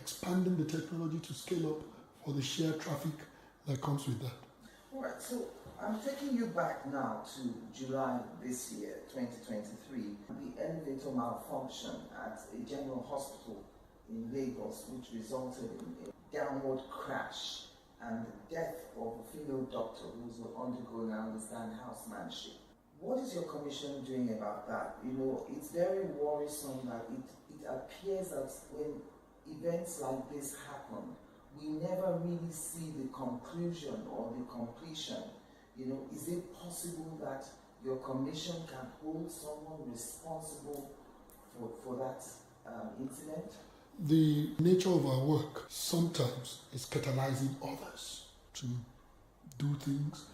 expanding the technology to scale up for the sheer traffic that comes with that. All right, so I'm taking you back now to July this year, 2023. The elevator malfunction at a general hospital in Lagos, which resulted in a downward crash and the death of a female doctor who was undergoing, I understand, housemanship. What is your commission doing about that? You know, it's very worrisome that it appears that when events like this happen, we never really see the conclusion or the completion. You know, is it possible that your commission can hold someone responsible for that incident? The nature of our work sometimes is catalyzing others to do things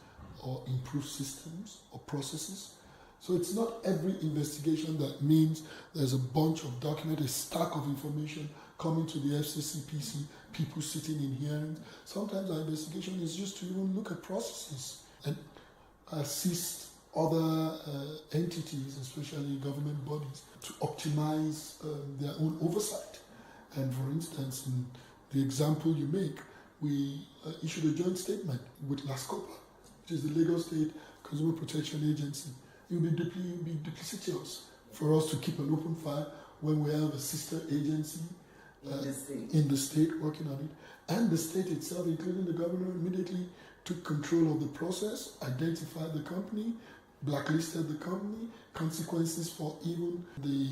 or improve systems or processes. So it's not every investigation that means there's a bunch of documents, a stack of information coming to the FCCPC, people sitting in hearings. Sometimes our investigation is just to even look at processes and assist other entities, especially government bodies, to optimize their own oversight. And for instance, in the example you make, we issued a joint statement with LASCOPA, which is the Lagos State Consumer Protection Agency. It would be duplicitous for us to keep an open file when we have a sister agency in the state working on it. And the state itself, including the governor, immediately took control of the process, identified the company, blacklisted the company, consequences for even the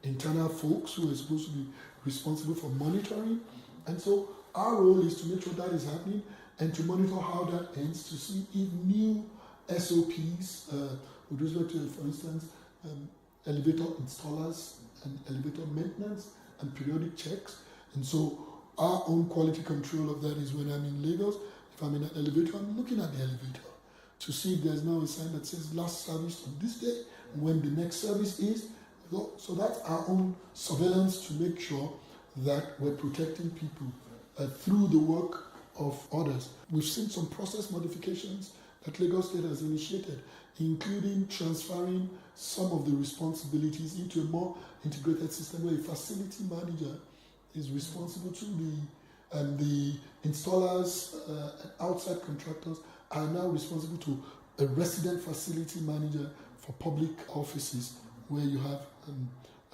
internal folks who are supposed to be responsible for monitoring. And so our role is to make sure that is happening and to monitor how that ends, to see if new SOPs with respect to, for instance, elevator installers and elevator maintenance and periodic checks. And so our own quality control of that is when I'm in Lagos, if I'm in an elevator, I'm looking at the elevator to see if there's now a sign that says last service on this day, when the next service is. So that's our own surveillance to make sure that we're protecting people through the work of others. We've seen some process modifications that Lagos State has initiated, including transferring some of the responsibilities into a more integrated system where a facility manager is responsible to the installers and outside contractors are now responsible to a resident facility manager for public offices where you have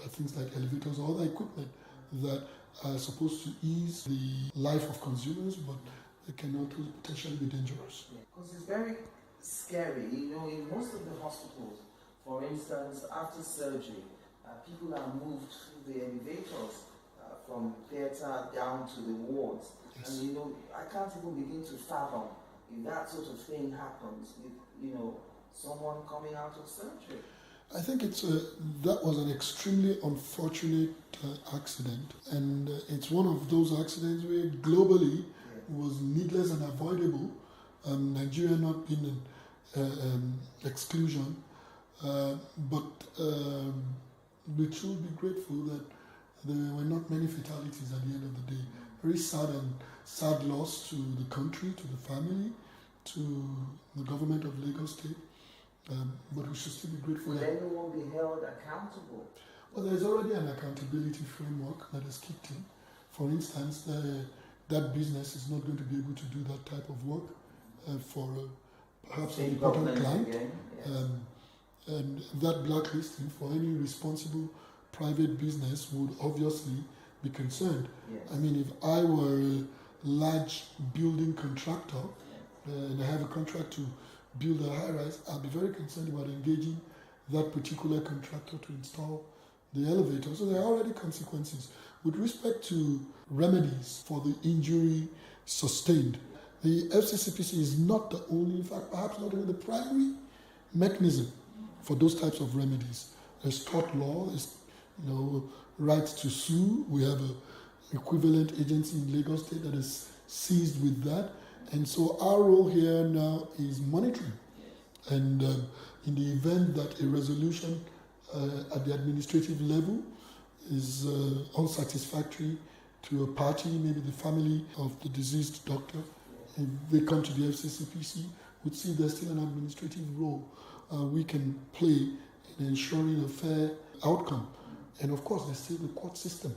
things like elevators or other equipment that are supposed to ease the life of consumers, but they can also potentially be dangerous. Because it's very scary. You know, in most of the hospitals, for instance, after surgery, people are moved through the elevators from theatre down to the wards. Yes. And, you know, I can't even begin to fathom if that sort of thing happens with, you know, someone coming out of surgery. I think that was an extremely unfortunate accident, and it's one of those accidents where globally was needless and avoidable. Nigeria not being an exclusion, but we should be grateful that there were not many fatalities at the end of the day. Very sad loss to the country, to the family, to the government of Lagos State. But we should still be grateful. Will anyone be held accountable? Well, there's already an accountability framework that is kicked in. For instance, that business is not going to be able to do that type of work for perhaps an important client. Yes. And that blacklisting for any responsible private business would obviously be concerned. Yes. I mean, if I were a large building contractor and I have a contract to build a high-rise, I'll be very concerned about engaging that particular contractor to install the elevator. So there are already consequences. With respect to remedies for the injury sustained, the FCCPC is not the only, in fact, perhaps not even the primary mechanism for those types of remedies. There's tort law, there's rights to sue. We have an equivalent agency in Lagos State that is seized with that. And so our role here now is monitoring. And in the event that a resolution at the administrative level is unsatisfactory to a party, maybe the family of the deceased doctor, if they come to the FCCPC, would see there's still an administrative role we can play in ensuring a fair outcome. And of course, there's still the court system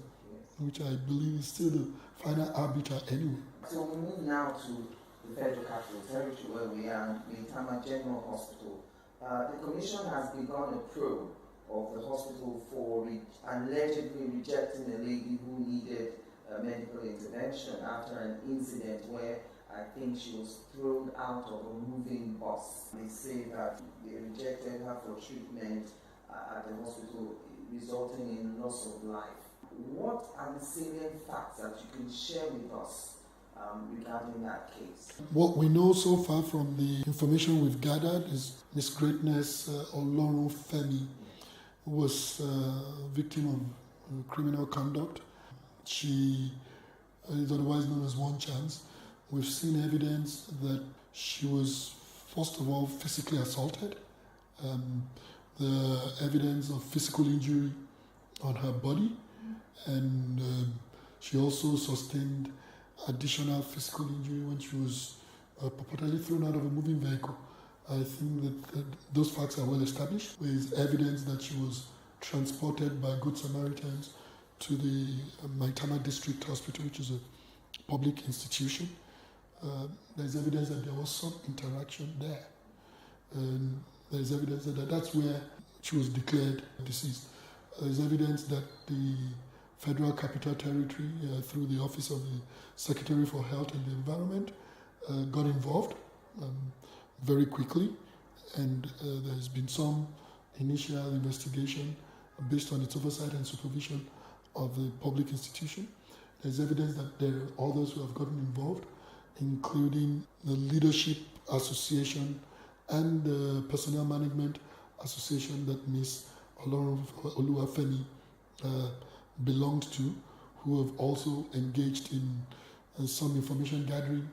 which I believe is still the final arbiter anyway. So we move now to the Federal Capital Territory where we are, Maitama General Hospital. The Commission has begun a probe of the hospital for allegedly rejecting a lady who needed medical intervention after an incident where I think she was thrown out of a moving bus. They say that they rejected her for treatment at the hospital, resulting in loss of life. What are the salient facts that you can share with us regarding that case? What we know so far from the information we've gathered is Miss Greatness Olorun Femi was a victim of criminal conduct. She is otherwise known as One Chance. We've seen evidence that she was, first of all, physically assaulted. The evidence of physical injury on her body, and she also sustained additional physical injury when she was purportedly thrown out of a moving vehicle. I think that those facts are well established. There is evidence that she was transported by Good Samaritans to the Maitama District Hospital, which is a public institution. There's evidence that there was some interaction there. And there's evidence that that's where she was declared deceased. There's evidence that the Federal Capital Territory, through the Office of the Secretary for Health and the Environment, got involved very quickly, and there's been some initial investigation based on its oversight and supervision of the public institution. There's evidence that there are others who have gotten involved, including the Leadership Association and the Personnel Management Association that Ms. Oluwafemi belonged to, who have also engaged in some information gathering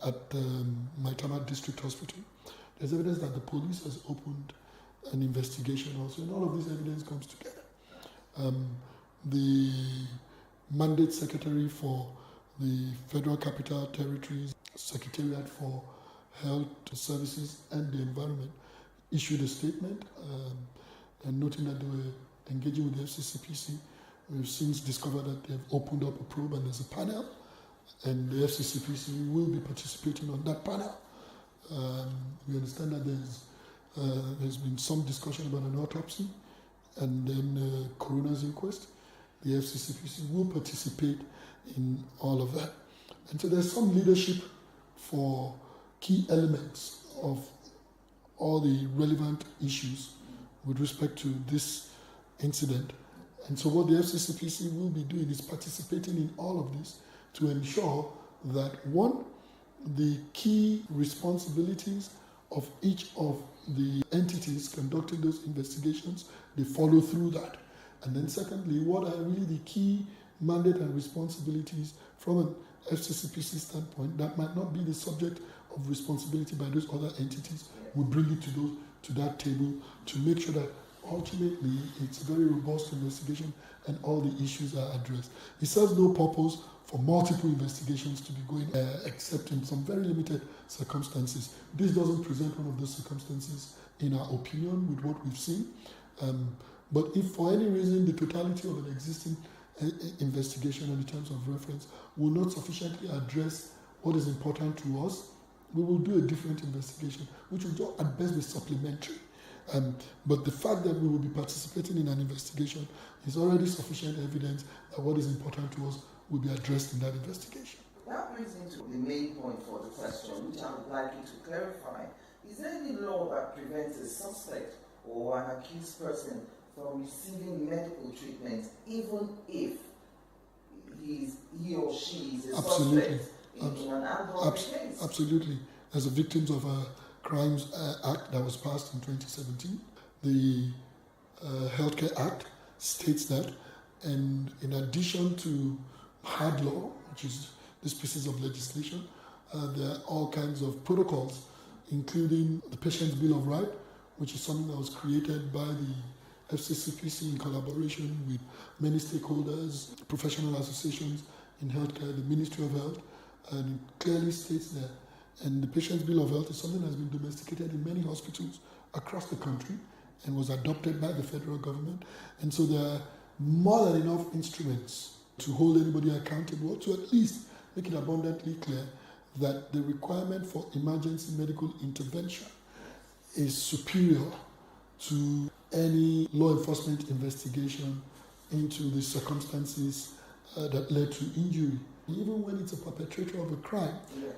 at the Maitama District Hospital. There's evidence that the police has opened an investigation also, and all of this evidence comes together. The mandate secretary for the Federal Capital Territories Secretariat for Health Services and the Environment issued a statement and noting that they were engaging with the FCCPC. We've since discovered that they've opened up a probe and there's a panel, and the FCCPC will be participating on that panel. We understand that there's been some discussion about an autopsy and then coroner's inquest. The FCCPC will participate in all of that. And so there's some leadership for key elements of all the relevant issues with respect to this incident. And so what the FCCPC will be doing is participating in all of this to ensure that, one, the key responsibilities of each of the entities conducting those investigations, they follow through that. And then secondly, what are really the key mandate and responsibilities from an FCCPC standpoint that might not be the subject of responsibility by those other entities. We bring it to that table to make sure that ultimately it's a very robust investigation and all the issues are addressed. It serves no purpose for multiple investigations to be going except in some very limited circumstances. This doesn't present one of those circumstances in our opinion with what we've seen. But if for any reason the totality of an existing investigation and the terms of reference will not sufficiently address what is important to us, we will do a different investigation, which will at best be supplementary. But the fact that we will be participating in an investigation is already sufficient evidence that what is important to us will be addressed in that investigation. That brings me to the main point for the question, which I would like you to clarify. Is there any law that prevents a suspect or an accused person from receiving medical treatment even if he or she is a suspect in an armed robbery case? Absolutely. There's a Victims of Crimes Act that was passed in 2017. The Healthcare Act states that, and in addition to hard law, which is this pieces of legislation, there are all kinds of protocols, including the Patient's Bill of Rights, which is something that was created by the FCCPC in collaboration with many stakeholders, professional associations in healthcare, the Ministry of Health, and it clearly states that. And the Patient's Bill of Health is something that has been domesticated in many hospitals across the country and was adopted by the federal government. And so there are more than enough instruments to hold anybody accountable, or to at least make it abundantly clear that the requirement for emergency medical intervention is superior to any law enforcement investigation into the circumstances that led to injury. Even when it's a perpetrator of a crime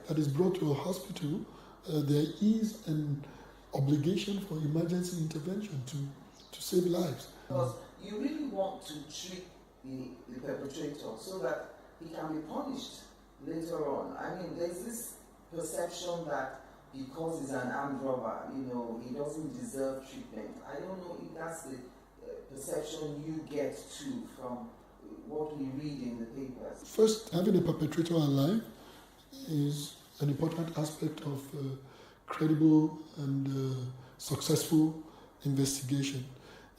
that is brought to a hospital, there is an obligation for emergency intervention to save lives. Because you really want to treat the perpetrator so that he can be punished later on. I mean, there's this perception that because he's an armed robber, he doesn't deserve treatment. I don't know if that's the perception you get too from what we read in the papers. First, having a perpetrator alive is an important aspect of credible and successful investigation.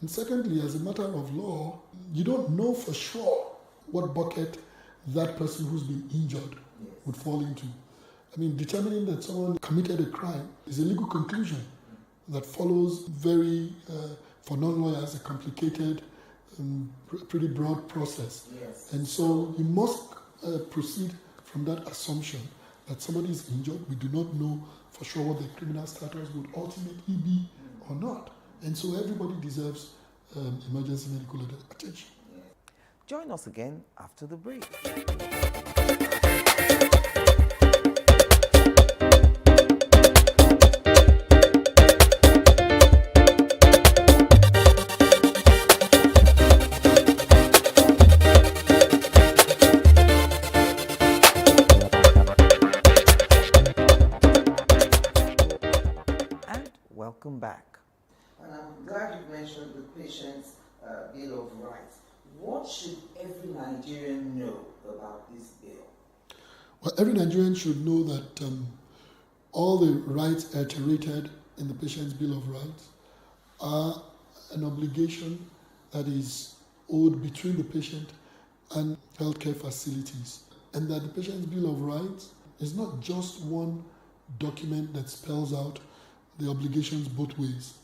And secondly, as a matter of law, you don't know for sure what bucket that person who's been injured would fall into. I mean, determining that someone committed a crime is a legal conclusion that follows very, for non-lawyers, a complicated and pretty broad process. Yes. And so you must proceed from that assumption that somebody is injured. We do not know for sure what the criminal status would ultimately be or not. And so everybody deserves emergency medical attention. Join us again after the break. And welcome back. And I'm glad you mentioned the patient's Bill of Rights. What should every Nigerian know about this bill? Well, every Nigerian should know that all the rights iterated in the Patient's Bill of Rights are an obligation that is owed between the patient and healthcare facilities. And that the Patient's Bill of Rights is not just one document that spells out the obligations both ways,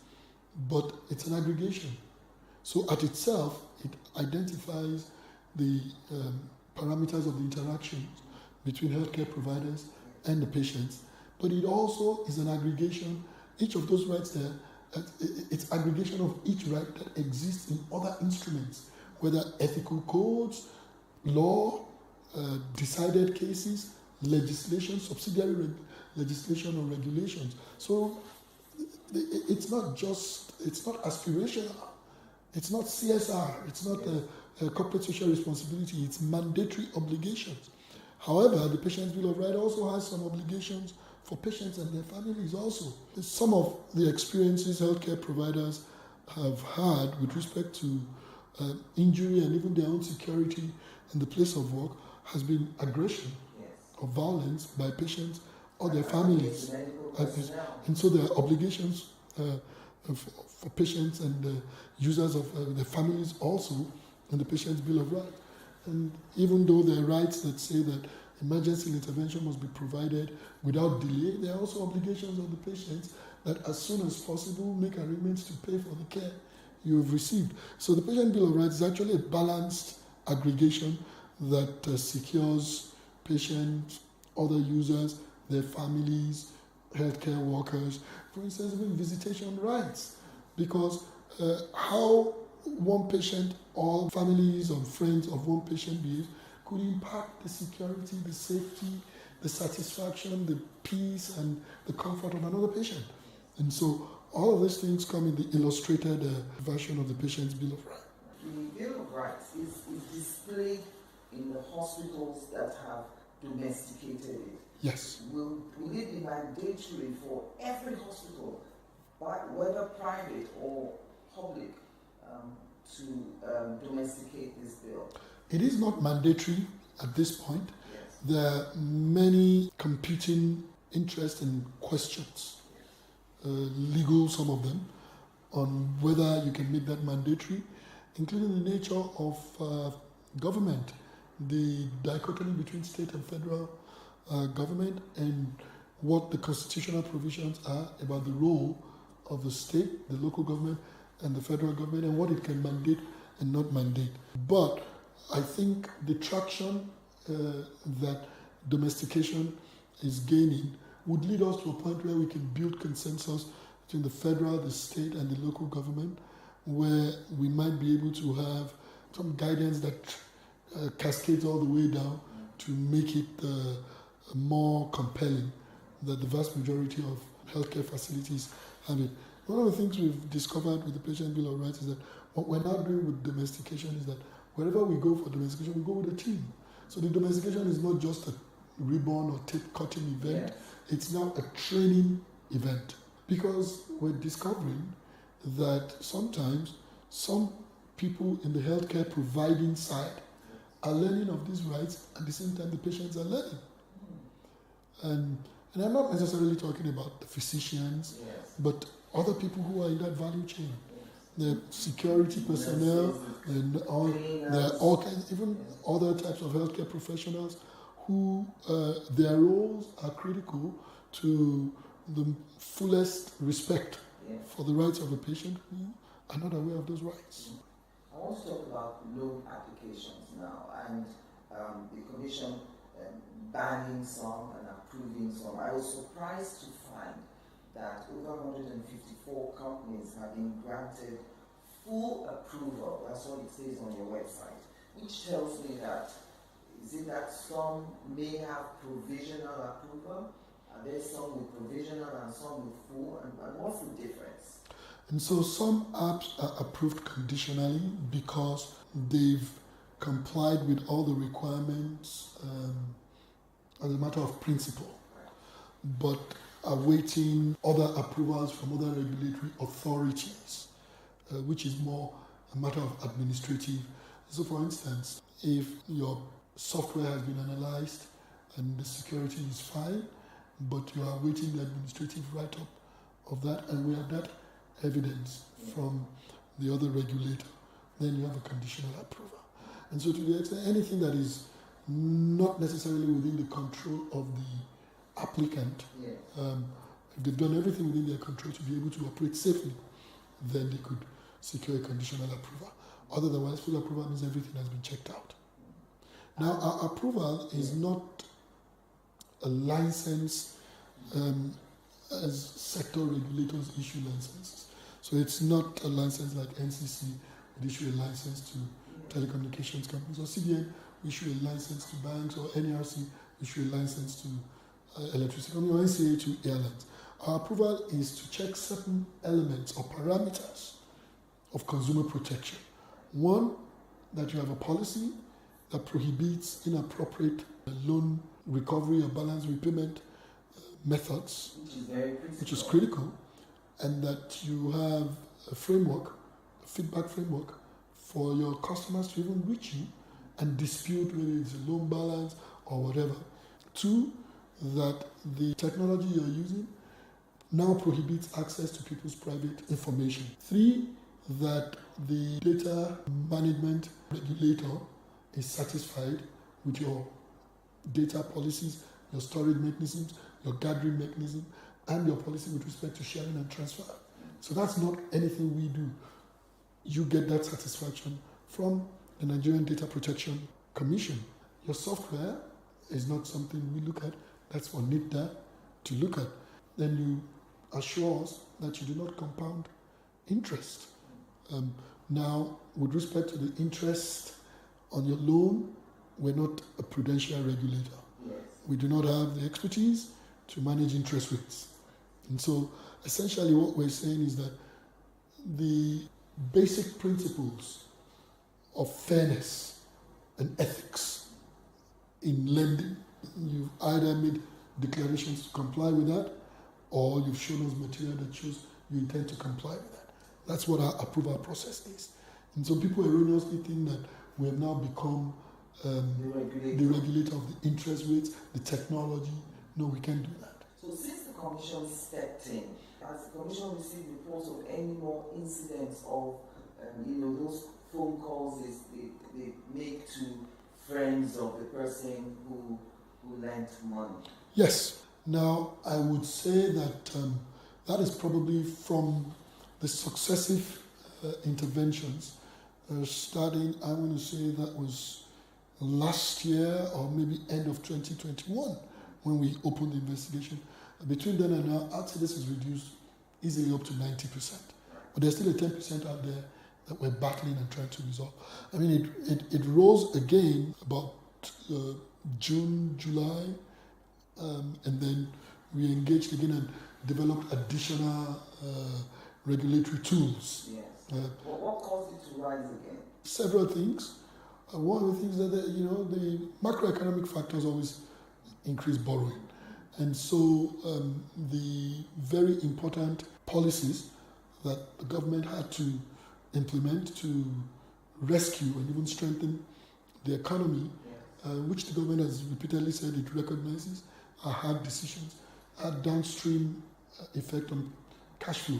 but it's an aggregation. So at itself, it identifies the parameters of the interactions between healthcare providers and the patients, but it also is an aggregation. Each of those rights there, it's aggregation of each right that exists in other instruments, whether ethical codes, law, decided cases, legislation, subsidiary legislation or regulations. So it's not aspirational. It's not CSR, it's not a corporate social responsibility, it's mandatory obligations. However, the Patient's Bill of Rights also has some obligations for patients and their families also. Some of the experiences healthcare providers have had with respect to injury and even their own security in the place of work has been aggression or violence by patients or their families. And so there are obligations for patients and users of the families also in the Patient's Bill of Rights. And even though there are rights that say that emergency intervention must be provided without delay, there are also obligations on the patients that as soon as possible make arrangements to pay for the care you have received. So the Patient's Bill of Rights is actually a balanced aggregation that secures patients, other users, their families, healthcare workers, for instance, even visitation rights, because how one patient or families or friends of one patient behaves could impact the security, the safety, the satisfaction, the peace, and the comfort of another patient. And so all of these things come in the illustrated version of the Patient's Bill of Rights. The Bill of Rights is displayed in the hospitals that have domesticated it. Yes. Will it be mandatory for every hospital, whether private or public, to domesticate this bill? It is not mandatory at this point. Yes. There are many competing interests and questions, legal, some of them, on whether you can make that mandatory, including the nature of government, the dichotomy between state and federal government, and what the constitutional provisions are about the role of the state, the local government, and the federal government, and what it can mandate and not mandate. But I think the traction that domestication is gaining would lead us to a point where we can build consensus between the federal, the state, and the local government, where we might be able to have some guidance that cascades all the way down to make it more compelling that the vast majority of healthcare facilities have it. One of the things we've discovered with the Patient Bill of Rights is that what we're now doing with domestication is that wherever we go for domestication, we go with a team. So the domestication is not just a ribbon or tape cutting event, Yes. it's now a training event. Because we're discovering that sometimes some people in the healthcare providing side are learning of these rights at the same time the patients are learning. And I'm not necessarily talking about the physicians, Yes. but other people who are in that value chain. The security personnel, there are all kinds, even other types of healthcare professionals who their roles are critical to the fullest respect Yes. for the rights of the patient who are not aware of those rights. I want to talk about loan applications now, and the Commission banning some and approving some. I was surprised to find that over 154 companies have been granted full approval. That's what it says on your website, which tells me that is it that some may have provisional approval? Are there some with provisional and some with full? And what's the difference? And so some apps are approved conditionally because they've complied with all the requirements as a matter of principle, but awaiting other approvals from other regulatory authorities, which is more a matter of administrative. So for instance, if your software has been analyzed and the security is fine, but you are awaiting the administrative write-up of that, and we have that evidence from the other regulator, then you have a conditional approval. And so to the extent anything that is not necessarily within the control of the applicant, Yes. if they've done everything within their control to be able to operate safely, then they could secure a conditional approval. Otherwise, full approval means everything has been checked out. Now, our approval is not a license as sector regulators issue licenses. So it's not a license like NCC would issue a license to telecommunications companies, or CBN will issue a license to banks, or NERC issue a license to electricity companies, or NCA to airlines. Our approval is to check certain elements or parameters of consumer protection. One, that you have a policy that prohibits inappropriate loan recovery or balance repayment methods, which is critical, and that you have a framework, a feedback framework for your customers to even reach you and dispute whether it's a loan balance or whatever. Two, that the technology you're using now prohibits access to people's private information. Three, that the data management regulator is satisfied with your data policies, your storage mechanisms, your gathering mechanism, and your policy with respect to sharing and transfer. So that's not anything we do. You get that satisfaction from the Nigerian Data Protection Commission. Your software is not something we look at. That's for NIDA to look at. Then you assure us that you do not compound interest. Now, with respect to the interest on your loan, we're not a prudential regulator. Yes. We do not have the expertise to manage interest rates. And so, essentially what we're saying is that the basic principles of fairness and ethics in lending, you've either made declarations to comply with that, or you've shown us material that shows you intend to comply with that. That's what our approval process is. And so people erroneously think that we have now become the regulator of the interest rates, the technology. No, we can't do that. So since the Commission stepped in, has the Commission received reports of any more incidents of, those phone calls they make to friends of the person who lent money? Yes. Now, I would say that that is probably from the successive interventions starting, I want to say that was last year or maybe end of 2021 when we opened the investigation. Between then and now, I'd say this is reduced easily up to 90%. But there's still a 10% out there that we're battling and trying to resolve. I mean, it rose again about June, July, and then we engaged again and developed additional regulatory tools. Yes. What caused it to rise again? Several things. One of the things that the macroeconomic factors always increase borrowing, and so the very important policies that the government had to implement to rescue and even strengthen the economy, which the government has repeatedly said it recognizes, are hard decisions, had downstream effect on cash flow.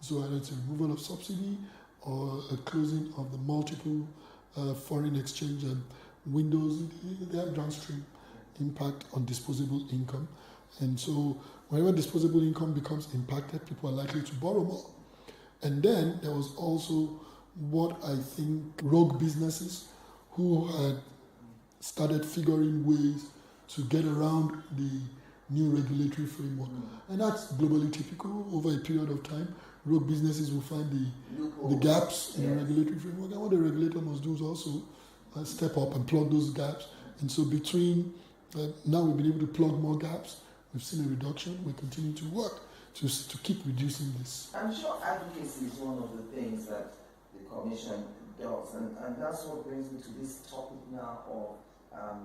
So either it's a removal of subsidy or a closing of the multiple foreign exchange windows. They have downstream impact on disposable income. And so whenever disposable income becomes impacted, people are likely to borrow more. And then there was also what I think rogue businesses who had started figuring ways to get around the new regulatory framework. And that's globally typical. Over a period of time, rogue businesses will find the gaps in the regulatory framework. And what the regulator must do is also step up and plug those gaps. And so between now we've been able to plug more gaps. We've seen a reduction. We continue to work to keep reducing this. I'm sure advocacy is one of the things that the Commission does. And that's what brings me to this topic now of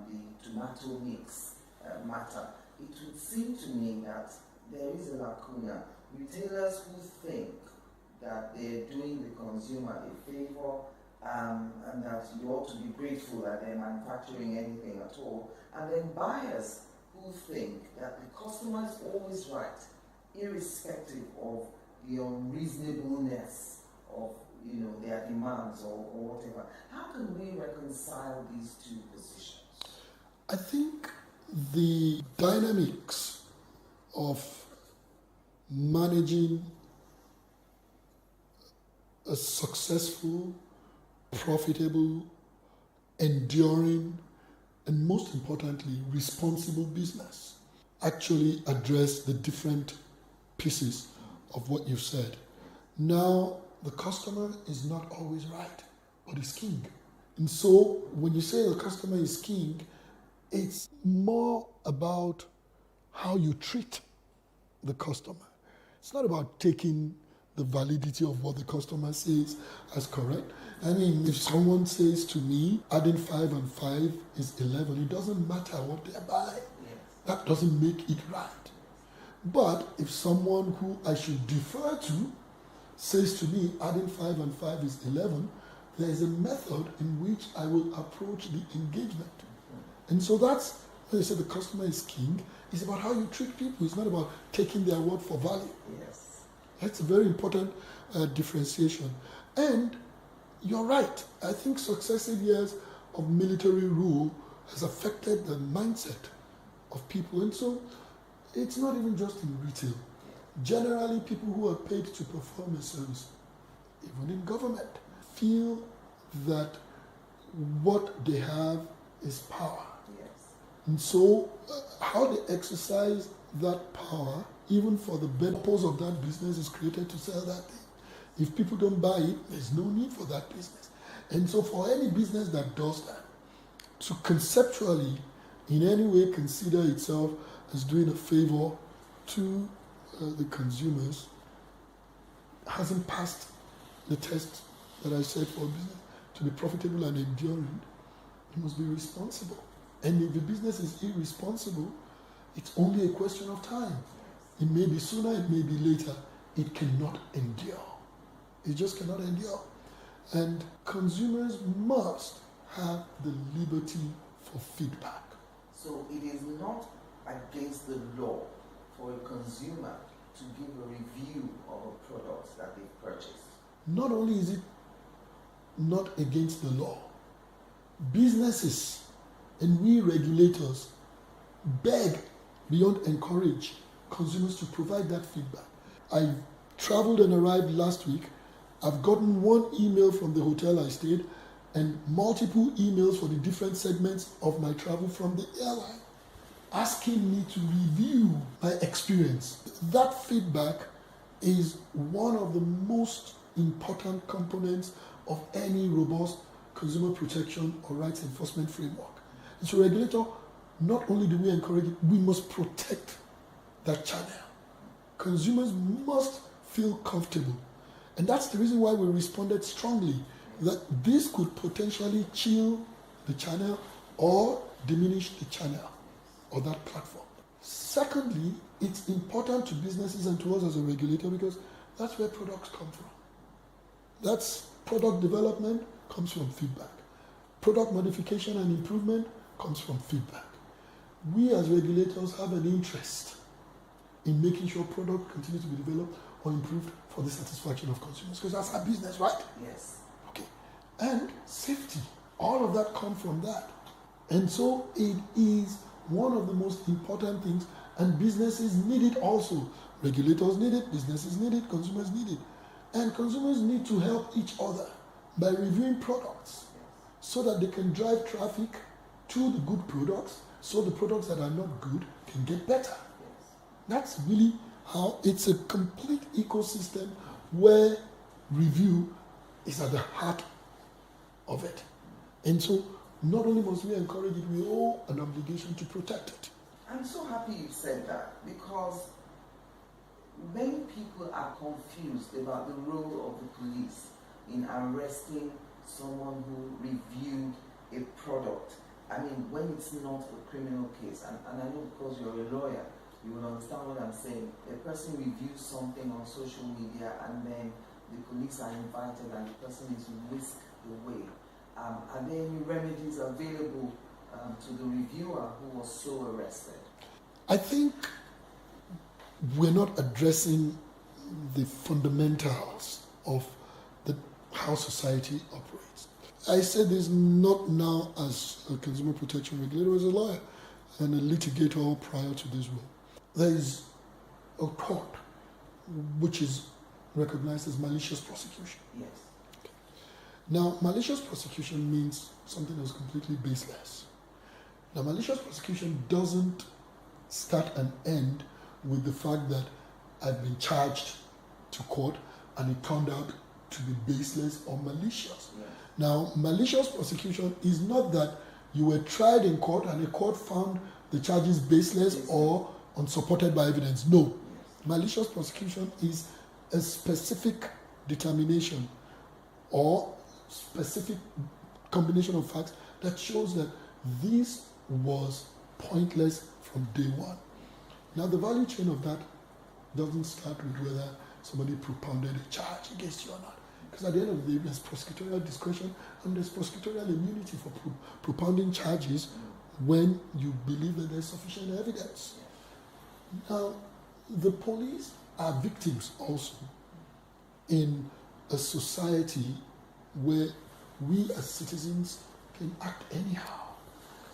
the tomato mix matter. It would seem to me that there is a lacuna. Retailers who think that they're doing the consumer a favor and that you ought to be grateful that they're manufacturing anything at all. And then buyers who think that the customer is always right, irrespective of the unreasonableness of their demands or whatever. How can we reconcile these two positions? I think the dynamics of managing a successful, profitable, enduring, and most importantly, responsible business actually address the different pieces of what you've said. Now, the customer is not always right, but is king. And so when you say the customer is king, it's more about how you treat the customer. It's not about taking the validity of what the customer says as correct. I mean, if someone says to me, adding 5 and 5 is 11, it doesn't matter what they're buying. Yes. That doesn't make it right. But if someone who I should defer to says to me, adding 5 and 5 is 11, there is a method in which I will approach the engagement. And so that's when I say the customer is king. It's about how you treat people. It's not about taking their word for value. Yes. That's a very important differentiation. And you're right. I think successive years of military rule has affected the mindset of people. And so it's not even just in retail. Generally, people who are paid to perform a service, even in government, feel that what they have is power. Yes. And so how they exercise that power, even for the purpose of that business, is created to sell that thing. If people don't buy it, there's no need for that business. And so for any business that does that, to conceptually in any way consider itself as doing a favor to the consumers hasn't passed the test that I said for business to be profitable and enduring. It must be responsible. And if the business is irresponsible, it's only a question of time. It may be sooner, it may be later. It cannot endure. It just cannot endure. And consumers must have the liberty for feedback. So it is not against the law for a consumer to give a review of a product that they've purchased. Not only is it not against the law, businesses and we regulators beg, beyond encourage, consumers to provide that feedback. I traveled and arrived last week I've gotten one email from the hotel I stayed and multiple emails for the different segments of my travel from the airline asking me to review my experience. That feedback is one of the most important components of any robust consumer protection or rights enforcement framework. And so, regulator, not only do we encourage it, we must protect that channel. Consumers must feel comfortable. And that's the reason why we responded strongly that this could potentially chill the channel or diminish the channel or that platform. Secondly, it's important to businesses and to us as a regulator because that's where products come from. That's product development comes from feedback. Product modification and improvement comes from feedback. We as regulators have an interest in making sure product continues to be developed or improved for the satisfaction of consumers because that's our business, right? Yes. Okay. And safety, all of that comes from that. And so it is one of the most important things, and businesses need it also. Regulators need it, businesses need it, consumers need it. And consumers need to help each other by reviewing products so that they can drive traffic to the good products so the products that are not good can get better. That's really how it's a complete ecosystem where review is at the heart of it. And so not only must we encourage it, we owe an obligation to protect it. I'm so happy you said that because many people are confused about the role of the police in arresting someone who reviewed a product. I mean, when it's not a criminal case, and I know because you're a lawyer, you will understand what I'm saying. A person reviews something on social media and then the police are invited and the person is whisked away. Are there any remedies available to the reviewer who was so arrested? I think we're not addressing the fundamentals of how society operates. I say this not now as a consumer protection regulator, as a lawyer and a litigator prior to this role. There is a tort which is recognized as malicious prosecution. Yes. Now, malicious prosecution means something that's completely baseless. Now, malicious prosecution doesn't start and end with the fact that I've been charged to court and it turned out to be baseless or malicious. Yes. Now, malicious prosecution is not that you were tried in court and the court found the charges baseless or unsupported by evidence. No. Yes. Malicious prosecution is a specific determination or specific combination of facts that shows that this was pointless from day one. Now, the value chain of that doesn't start with whether somebody propounded a charge against you or not. Because at the end of the day, there's prosecutorial discretion and there's prosecutorial immunity for propounding charges when you believe that there's sufficient evidence. Now, the police are victims also in a society where we as citizens can act anyhow.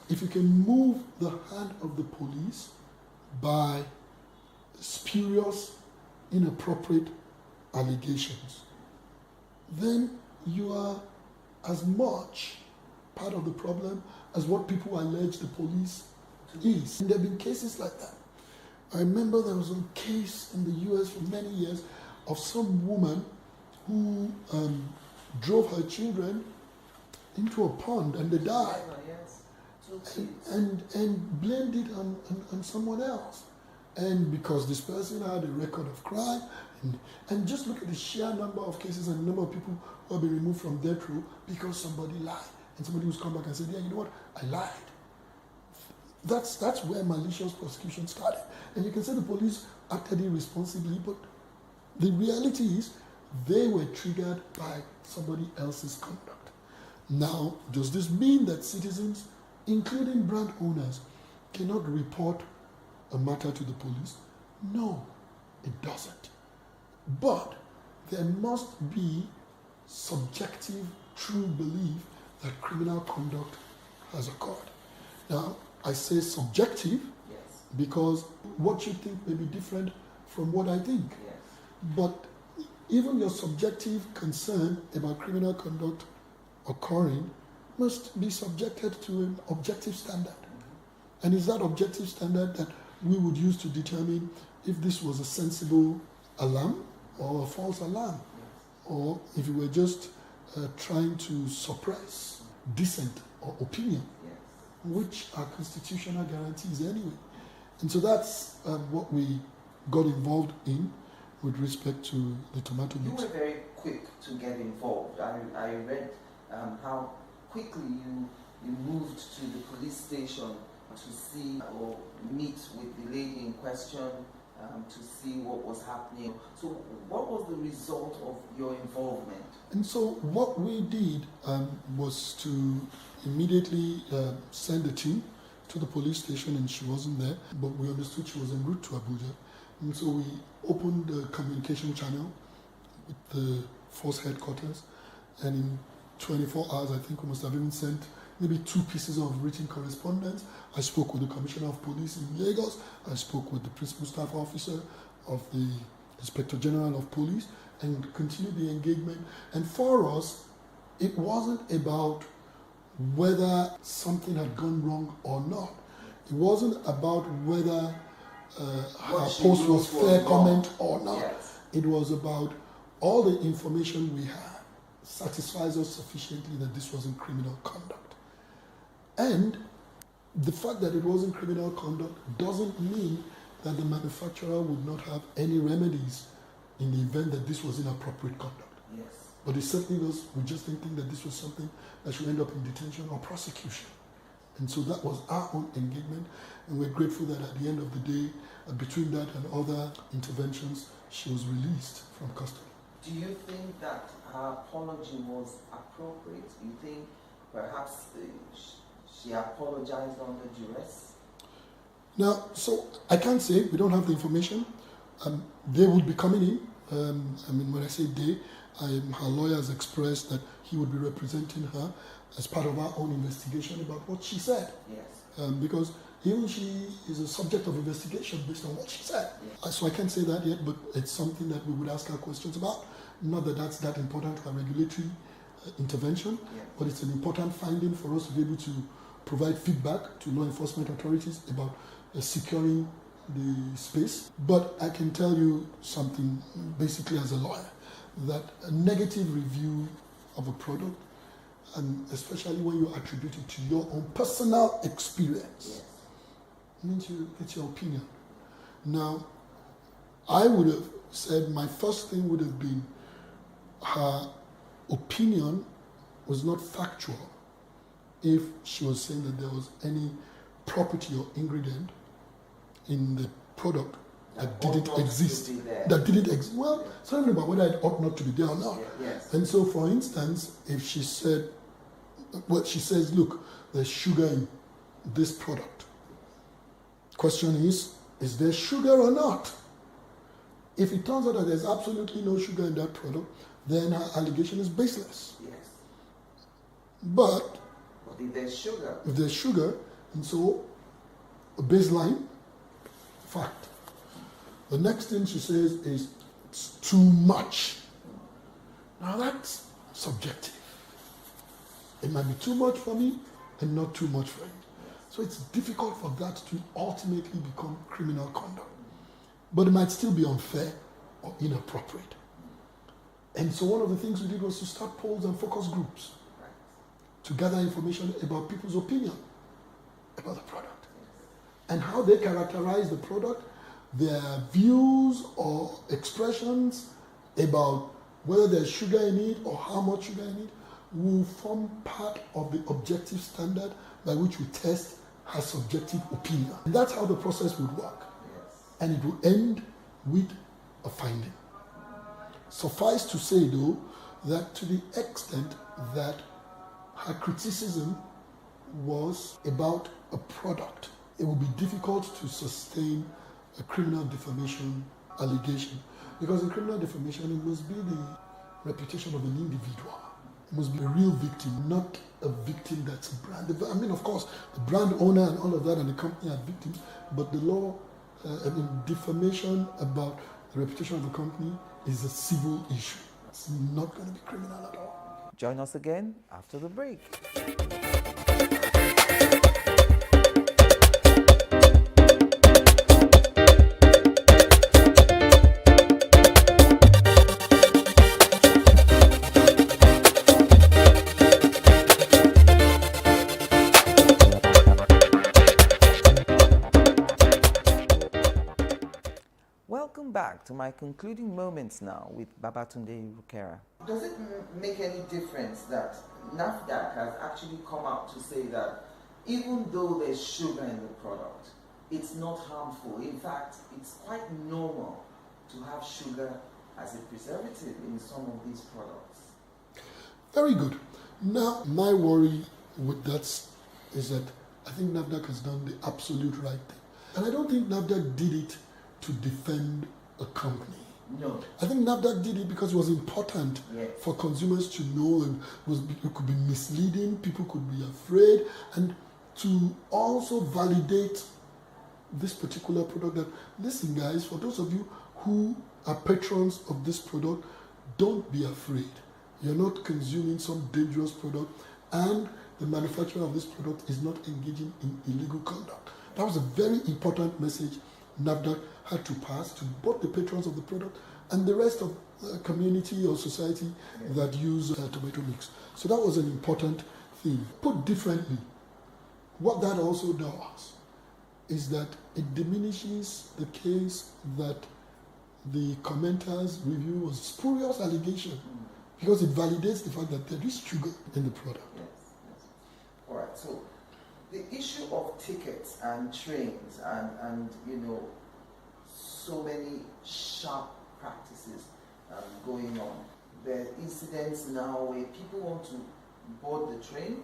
If you can move the hand of the police by spurious, inappropriate allegations, then you are as much part of the problem as what people allege the police is. And there have been cases like that. I remember there was a case in the US for many years of some woman who drove her children into a pond and they died. And blamed it on someone else. And because this person had a record of crime, and just look at the sheer number of cases and the number of people who have been removed from death row because somebody lied. And somebody who's come back and said, yeah, you know what, I lied. That's where malicious prosecution started. And you can say the police acted irresponsibly, but the reality is they were triggered by somebody else's conduct. Now, does this mean that citizens, including brand owners, cannot report a matter to the police? No, it doesn't. But there must be subjective, true belief that criminal conduct has occurred. Now, I say subjective because what you think may be different from what I think. Yes. But even your subjective concern about criminal conduct occurring must be subjected to an objective standard. And it's that objective standard that we would use to determine if this was a sensible alarm or a false alarm, or if you were just trying to suppress dissent or opinion, which are constitutional guarantees anyway. And so that's what we got involved in with respect to the tomato You mix. were very quick to get involved. I read how quickly you moved to the police station to see or meet with the lady in question, to see what was happening. So what was the result of your involvement? And so what we did was to immediately send a team to the police station, and she wasn't there, but we understood she was en route to Abuja. And so we opened the communication channel with the force headquarters, and in 24 hours, I think we must have even sent maybe 2 pieces of written correspondence. I spoke with the Commissioner of Police in Lagos, I spoke with the Principal Staff Officer of the Inspector General of Police, and continued the engagement. And for us, it wasn't about whether something had gone wrong or not. It wasn't about whether her post was fair comment or not. Yes. It was about all the information we had satisfies us sufficiently that this wasn't criminal conduct. And the fact that it wasn't criminal conduct doesn't mean that the manufacturer would not have any remedies in the event that this was inappropriate conduct. Yes. But it certainly was, we just didn't think that this was something that should end up in detention or prosecution. And so that was our own engagement, and we're grateful that at the end of the day, between that and other interventions, she was released from custody. Do you think that her apology was appropriate? Do you think perhaps she apologized under duress? Now, so I can't say, we don't have the information. They would be coming in. When I say they, her lawyer has expressed that he would be representing her as part of our own investigation about what she said. Yes. Because even she is a subject of investigation based on what she said. Yes. So I can't say that yet, but it's something that we would ask her questions about. Not that that's that important to a regulatory intervention, Yes. but it's an important finding for us to be able to provide feedback to law enforcement authorities about securing the space. But I can tell you something, basically as a lawyer, that a negative review of a product, and especially when you attribute it to your own personal experience, means it's your opinion. Now, I would have said my first thing would have been her opinion was not factual if she was saying that there was any property or ingredient in the product that didn't exist. That didn't exist. Well, it's not even about whether it ought not to be there or not. Yes. And so, for instance, if she said, well, she says, look, there's sugar in this product. Question is there sugar or not? If it turns out that there's absolutely no sugar in that product, then her allegation is baseless. Yes. But if there's sugar, and so a baseline fact. The next thing she says is it's too much. Now that's subjective. It might be too much for me and not too much for you. So it's difficult for that to ultimately become criminal conduct. But it might still be unfair or inappropriate. And so one of the things we did was to start polls and focus groups to gather information about people's opinion about the product and how they characterize the product, their views or expressions about whether there's sugar in it or how much sugar in it will form part of the objective standard by which we test her subjective opinion. And that's how the process would work. And it will end with a finding. Suffice to say, though, that to the extent that her criticism was about a product, it would be difficult to sustain a criminal defamation allegation. Because in criminal defamation, it must be the reputation of an individual. It must be a real victim, not a victim that's a brand. I mean, of course, the brand owner and all of that and the company are victims, but the law, defamation about the reputation of the company is a civil issue. It's not going to be criminal at all. Join us again after the break. Welcome back to my concluding moments now with Babatunde Rukera. Does it make any difference that NAFDAC has actually come out to say that even though there's sugar in the product, it's not harmful? In fact, it's quite normal to have sugar as a preservative in some of these products. Very good. Now, my worry with that is that I think NAFDAC has done the absolute right thing. And I don't think NAFDAC did it to defend a company. No. I think NAFDAC did it because it was important for consumers to know, and it could be misleading, people could be afraid, and to also validate this particular product that, listen guys, for those of you who are patrons of this product, don't be afraid. You're not consuming some dangerous product, and the manufacturer of this product is not engaging in illegal conduct. That was a very important message NAFDAC had to pass to both the patrons of the product and the rest of the community or society that use tomato mix. So that was an important thing. Put differently, what that also does is that it diminishes the case that the commenter's review was spurious allegation, because it validates the fact that there is sugar in the product. Yes. All right, so the issue of tickets and trains and so many sharp practices going on. There are incidents now where people want to board the train,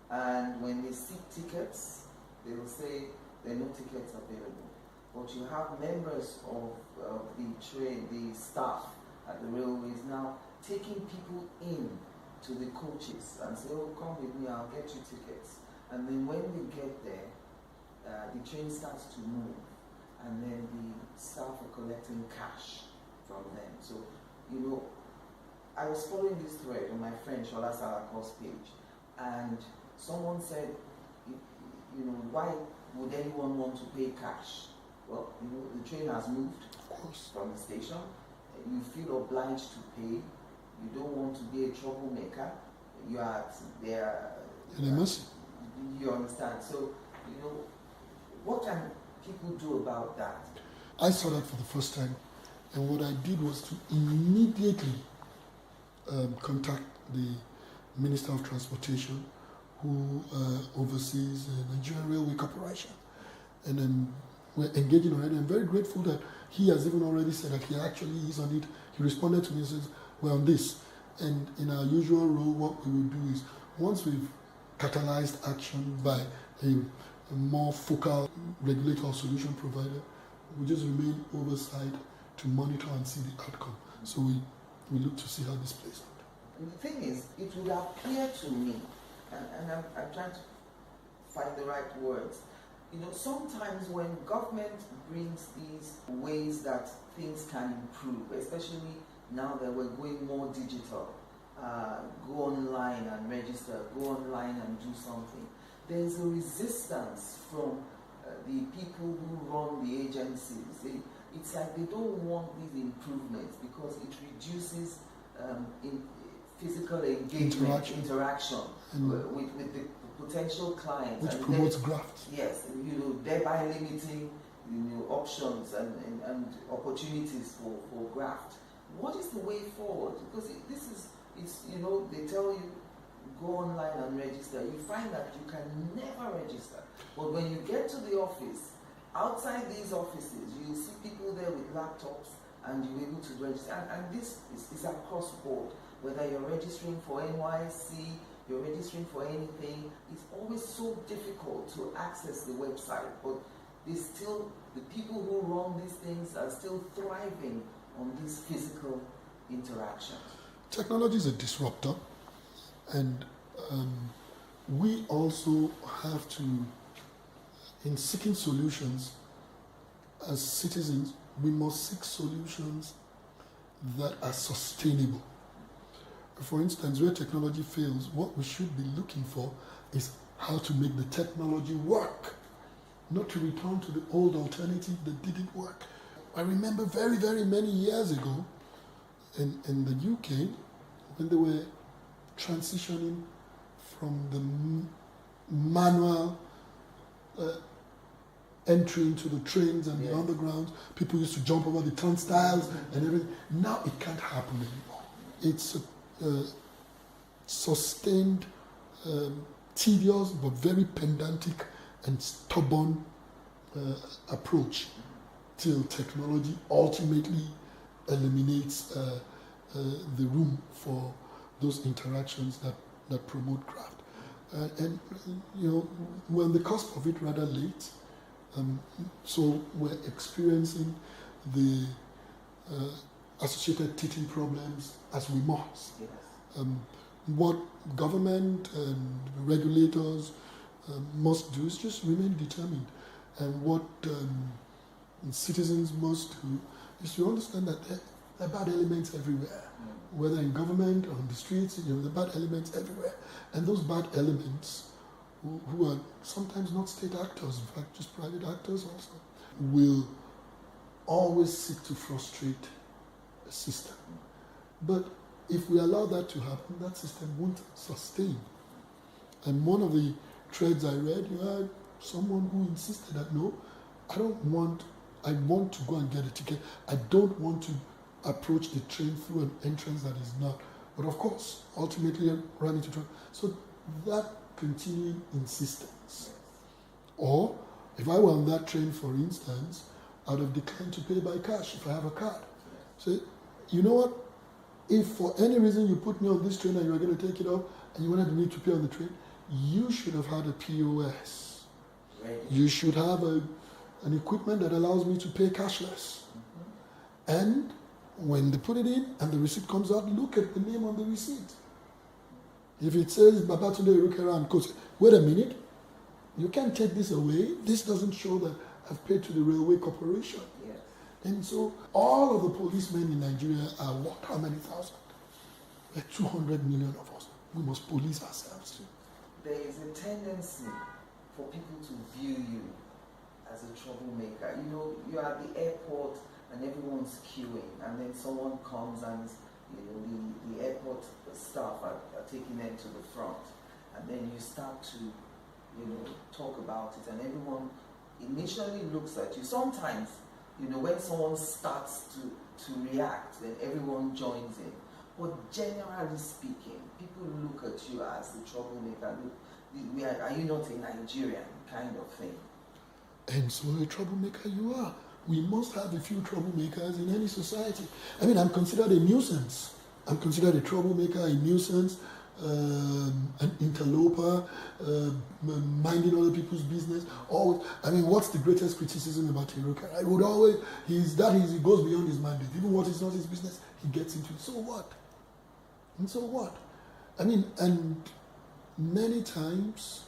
and when they seek tickets, they will say there are no tickets available. But you have members of the train, the staff at the railways now taking people in to the coaches and say, oh, come with me, I'll get you tickets. And then when they get there, the train starts to move, and then the staff are collecting cash from them. So, I was following this thread on my friend Shola Salako's page, and someone said, why would anyone want to pay cash? Well, the train has moved from the station. You feel obliged to pay. You don't want to be a troublemaker. You are there. You understand? So, what can people do about that? I saw that for the first time, and what I did was to immediately contact the Minister of Transportation, who oversees the Nigerian Railway Corporation, and then we're engaging already. I'm very grateful that he has even already said that he actually is on it. He responded to me and says, we're on this. And in our usual role, what we will do is, once we've catalyzed action by a more focal regulator or solution provider, we just remain oversight to monitor and see the outcome. So we look to see how this plays out. And the thing is, it would appear to me, and I'm trying to find the right words, sometimes when government brings these ways that things can improve, especially now that we're going more digital, go online and register, go online and do something, there's a resistance from the people who run the agencies. It's like they don't want these improvements because it reduces physical engagement, interaction with the potential clients. Which promotes graft. Yes, thereby limiting options and opportunities for graft. What is the way forward? Because they tell you go online and register. You find that you can never register. But when you get to the office, outside these offices, you see people there with laptops and you're able to register. And this is across board. Whether you're registering for NYC, you're registering for anything, it's always so difficult to access the website. But the people who run these things are still thriving on this physical interaction. Technology is a disruptor, and we also have to, in seeking solutions, as citizens, we must seek solutions that are sustainable. For instance, where technology fails, what we should be looking for is how to make the technology work, not to return to the old alternative that didn't work. I remember very, very many years ago in the UK, when they were transitioning from the manual entry into the trains and the underground, people used to jump over the turnstiles and everything. Now it can't happen anymore. It's a sustained, tedious, but very pedantic and stubborn approach till technology ultimately eliminates the room for those interactions that promote craft. And we're on the cusp of it rather late. So we're experiencing the associated teething problems as we must. Yes. What government and regulators must do is just remain determined. And what citizens must do is to understand that there are bad elements everywhere. Whether in government or on the streets, there are bad elements everywhere. And those bad elements, who are sometimes not state actors, in fact just private actors also, will always seek to frustrate a system. But if we allow that to happen, that system won't sustain. And one of the threads I read, you had someone who insisted that no, I want to go and get a ticket. I don't want to approach the train through an entrance that is not. But of course, ultimately run into trouble. So that continuing insistence. Or if I were on that train, for instance, I would have declined to pay by cash if I have a card. So, you know what? If for any reason you put me on this train and you were going to take it off and you wanted me to pay on the train, you should have had a POS. Right. You should have an equipment that allows me to pay cashless. Mm-hmm. And when they put it in and the receipt comes out, look at the name on the receipt. If it says Babatunde Irukera and Co, wait a minute, you can't take this away. This doesn't show that I've paid to the railway corporation. Yes. And so all of the policemen in Nigeria are what? How many thousand? There are 200 million of us. We must police ourselves too. There is a tendency for people to view you as a troublemaker. You know, you're at the airport and everyone's queuing, and then someone comes and the airport staff are taking them to the front, and then you start to talk about it, and everyone initially looks at you. Sometimes when someone starts to react, then everyone joins in. But generally speaking, people look at you as the troublemaker. Are you not a Nigerian kind of thing? And so a troublemaker you are. We must have a few troublemakers in any society. I mean, I'm considered a nuisance. I'm considered a troublemaker, a nuisance, an interloper, minding other people's business. What's the greatest criticism about Hiroka? I would always, he goes beyond his mandate. Even what is not his business, he gets into it. So what? And so what? I mean, and many times,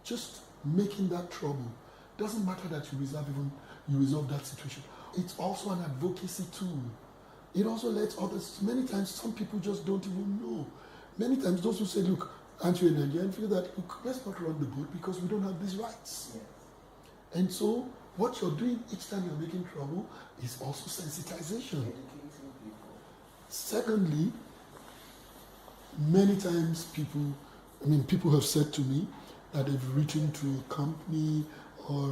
just making that trouble doesn't matter that you resolve that situation. It's also an advocacy tool. It also lets others, many times some people just don't even know. Many times those who say, look, aren't you a Nigerian, feel that, look, let's not rock the boat because we don't have these rights. Yes. And so what you're doing each time you're making trouble is also sensitization. Educating people. Secondly, many times people have said to me that they've written to a company or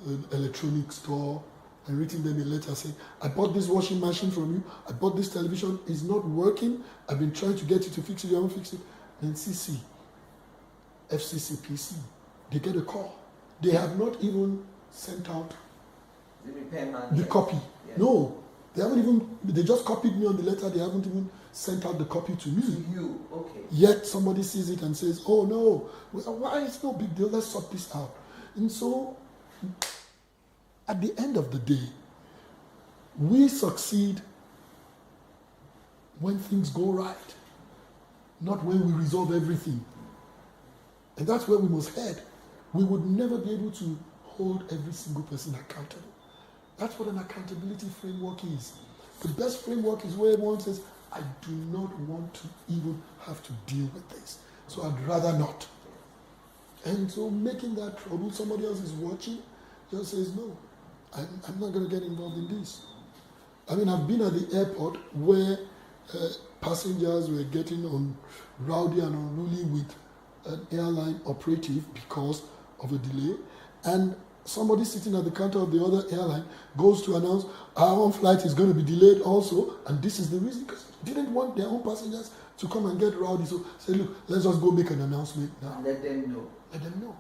an electronic store and written them a letter saying, I bought this washing machine from you, I bought this television, it's not working, I've been trying to get you to fix it, you haven't fixed it. Then FCC, they get a call. They have not even sent out the copy. Yeah. No, they just copied me on the letter, they haven't even sent out the copy to me. To you, okay. Yet somebody sees it and says, oh no, why, it's no big deal, let's sort this out. And so, at the end of the day, we succeed when things go right, not when we resolve everything. And that's where we must head. We would never be able to hold every single person accountable. That's what an accountability framework is. The best framework is where one says, I do not want to even have to deal with this. So I'd rather not. And so making that trouble, somebody else is watching, just says, no, I'm not going to get involved in this. I mean, I've been at the airport where passengers were getting on rowdy and unruly with an airline operative because of a delay, and somebody sitting at the counter of the other airline goes to announce our own flight is going to be delayed also, and this is the reason, because they didn't want their own passengers to come and get rowdy. So say, look, let's just go make an announcement now. Let them know. Let them know.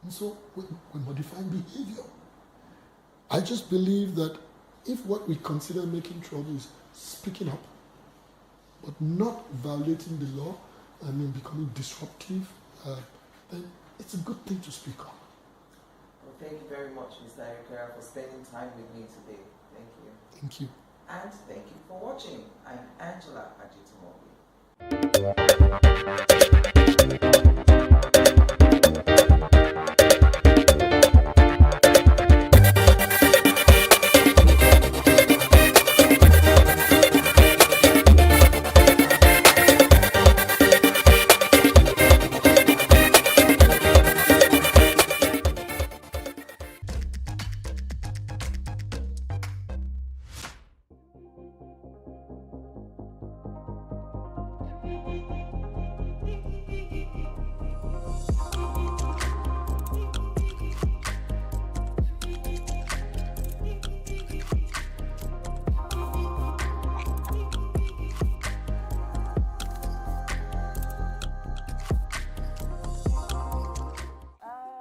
And so we're modifying behavior. I just believe that if what we consider making trouble is speaking up, but not violating the law, I mean becoming disruptive, then it's a good thing to speak up. Well, thank you very much, Mr. Ayokera, for spending time with me today. Thank you. Thank you. And thank you for watching. I'm Angela Ajitomobi.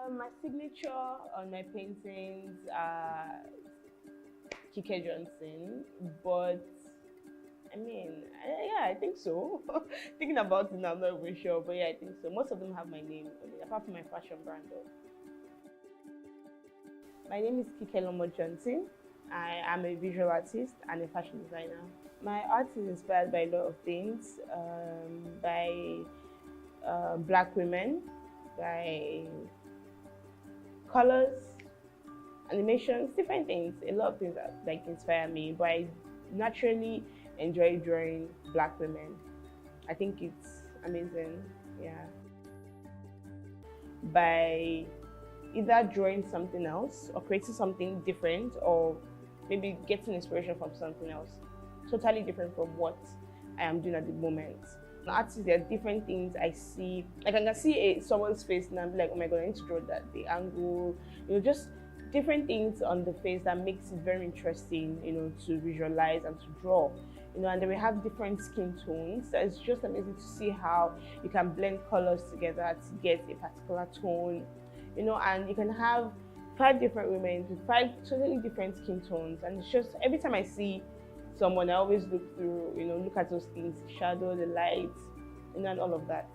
My signature on my paintings are Kike Johnson, but I mean, yeah, I think so. Thinking about it now, I'm not even sure, but yeah, I think so. Most of them have my name on it, apart from my fashion brand though. My name is Kike Johnson. I am a visual artist and a fashion designer. My art is inspired by a lot of things, by Black women, by colors, animations, different things. A lot of things that like inspire me, but I naturally enjoy drawing Black women. I think it's amazing, yeah. By either drawing something else or creating something different, or maybe getting inspiration from something else totally different from what I am doing at the moment. Artists, there are different things I see. Like I can see someone's face and I'm like, oh my god, I need to draw that, the angle, just different things on the face that makes it very interesting, to visualize and to draw. And then we have different skin tones. So it's just amazing to see how you can blend colors together to get a particular tone, and you can have 5 different women with 5 totally different skin tones. And it's just, every time I see someone, I always look through, look at those things, the shadow, the light, and all of that.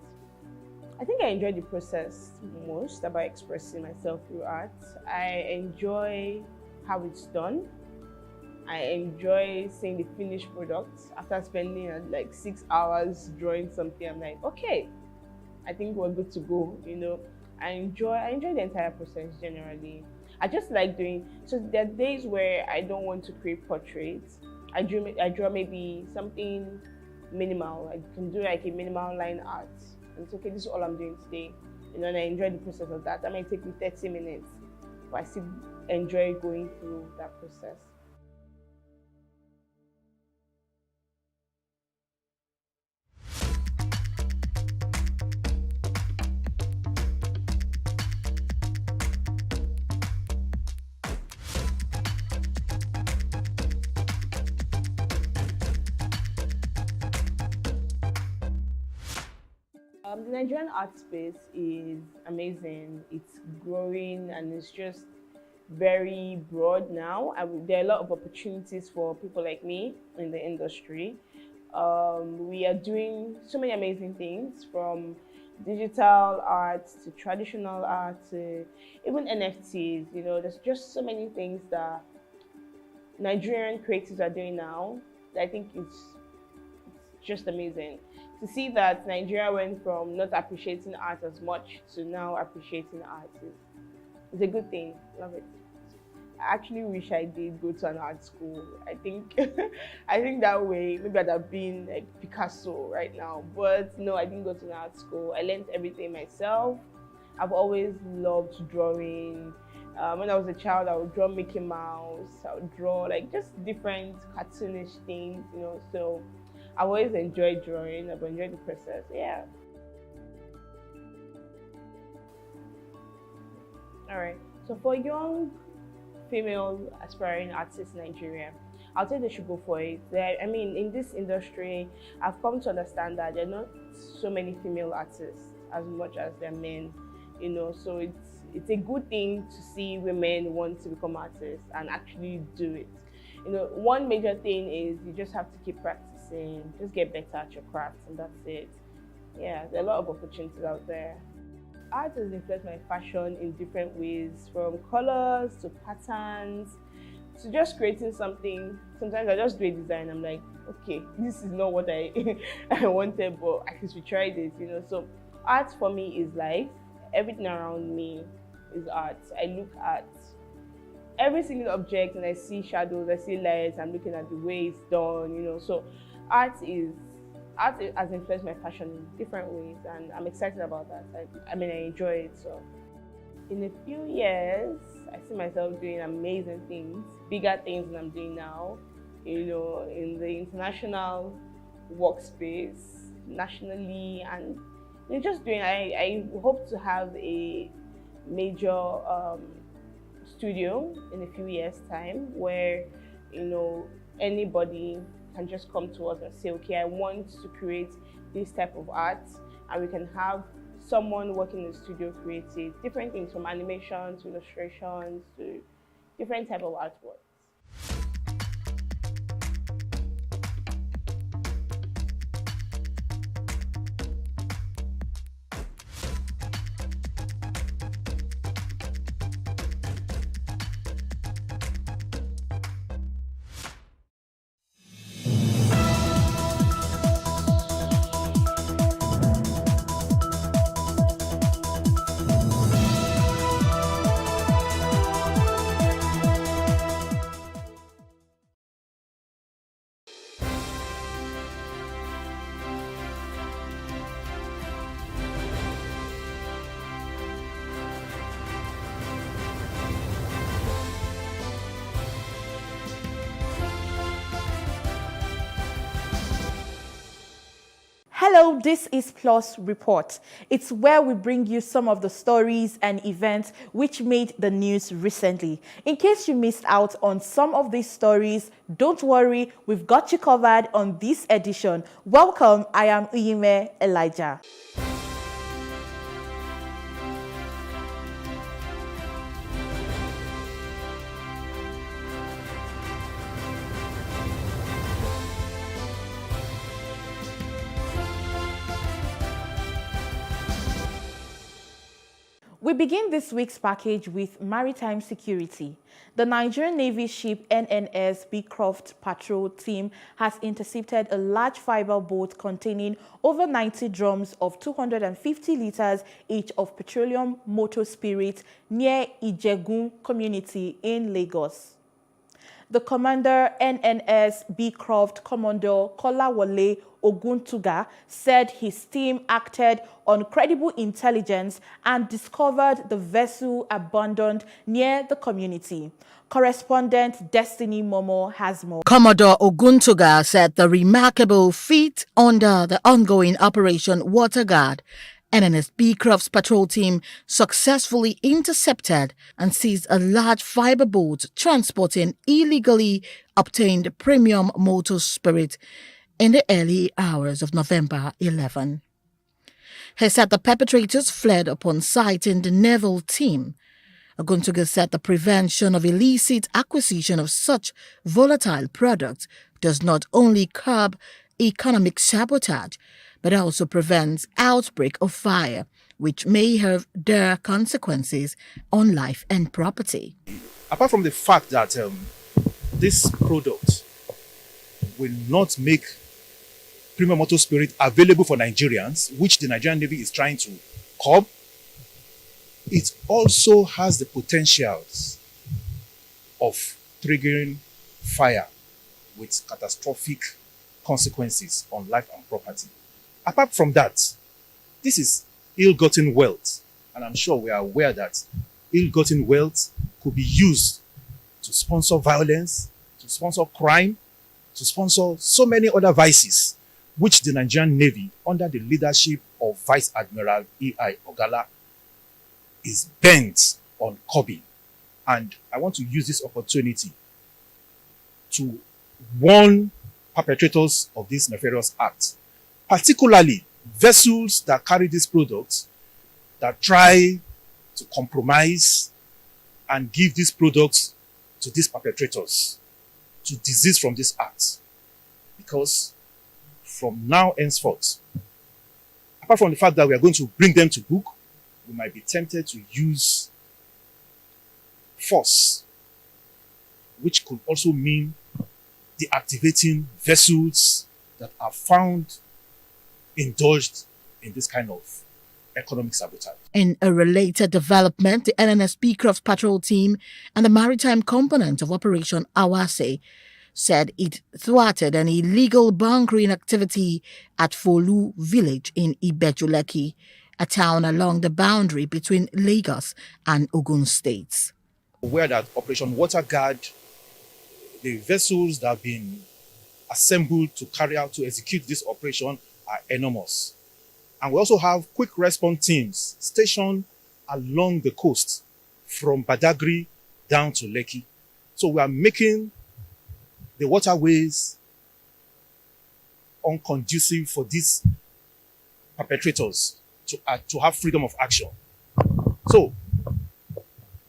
I think I enjoy the process most about expressing myself through art. I enjoy how it's done. I enjoy seeing the finished product. After spending like 6 hours drawing something, I'm like, okay, I think we're good to go, I enjoy the entire process generally. I just like doing, so there are days where I don't want to create portraits. I draw maybe something minimal. I can do like a minimal line art. And it's okay, this is all I'm doing today. And I enjoy the process of that. That might take me 30 minutes, but I still enjoy going through that process. The Nigerian art space is amazing. It's growing and it's just very broad now. There are a lot of opportunities for people like me in the industry. We are doing so many amazing things, from digital art to traditional art to even NFTs. There's just so many things that Nigerian creatives are doing now that I think it's just amazing. To see that Nigeria went from not appreciating art as much to now appreciating art is a good thing. Love it. I actually wish I did go to an art school. I think I think that way maybe I'd have been like Picasso right now. But no, I didn't go to an art school. I learned everything myself. I've always loved drawing. When I was a child, I would draw Mickey Mouse. I would draw like just different cartoonish things, you know. So I've always enjoyed drawing. I've enjoyed the process. Yeah. All right. So for young female aspiring artists in Nigeria, I'll say they should go for it. I mean, in this industry, I've come to understand that there are not so many female artists as much as there are men, you know. So it's a good thing to see women want to become artists and actually do it. You know, one major thing is you just have to keep practicing, just get better at your craft, and that's it. Yeah, there are a lot of opportunities out there. Art has influenced my fashion in different ways, from colors to patterns to just creating something. Sometimes I just do a design, I'm like, okay, this is not what I I wanted, but at least we tried it, you know. So art for me is life. Everything around me is art. I look at every single object and I see shadows, I see lights, I'm looking at the way it's done, you know. So art has influenced my fashion in different ways, and I'm excited about that. I mean, I enjoy it. So in a few years, I see myself doing amazing things, bigger things than I'm doing now, you know, in the international workspace, nationally, and you know, just doing, I hope to have a major studio in a few years' time where, you know, anybody can just come to us and say, okay, I want to create this type of art, and we can have someone working in the studio create it. Different things, from animation to illustrations to different type of artwork. Hello, this is Plus Report. It's where we bring you some of the stories and events which made the news recently. In case you missed out on some of these stories, don't worry, we've got you covered on this edition. Welcome, I am Uyime Elijah. We begin this week's package with maritime security. The Nigerian Navy ship NNS Beecroft patrol team has intercepted a large fiber boat containing over 90 drums of 250 liters each of petroleum motor spirit near Ijegun community in Lagos. The commander, NNS Beecroft Commodore Kolawole Oguntuga, said his team acted on credible intelligence and discovered the vessel abandoned near the community. Correspondent Destiny Momo has more. Commodore Oguntuga said the remarkable feat under the ongoing Operation Waterguard, NNS Beecroft's patrol team successfully intercepted and seized a large fiber boat transporting illegally obtained premium motor spirit in the early hours of November 11. He said the perpetrators fled upon sighting the naval team. Oguntuga said the prevention of illicit acquisition of such volatile products does not only curb economic sabotage, but also prevents outbreak of fire, which may have dire consequences on life and property. Apart from the fact that this product will not make premium motor spirit available for Nigerians, which the Nigerian Navy is trying to curb, it also has the potentials of triggering fire with catastrophic consequences on life and property. Apart from that, this is ill-gotten wealth, and I'm sure we are aware that ill-gotten wealth could be used to sponsor violence, to sponsor crime, to sponsor so many other vices, which the Nigerian Navy, under the leadership of Vice Admiral E.I. Ogala, is bent on curbing. And I want to use this opportunity to warn perpetrators of this nefarious act, particularly vessels that carry these products that try to compromise and give these products to these perpetrators to desist from this act. Because from now henceforth, apart from the fact that we are going to bring them to book, we might be tempted to use force, which could also mean deactivating vessels that are found indulged in this kind of economic sabotage. In a related development, the NNS Beecroft Patrol Team and the maritime component of Operation Awase said it thwarted an illegal bunkering activity at Folu village in Ibejuleki, a town along the boundary between Lagos and Ogun states. Where that Operation Waterguard, the vessels that have been assembled to carry out, to execute this operation are enormous. And we also have quick response teams stationed along the coast from Badagry down to Lekki. So we are making the waterways unconducive for these perpetrators to have freedom of action. So,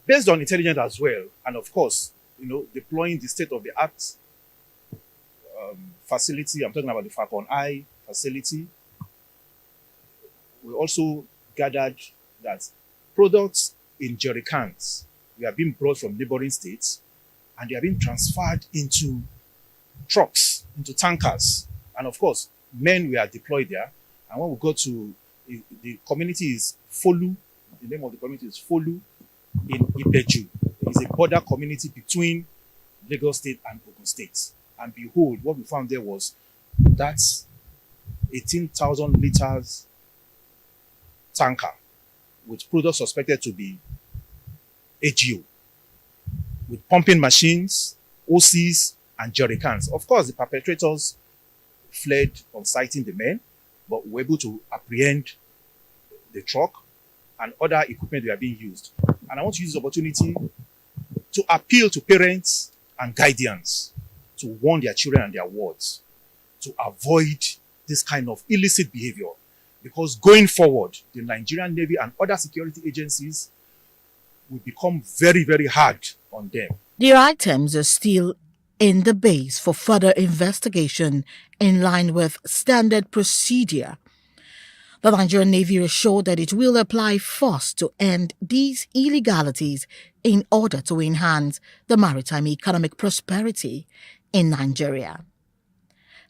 based on intelligence as well, and of course, deploying the state-of-the-art facility, I'm talking about the Falcon Eye facility, we also gathered that products in jerry cans were being brought from neighboring states and they are being transferred into trucks, into tankers. And of course, men were deployed there. And when we go to the community is Folu, the name of the community is Folu in Ibeju. It's a border community between Lagos State and Ogun State. And behold, what we found there was that 18,000 liters tanker with products suspected to be AGO, with pumping machines, OCs, and jerry cans. Of course, the perpetrators fled on sighting the men, but were able to apprehend the truck and other equipment that are being used. And I want to use this opportunity to appeal to parents and guardians to warn their children and their wards to avoid this kind of illicit behavior. Because going forward, the Nigerian Navy and other security agencies will become very, very hard on them. The items are still in the base for further investigation in line with standard procedure. The Nigerian Navy assured that it will apply force to end these illegalities in order to enhance the maritime economic prosperity in Nigeria.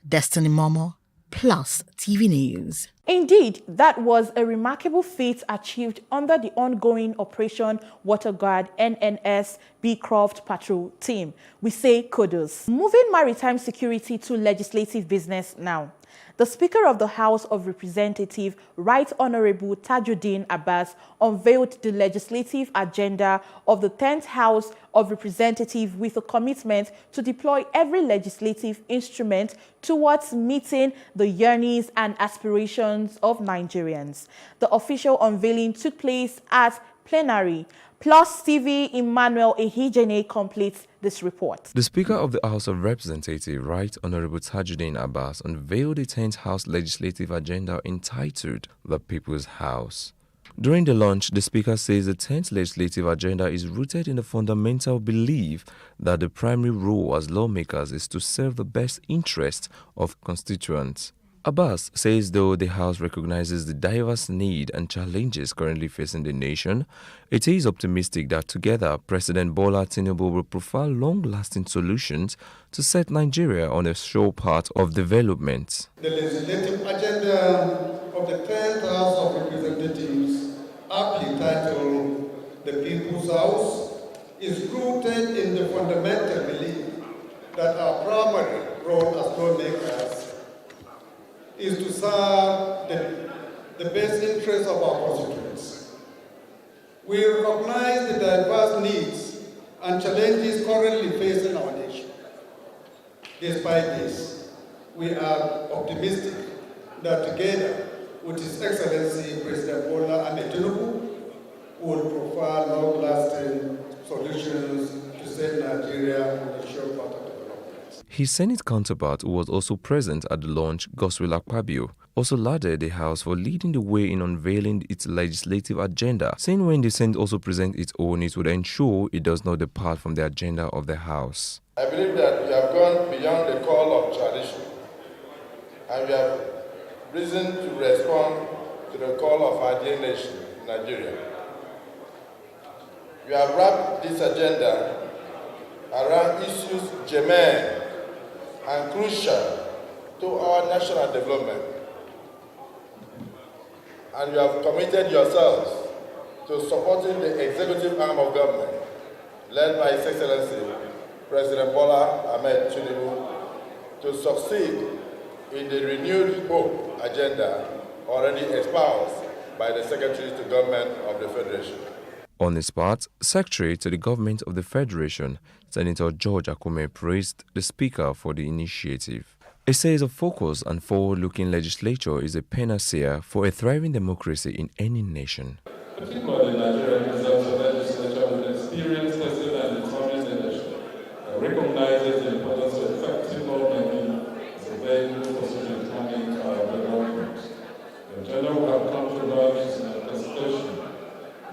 Destiny Momo, Plus TV News. Indeed, that was a remarkable feat achieved under the ongoing Operation Waterguard NNS Beecroft Patrol Team. We say kudos. Moving maritime security to legislative business now. The Speaker of the House of Representatives, Right Honorable Tajuddin Abbas, unveiled the legislative agenda of the 10th House of Representatives with a commitment to deploy every legislative instrument towards meeting the yearnings and aspirations of Nigerians. The official unveiling took place at plenary. Plus TV Emmanuel Ehijene completes this report. The Speaker of the House of Representatives, Right Honorable Tajuddin Abbas, unveiled the 10th House legislative agenda entitled The People's House. During the launch, the Speaker says the 10th legislative agenda is rooted in the fundamental belief that the primary role as lawmakers is to serve the best interests of constituents. Abbas says though the House recognizes the diverse needs and challenges currently facing the nation, it is optimistic that together President Bola Tinubu will provide long-lasting solutions to set Nigeria on a sure path of development. The legislative agenda of the 10th House of Representatives, aptly titled The People's House, is rooted in the fundamental belief that our primary role as lawmakers is to serve the best interests of our constituents. We recognize the diverse needs and challenges currently facing our nation. Despite this, we are optimistic that together with His Excellency President Bola Ahmed Tinubu, will provide long-lasting solutions to save Nigeria and ensure further development. His Senate counterpart, who was also present at the launch, Godswill Akpabio, also lauded the House for leading the way in unveiling its legislative agenda, saying when the Senate also presents its own, it would ensure it does not depart from the agenda of the House. I believe that we have gone beyond the call of tradition, and we have reason to respond to the call of our dear nation, Nigeria. We have wrapped this agenda around issues germane and crucial to our national development. And you have committed yourselves to supporting the executive arm of government, led by His Excellency President Bola Ahmed Tinubu, to succeed in the renewed hope agenda already espoused by the Secretary to Government of the Federation. On his part, Secretary to the Government of the Federation, Senator George Akume, praised the Speaker for the initiative. He says a focused and forward-looking legislature is a panacea for a thriving democracy in any nation. Particularly Nigeria deserves a legislature with experience, tested and determined leadership that recognizes the importance of effective lawmaking as a vehicle for socio-economic development. The agenda will have come to large manifestation.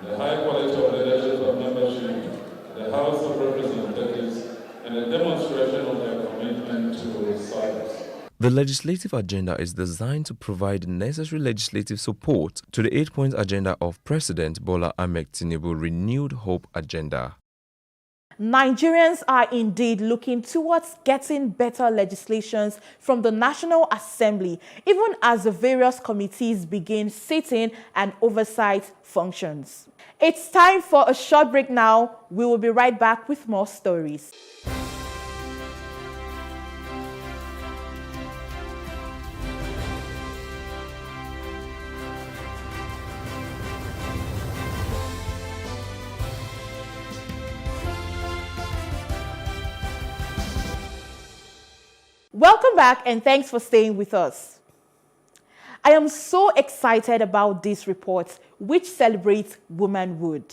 The high quality of leadership of membership, the House of Representatives, and a demonstration of their commitment to service. The legislative agenda is designed to provide the necessary legislative support to the 8-point agenda of President Bola Ahmed Tinubu Renewed Hope Agenda. Nigerians are indeed looking towards getting better legislations from the National Assembly, even as the various committees begin sitting and oversight functions. It's time for a short break now. We will be right back with more stories. Welcome back and thanks for staying with us. I am so excited about this report, which celebrates womanhood.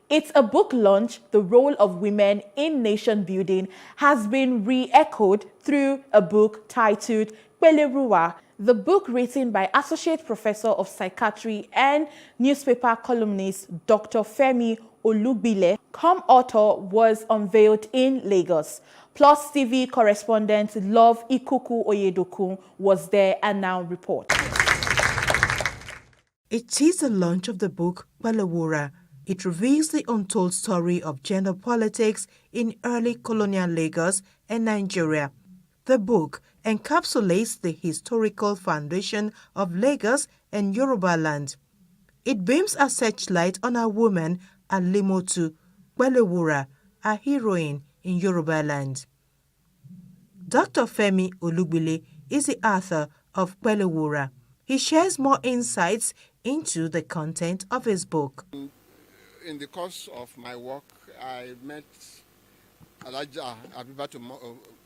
It's a book launch. The role of women in nation building has been re-echoed through a book titled Peleruwa. The book, written by Associate Professor of Psychiatry and newspaper columnist Dr. Femi Olugbile, author, was unveiled in Lagos. Plus TV correspondent Love Ikuku Oyedokun was there and now reports. It is the launch of the book Peleruwa. It reveals the untold story of gender politics in early colonial Lagos and Nigeria. The book encapsulates the historical foundation of Lagos and Yoruba land. It beams a searchlight on a woman, Alimotu Peleruwa, a heroine in Yoruba land. Dr. Femi Olugbile is the author of Peleruwa. He shares more insights into the content of his book. In the course of my work, I met Alaja Abibatu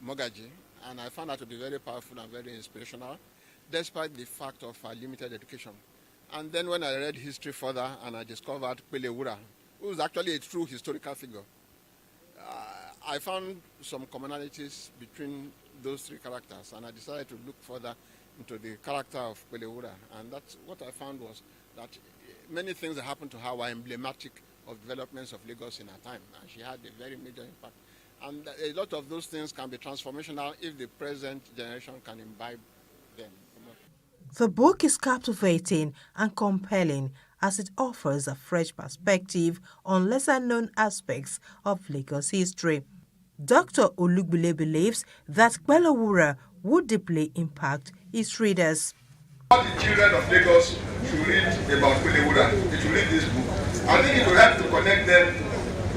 Mogaji, and I found her to be very powerful and very inspirational, despite the fact of her limited education. And then when I read history further and I discovered Peleruwa, who is actually a true historical figure, I found some commonalities between those three characters, and I decided to look further into the character of Peleruwa. And that's what I found was that many things that happened to her were emblematic of developments of Lagos in her time, and she had a very major impact. And a lot of those things can be transformational if the present generation can imbibe them. The book is captivating and compelling as it offers a fresh perspective on lesser-known aspects of Lagos history. Dr. Olugbile believes that Peleruwa would deeply impact its readers. All the children of Lagos should read about Peleruwa. They should read this book. I think it will help to connect them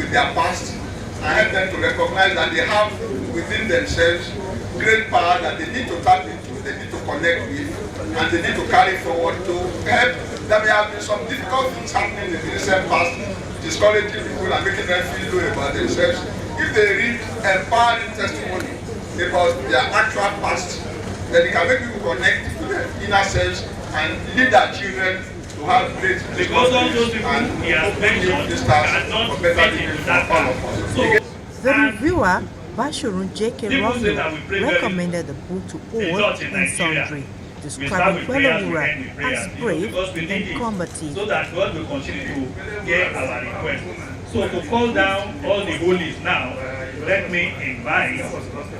with their past and help them to recognize that they have within themselves great power that they need to tap into, they need to connect with, and they need to carry forward to help. There may have been some difficult things happening in the recent past, discouraging people and making them feel low about themselves. If they read empowering testimony about their actual past, then it can make people connect to their inner selves and lead their children to have great responsibilities and open new stars for better living for all of us. The reviewer, Bashirun J.K. Rondo, recommended the book to all and sundry, describing Kwelawura as brave and combative. So that God will continue to hear our request. So to call down all the holies now, let me invite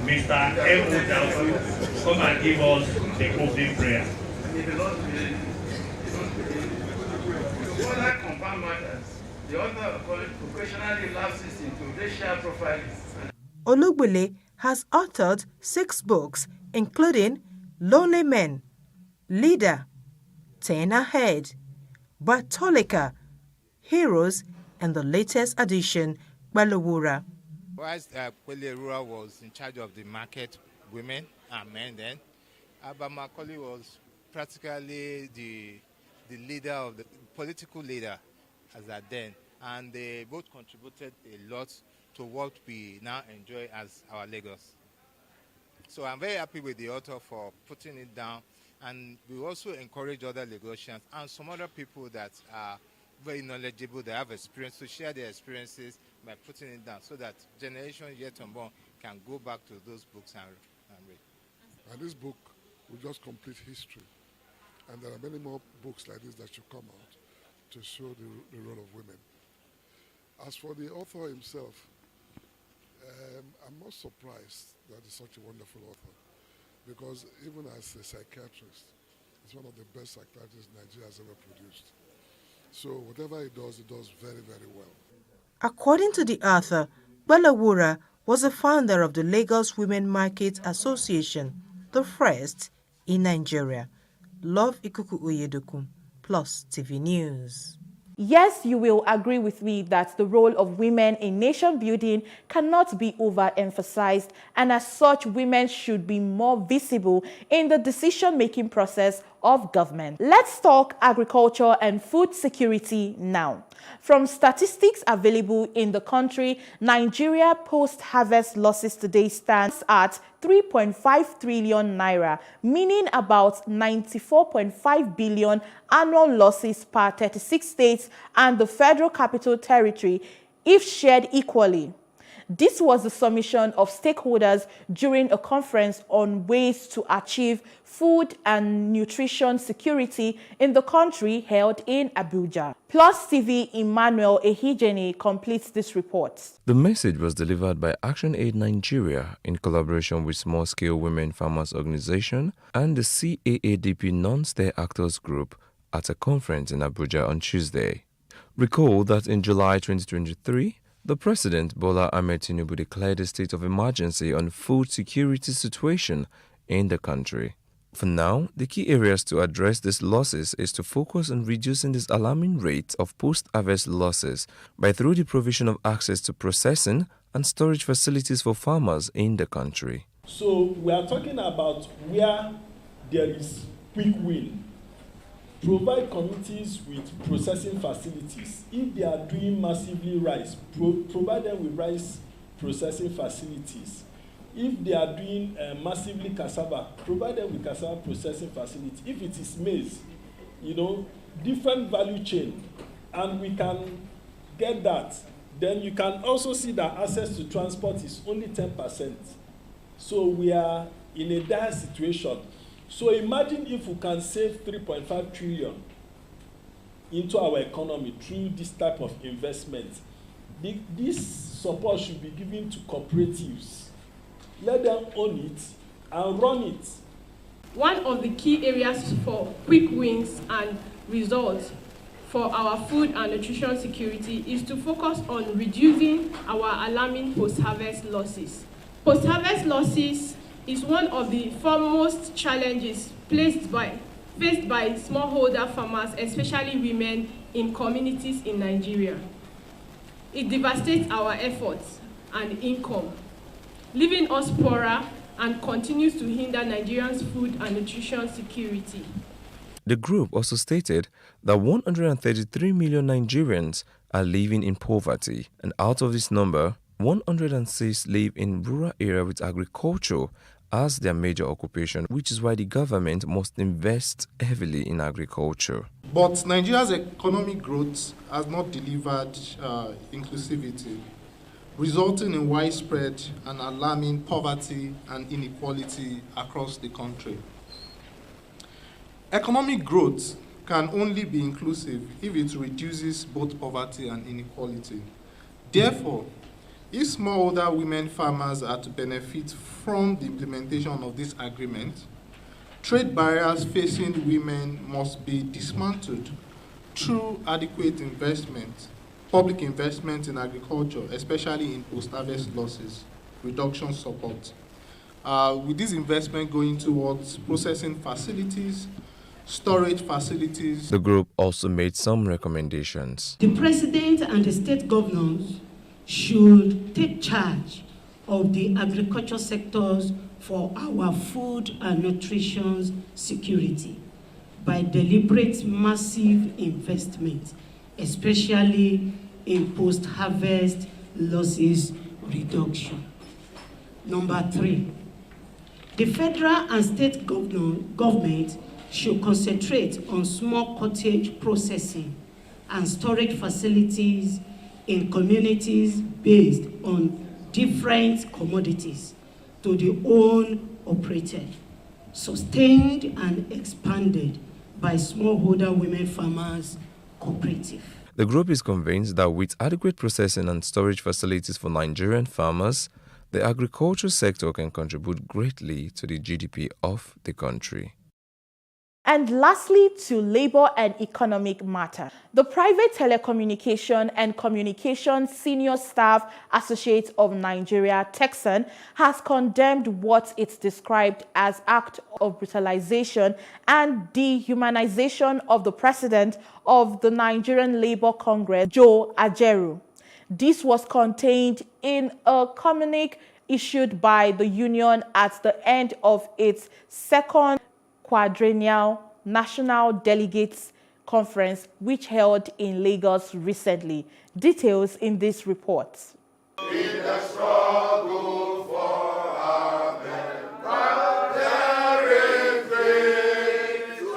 Mr. M.O. Dalfu to come and give us the opening prayer. To other confirmed matters, the author occasionally lapses into racial profiling. Olugbele has authored 6 books, including Lonely Men, Leader, 10 Ahead, Bartolika, Heroes, and the latest edition, Kwelawura. Whilst Kwelawura was in charge of the market women and men then, Abba Macaulay was practically the leader of the political leader as at then, and they both contributed a lot to what we now enjoy as our Lagos. So I'm very happy with the author for putting it down, and we also encourage other Lagosians and some other people that are very knowledgeable, they have experience, to share their experiences by putting it down so that generations yet unborn can go back to those books and read. And this book will just complete history. And there are many more books like this that should come out to show the role of women. As for the author himself, I'm not surprised that he's such a wonderful author, because even as a psychiatrist, he's one of the best psychiatrists Nigeria has ever produced. So whatever he does very, very well. According to the author, Kwelawura was the founder of the Lagos Women Market Association, the first in Nigeria. Love Ikuku Oyedoku, Plus TV News. Yes, you will agree with me that the role of women in nation building cannot be overemphasized, and as such, women should be more visible in the decision-making process of government. Let's talk agriculture and food security now. From statistics available in the country, Nigeria post-harvest losses today stands at 3.5 trillion naira, meaning about 94.5 billion annual losses per 36 states and the Federal Capital Territory, if shared equally. This was the submission of stakeholders during a conference on ways to achieve food and nutrition security in the country held in Abuja. Plus TV Emmanuel Ehijeni completes this report. The message was delivered by Action Aid Nigeria in collaboration with Small Scale Women Farmers Organization and the CAADP Non-State Actors Group at a conference in Abuja on Tuesday. Recall that in July 2023, the President Bola Ahmed Tinubu declared a state of emergency on food security situation in the country. For now, the key areas to address these losses is to focus on reducing this alarming rate of post-harvest losses through the provision of access to processing and storage facilities for farmers in the country. So we are talking about where there is quick win. Provide communities with processing facilities. If they are doing massively rice, provide them with rice processing facilities. If they are doing massively cassava, provide them with cassava processing facilities. If it is maize, different value chain, and we can get that. Then you can also see that access to transport is only 10%. So we are in a dire situation. So imagine if we can save 3.5 trillion into our economy through this type of investment. This support should be given to cooperatives. Let them own it and run it. One of the key areas for quick wins and results for our food and nutrition security is to focus on reducing our alarming post-harvest losses. Post-harvest losses is one of the foremost challenges faced by smallholder farmers, especially women in communities in Nigeria. It devastates our efforts and income, leaving us poorer and continues to hinder Nigerians' food and nutrition security. The group also stated that 133 million Nigerians are living in poverty, and out of this number, 106 live in rural areas with agriculture as their major occupation, which is why the government must invest heavily in agriculture. But Nigeria's economic growth has not delivered inclusivity, resulting in widespread and alarming poverty and inequality across the country. Economic growth can only be inclusive if it reduces both poverty and inequality. Therefore, if smallholder women farmers are to benefit from the implementation of this agreement, trade barriers facing women must be dismantled through adequate investment, public investment in agriculture, especially in post-harvest losses, reduction support. With this investment going towards processing facilities, storage facilities. The group also made some recommendations. The president and the state governors should take charge of the agriculture sectors for our food and nutrition security by deliberate massive investment, especially in post-harvest losses reduction. Number 3, the federal and state government should concentrate on small cottage processing and storage facilities in communities based on different commodities to the own operated, sustained and expanded by smallholder women farmers cooperative. The group is convinced that with adequate processing and storage facilities for Nigerian farmers, the agriculture sector can contribute greatly to the GDP of the country. And lastly, to labor and economic matter. The Private Telecommunication and Communication Senior Staff Associate of Nigeria, TECSAN, has condemned what it described as act of brutalization and dehumanization of the president of the Nigerian Labour Congress, Joe Ajaero. This was contained in a communique issued by the union at the end of its second quadrennial National Delegates Conference, which held in Lagos recently. Details in this report. In the struggle for our men, there is victory.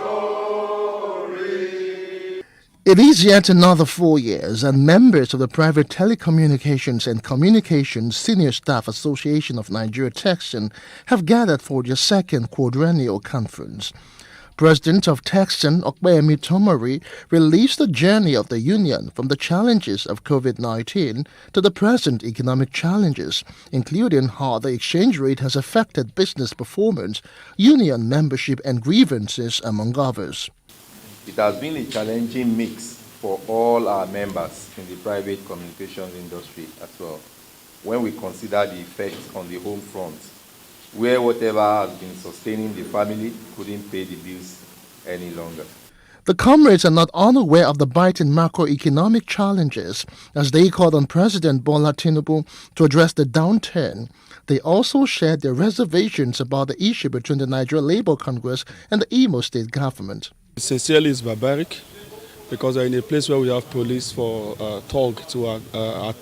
It is yet another 4 years, and members of the Private Telecommunications and Communications Senior Staff Association of Nigeria, TECSAN, have gathered for their second quadrennial conference. President of TECSAN, Okpeyemi Tomori, released the journey of the union from the challenges of COVID-19 to the present economic challenges, including how the exchange rate has affected business performance, union membership and grievances, among others. It has been a challenging mix for all our members in the private communications industry as well, when we consider the effects on the home front, where whatever has been sustaining the family couldn't pay the bills any longer. The comrades are not unaware of the biting macroeconomic challenges as they called on President Bola Tinubu to address the downturn. They also shared their reservations about the issue between the Nigeria Labour Congress and the Imo State government. Sincerely, it's barbaric because we're in a place where we have police for thug to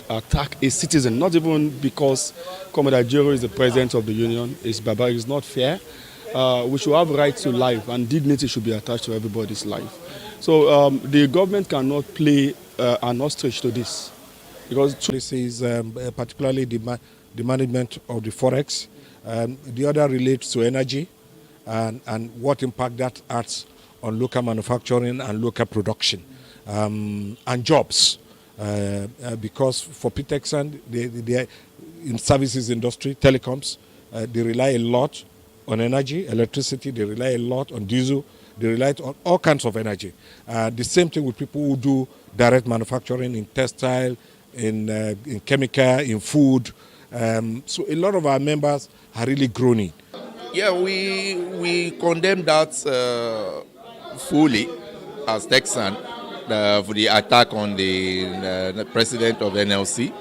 attack a citizen, not even because Comrade Ajaero is the president of the union. It's barbaric, it's not fair. We should have right to life, and dignity should be attached to everybody's life. So the government cannot play an ostrich to this, because policies, particularly the management of the forex, the other relates to energy and what impact that has on local manufacturing and local production and jobs. Because for PTECSAN, they in services industry, telecoms, they rely a lot on energy, electricity, they rely a lot on diesel, they rely on all kinds of energy. The same thing with people who do direct manufacturing in textile, in chemical, in food. So a lot of our members are really groaning. Yeah, we condemn that fully as TECSAN, for the attack on the president of NLC.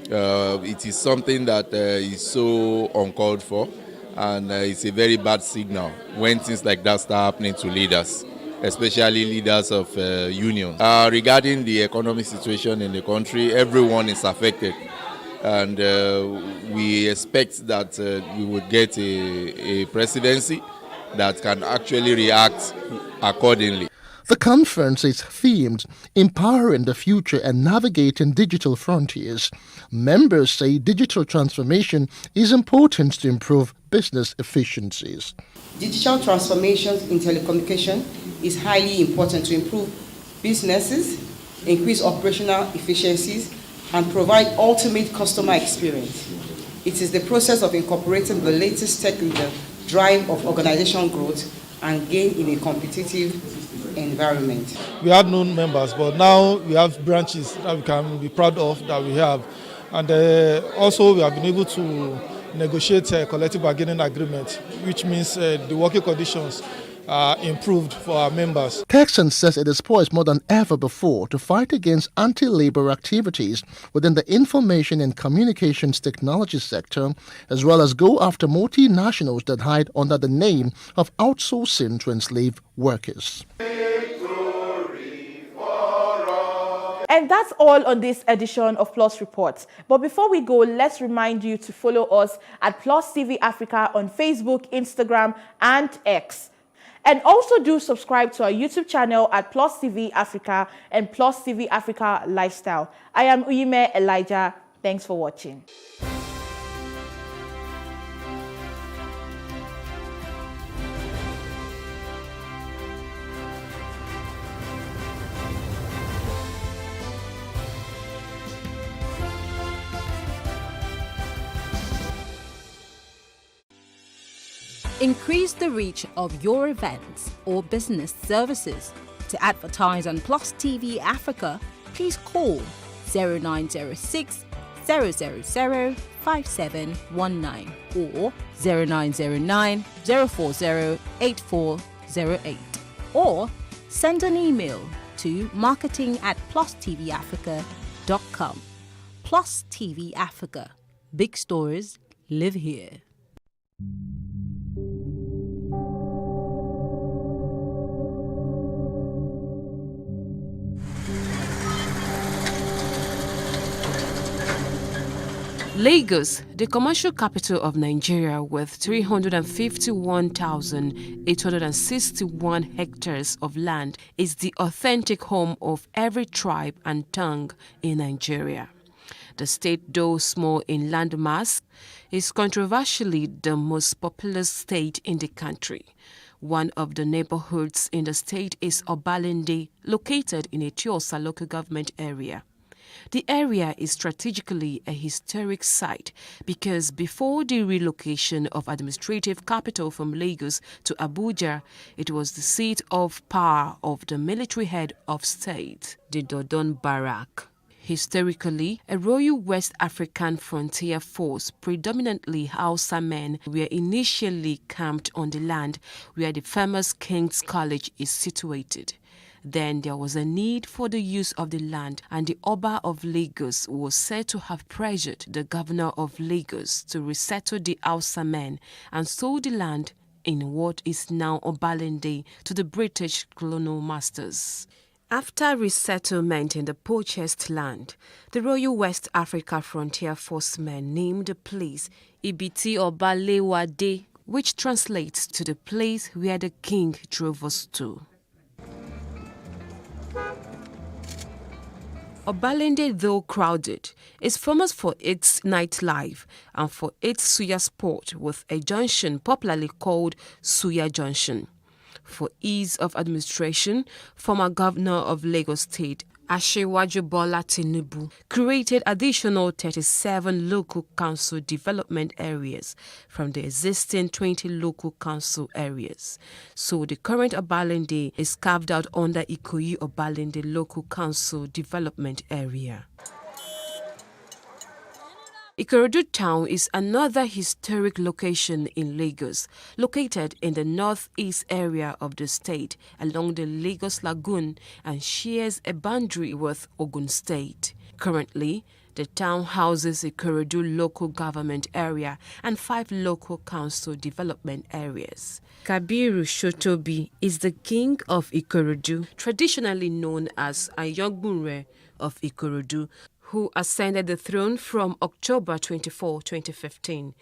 It is something that is so uncalled for, and it's a very bad signal when things like that start happening to leaders, especially leaders of unions. Regarding the economic situation in the country, everyone is affected, and we expect that we would get a presidency that can actually react accordingly. The conference is themed Empowering the Future and Navigating Digital Frontiers. Members say digital transformation is important to improve business efficiencies. Digital transformation in telecommunication is highly important to improve businesses, increase operational efficiencies, and provide ultimate customer experience. It is the process of incorporating the latest tech in the drive of organizational growth and gain in a competitive environment. We had known members, but now we have branches that we can be proud of that we have. And also we have been able to negotiate a collective bargaining agreement, which means the working conditions are improved for our members. Texan says it is poised more than ever before to fight against anti-labor activities within the information and communications technology sector, as well as go after multinationals that hide under the name of outsourcing to enslave workers. And that's all on this edition of Plus Reports. But before we go, let's remind you to follow us at PlusTvAfrica on Facebook, Instagram, and X. And also do subscribe to our YouTube channel at PlusTvAfrica and PlusTvAfrica Lifestyle. I am Uyime Elijah. Thanks for watching. Increase the reach of your events or business services. To advertise on Plus TV Africa, please call 0906 000 5719 or 0909 040 8408, or send an email to marketing@plustvafrica.com. Plus TV Africa. Big stories live here. Lagos, the commercial capital of Nigeria with 351,861 hectares of land, is the authentic home of every tribe and tongue in Nigeria. The state, though small in landmass, is controversially the most populous state in the country. One of the neighborhoods in the state is Obalende, located in Etiosa local government area. The area is strategically a historic site because before the relocation of administrative capital from Lagos to Abuja, it was the seat of power of the military head of state, the Dodon Barrack. Historically, a Royal West African Frontier Force, predominantly Hausa men, were initially camped on the land where the famous King's College is situated. Then there was a need for the use of the land, and the Oba of Lagos was said to have pressured the governor of Lagos to resettle the Hausa men and sold the land in what is now Obalende to the British colonial masters. After resettlement in the purchased land, the Royal West Africa Frontier Force men named the place Ibiti Obalewade, which translates to the place where the king drove us to. Obalende, though crowded, is famous for its nightlife and for its suya sport, with a junction popularly called Suya Junction. For ease of administration, former governor of Lagos State, Asiwaju Bola Tinubu, created additional 37 local council development areas from the existing 20 local council areas. So the current Obalende is carved out under Ikoyi Obalende Local Council Development Area. Ikorodu town is another historic location in Lagos, located in the northeast area of the state along the Lagos Lagoon and shares a boundary with Ogun State. Currently, the town houses Ikorodu local government area and 5 local council development areas. Kabiru Shotobi is the king of Ikorodu, traditionally known as Ayogbunre of Ikorodu, who ascended the throne from October 24, 2015.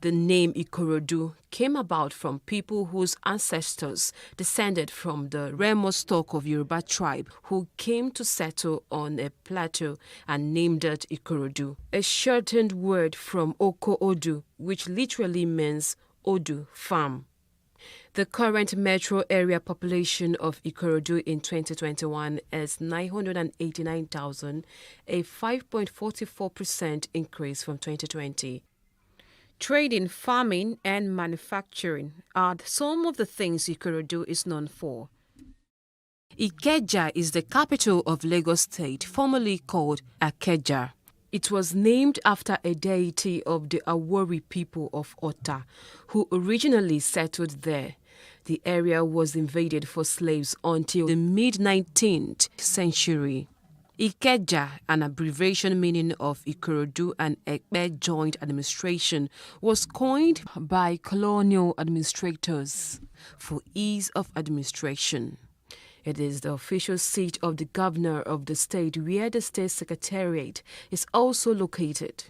The name Ikorodu came about from people whose ancestors descended from the Remo stock of Yoruba tribe who came to settle on a plateau and named it Ikorodu, a shortened word from Oko Odu, which literally means Odu, farm. The current metro area population of Ikorodu in 2021 is 989,000, a 5.44% increase from 2020. Trading, farming, and manufacturing are some of the things Ikorodu is known for. Ikeja is the capital of Lagos State, formerly called Akeja. It was named after a deity of the Awori people of Ota, who originally settled there. The area was invaded for slaves until the mid-19th century. Ikeja, an abbreviation meaning of Ikorodu and Ekpe joint administration, was coined by colonial administrators for ease of administration. It is the official seat of the governor of the state, where the state secretariat is also located.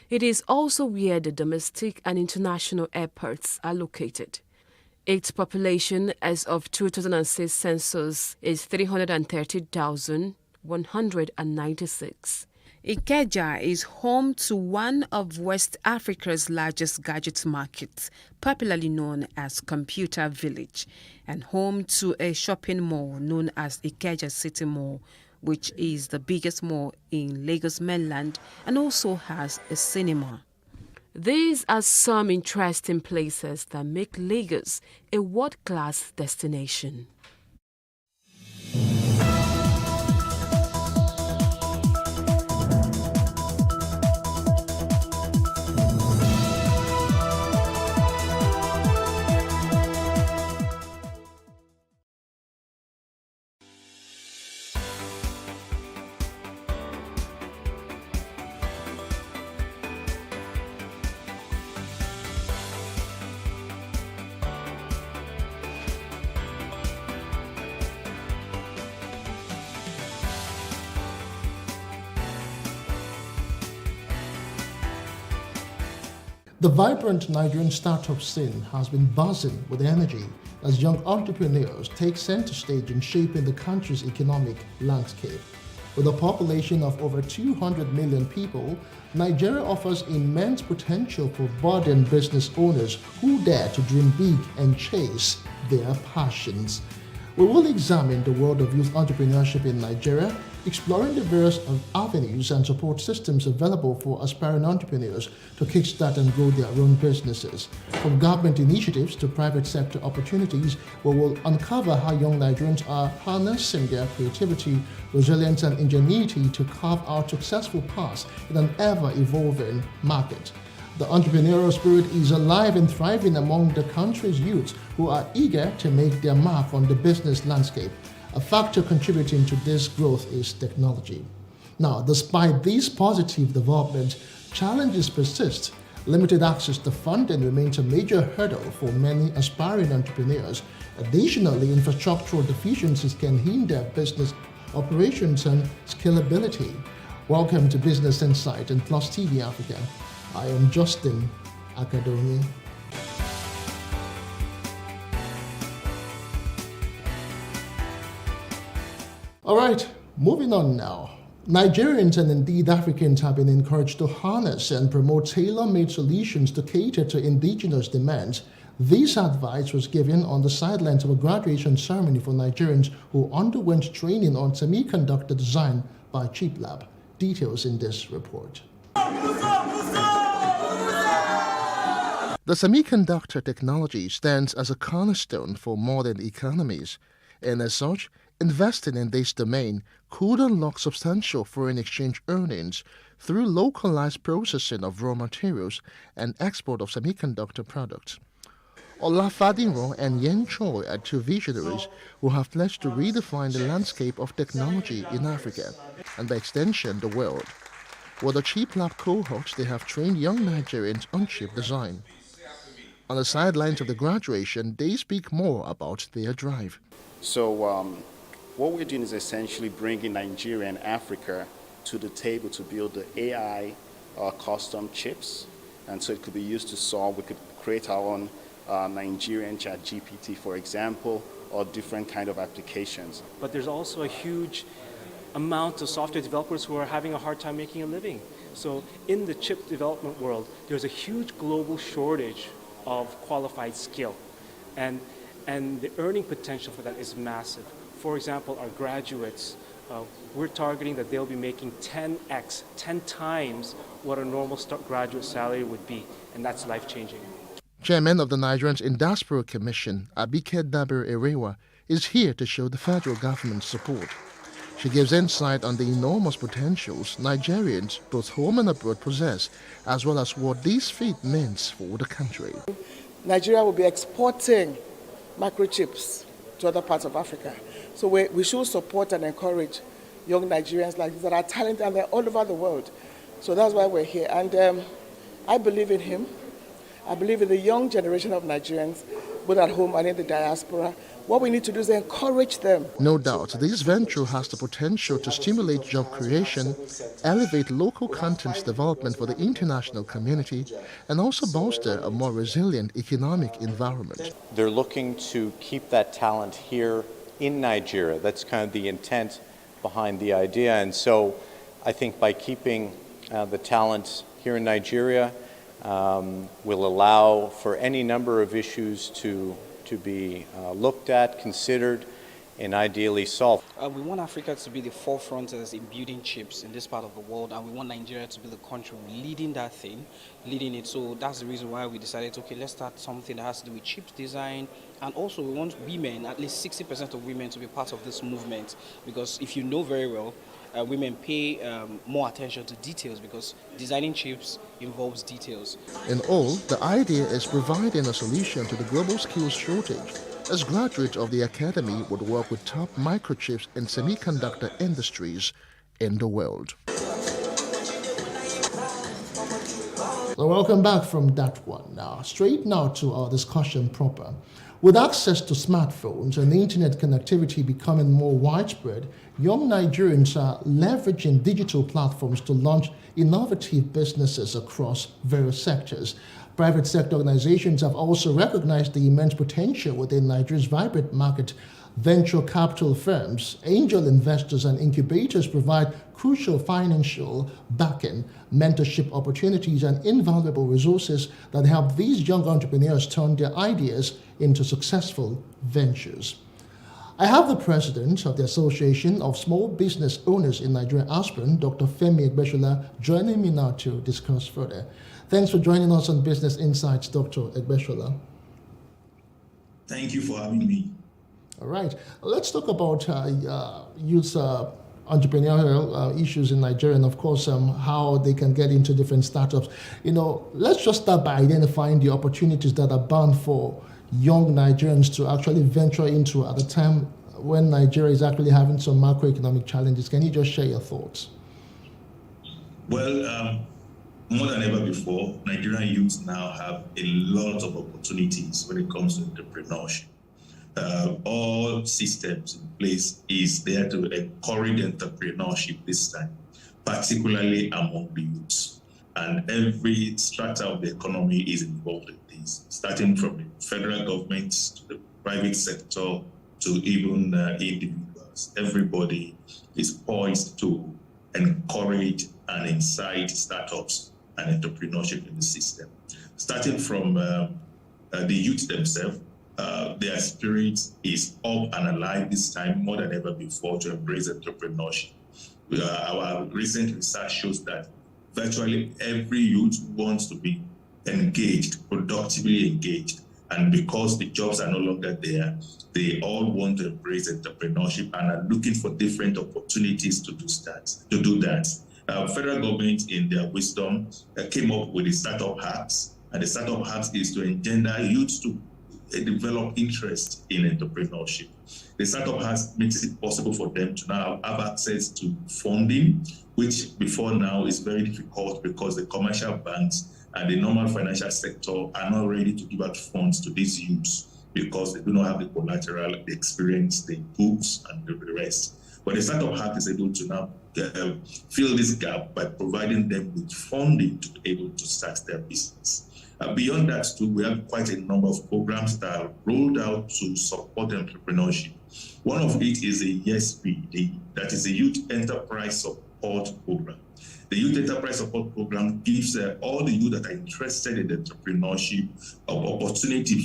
It is also where the domestic and international airports are located. Its population as of 2006 census is 330,196. Ikeja is home to one of West Africa's largest gadget markets, popularly known as Computer Village, and home to a shopping mall known as Ikeja City Mall, which is the biggest mall in Lagos mainland and also has a cinema. These are some interesting places that make Lagos a world-class destination. The vibrant Nigerian startup scene has been buzzing with energy as young entrepreneurs take center stage in shaping the country's economic landscape. With a population of over 200 million people, Nigeria offers immense potential for budding business owners who dare to dream big and chase their passions. We will examine the world of youth entrepreneurship in Nigeria, exploring the various avenues and support systems available for aspiring entrepreneurs to kickstart and grow their own businesses. From government initiatives to private sector opportunities, we will uncover how young Nigerians are harnessing their creativity, resilience, and ingenuity to carve out successful paths in an ever-evolving market. The entrepreneurial spirit is alive and thriving among the country's youths who are eager to make their mark on the business landscape. A factor contributing to this growth is technology. Now, despite these positive developments, challenges persist. Limited access to funding remains a major hurdle for many aspiring entrepreneurs. Additionally, infrastructural deficiencies can hinder business operations and scalability. Welcome to Business Insight and PlusTvAfrica. I am Justin Akadomi. All right, moving on now. Nigerians and indeed Africans have been encouraged to harness and promote tailor-made solutions to cater to indigenous demands. This advice was given on the sidelines of a graduation ceremony for Nigerians who underwent training on semiconductor design by Chip Lab. Details in this report. The semiconductor technology stands as a cornerstone for modern economies, and as such, Investing in this domain could unlock substantial foreign exchange earnings through localized processing of raw materials and export of semiconductor products. Olafadinro and Yen Choi are two visionaries who have pledged to redefine the landscape of technology in Africa and by extension the world. With the Chip Lab cohort, they have trained young Nigerians on chip design. On the sidelines of the graduation, they speak more about their drive. So what we're doing is essentially bringing Nigeria and Africa to the table to build the AI custom chips. And so it could be used to solve, we could create our own Nigerian ChatGPT, for example, or different kind of applications. But there's also a huge amount of software developers who are having a hard time making a living. So in the chip development world, there's a huge global shortage of qualified skill. And the earning potential for that is massive. For example, our graduates, we're targeting that they'll be making 10x, 10 times what a normal graduate salary would be, and that's life-changing. Chairman of the Nigerians in Diaspora Commission, Abike Dabir Erewa, is here to show the federal government's support. She gives insight on the enormous potentials Nigerians, both home and abroad, possess, as well as what this feat means for the country. Nigeria will be exporting microchips to other parts of Africa. So we should support and encourage young Nigerians like this that are talented and they're all over the world. So that's why we're here. And I believe in him. I believe in the young generation of Nigerians, both at home and in the diaspora. What we need to do is encourage them. No doubt, this venture has the potential to stimulate job creation, elevate local content development for the international community, and also bolster a more resilient economic environment. They're looking to keep that talent here in Nigeria. That's kind of the intent behind the idea. And so I think by keeping the talent here in Nigeria, will allow for any number of issues to be looked at, considered, and ideally solved. We want Africa to be the forefronters in building chips in this part of the world, and we want Nigeria to be the country leading that thing, leading it. So that's the reason why we decided, okay, let's start something that has to do with chips design, and also we want women, at least 60% of women, to be part of this movement, because if you know very well, women pay more attention to details because designing chips involves details. In all, the idea is providing a solution to the global skills shortage, as graduates of the academy would work with top microchips and semiconductor industries in the world. So welcome back from that one. Now, straight now to our discussion proper. With access to smartphones and internet connectivity becoming more widespread, young Nigerians are leveraging digital platforms to launch innovative businesses across various sectors. Private sector organizations have also recognized the immense potential within Nigeria's vibrant market. Venture capital firms, angel investors, and incubators provide crucial financial backing, mentorship opportunities, and invaluable resources that help these young entrepreneurs turn their ideas into successful ventures. I have the president of the Association of Small Business Owners in Nigeria, Aspirin, Dr. Femi Egbeshola, joining me now to discuss further. Thanks for joining us on Business Insights, Dr. Egbeshola. Thank you for having me. All right, let's talk about youth entrepreneurial issues in Nigeria, and of course how they can get into different startups. Let's just start by identifying the opportunities that are bound for young Nigerians to actually venture into at a time when Nigeria is actually having some macroeconomic challenges. Can you just share your thoughts? Well, more than ever before, Nigerian youth now have a lot of opportunities when it comes to entrepreneurship. All systems in place is there to encourage entrepreneurship this time, particularly among the youths. And every strata of the economy is involved in this, starting from the federal government to the private sector to even individuals. Everybody is poised to encourage and incite startups and entrepreneurship in the system. Starting from the youth themselves, their spirit is up and alive this time more than ever before to embrace entrepreneurship. Our recent research shows that virtually every youth wants to be engaged, productively engaged, And because the jobs are no longer there, they all want to embrace entrepreneurship and are looking for different opportunities to do that. Federal government, in their wisdom, came up with the startup hacks. And the startup hacks is to engender youth to develop interest in entrepreneurship. The startup hacks makes it possible for them to now have access to funding, which before now is very difficult because the commercial banks and the normal financial sector are not ready to give out funds to these youths because they do not have the collateral, the experience, the books, and the rest. But the startup hack is able to now fill this gap by providing them with funding to be able to start their business. Beyond that, too, we have quite a number of programs that are rolled out to support entrepreneurship. One of it is a YESP, that is a Youth Enterprise Support Program. The Youth Enterprise Support Program gives all the youth that are interested in entrepreneurship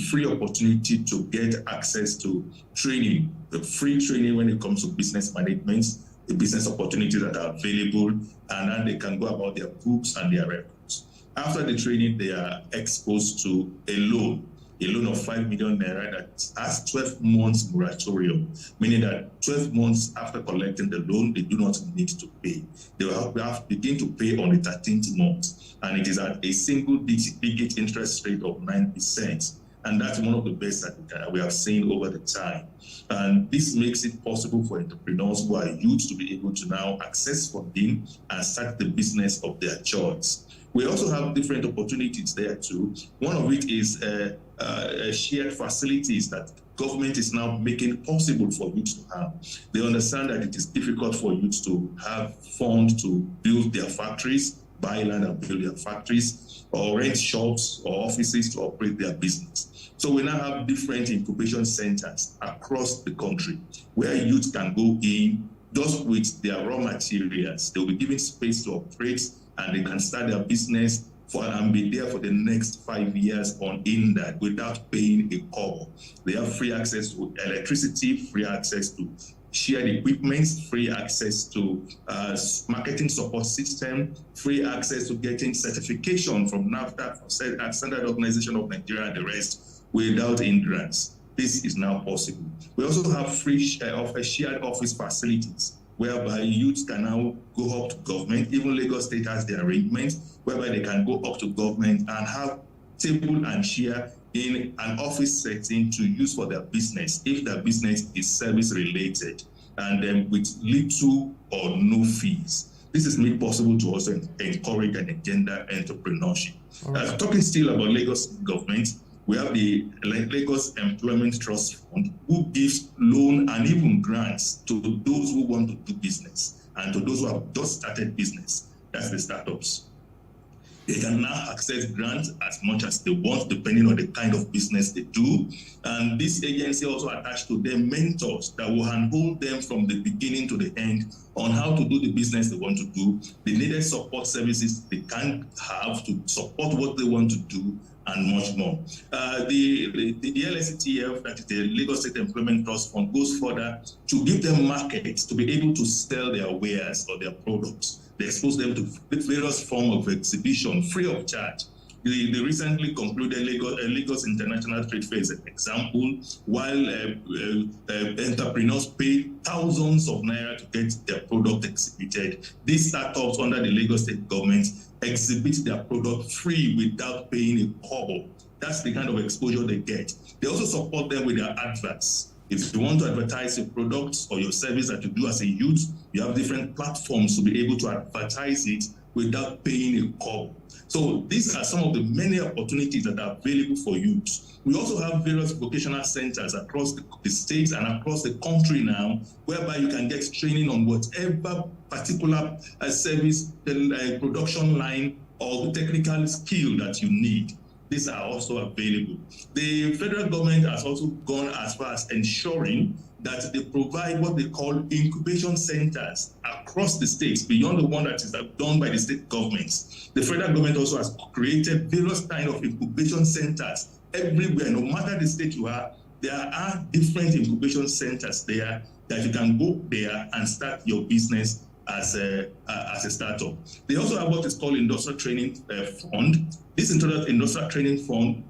free opportunity to get access to training, the free training when it comes to business management, the business opportunities that are available, and then they can go about their books and their records. After the training, they are exposed to a loan of 5 million naira that has 12 months moratorium, meaning that 12 months after collecting the loan, they do not need to pay. They will have to begin to pay on the 13th month, and it is at a single-digit interest rate of 9%. And that's one of the best that we have seen over the time. And this makes it possible for entrepreneurs who are youth to be able to now access funding and start the business of their choice. We also have different opportunities there too. One of it is shared facilities that government is now making possible for youth to have. They understand that it is difficult for youth to have funds to build their factories, buy land and build their factories, or rent shops or offices to operate their business. So we now have different incubation centers across the country where youth can go in just with their raw materials. They'll be given space to operate, and they can start their business and be there for the next 5 years in that without paying a kobo. They have free access to electricity, free access to shared equipment, free access to marketing support system, free access to getting certification from NAFTA, Standard Organization of Nigeria, and the rest without hindrance. This is now possible. We also have free shared office facilities, whereby youths can now go up to government. Even Lagos State has the arrangement whereby they can go up to government and have table and chair in an office setting to use for their business if their business is service related, and then with little or no fees. This is made possible to also encourage and engender entrepreneurship. Right. Talking still about Lagos government, we have the Lagos Employment Trust Fund, who gives loan and even grants to those who want to do business and to those who have just started business. That's the startups. They can now access grants as much as they want, depending on the kind of business they do. And this agency also attached to them mentors that will handhold them from the beginning to the end on how to do the business they want to do, the needed support services they can have to support what they want to do, and much more. The LSETF, that is the Lagos State Employment Trust Fund, goes further to give them markets to be able to sell their wares or their products. They expose them to various forms of exhibition free of charge. They recently concluded Lagos International Trade Fair as an example, while entrepreneurs pay thousands of naira to get their product exhibited. These startups under the Lagos State government exhibit their product free without paying a kobo. That's the kind of exposure they get. They also support them with their adverts. If you want to advertise your products or your service that you do as a youth, you have different platforms to be able to advertise it without paying a kobo. So these are some of the many opportunities that are available for youth. We also have various vocational centers across the states and across the country now, whereby you can get training on whatever particular service, production line, or technical skill that you need. These are also available. The federal government has also gone as far as ensuring that they provide what they call incubation centers across the states, beyond the one that is done by the state governments. The federal government also has created various kinds of incubation centers everywhere. No matter the state you are, there are different incubation centers there that you can go there and start your business as a startup. They also have what is called Industrial Training Fund. This Industrial Training Fund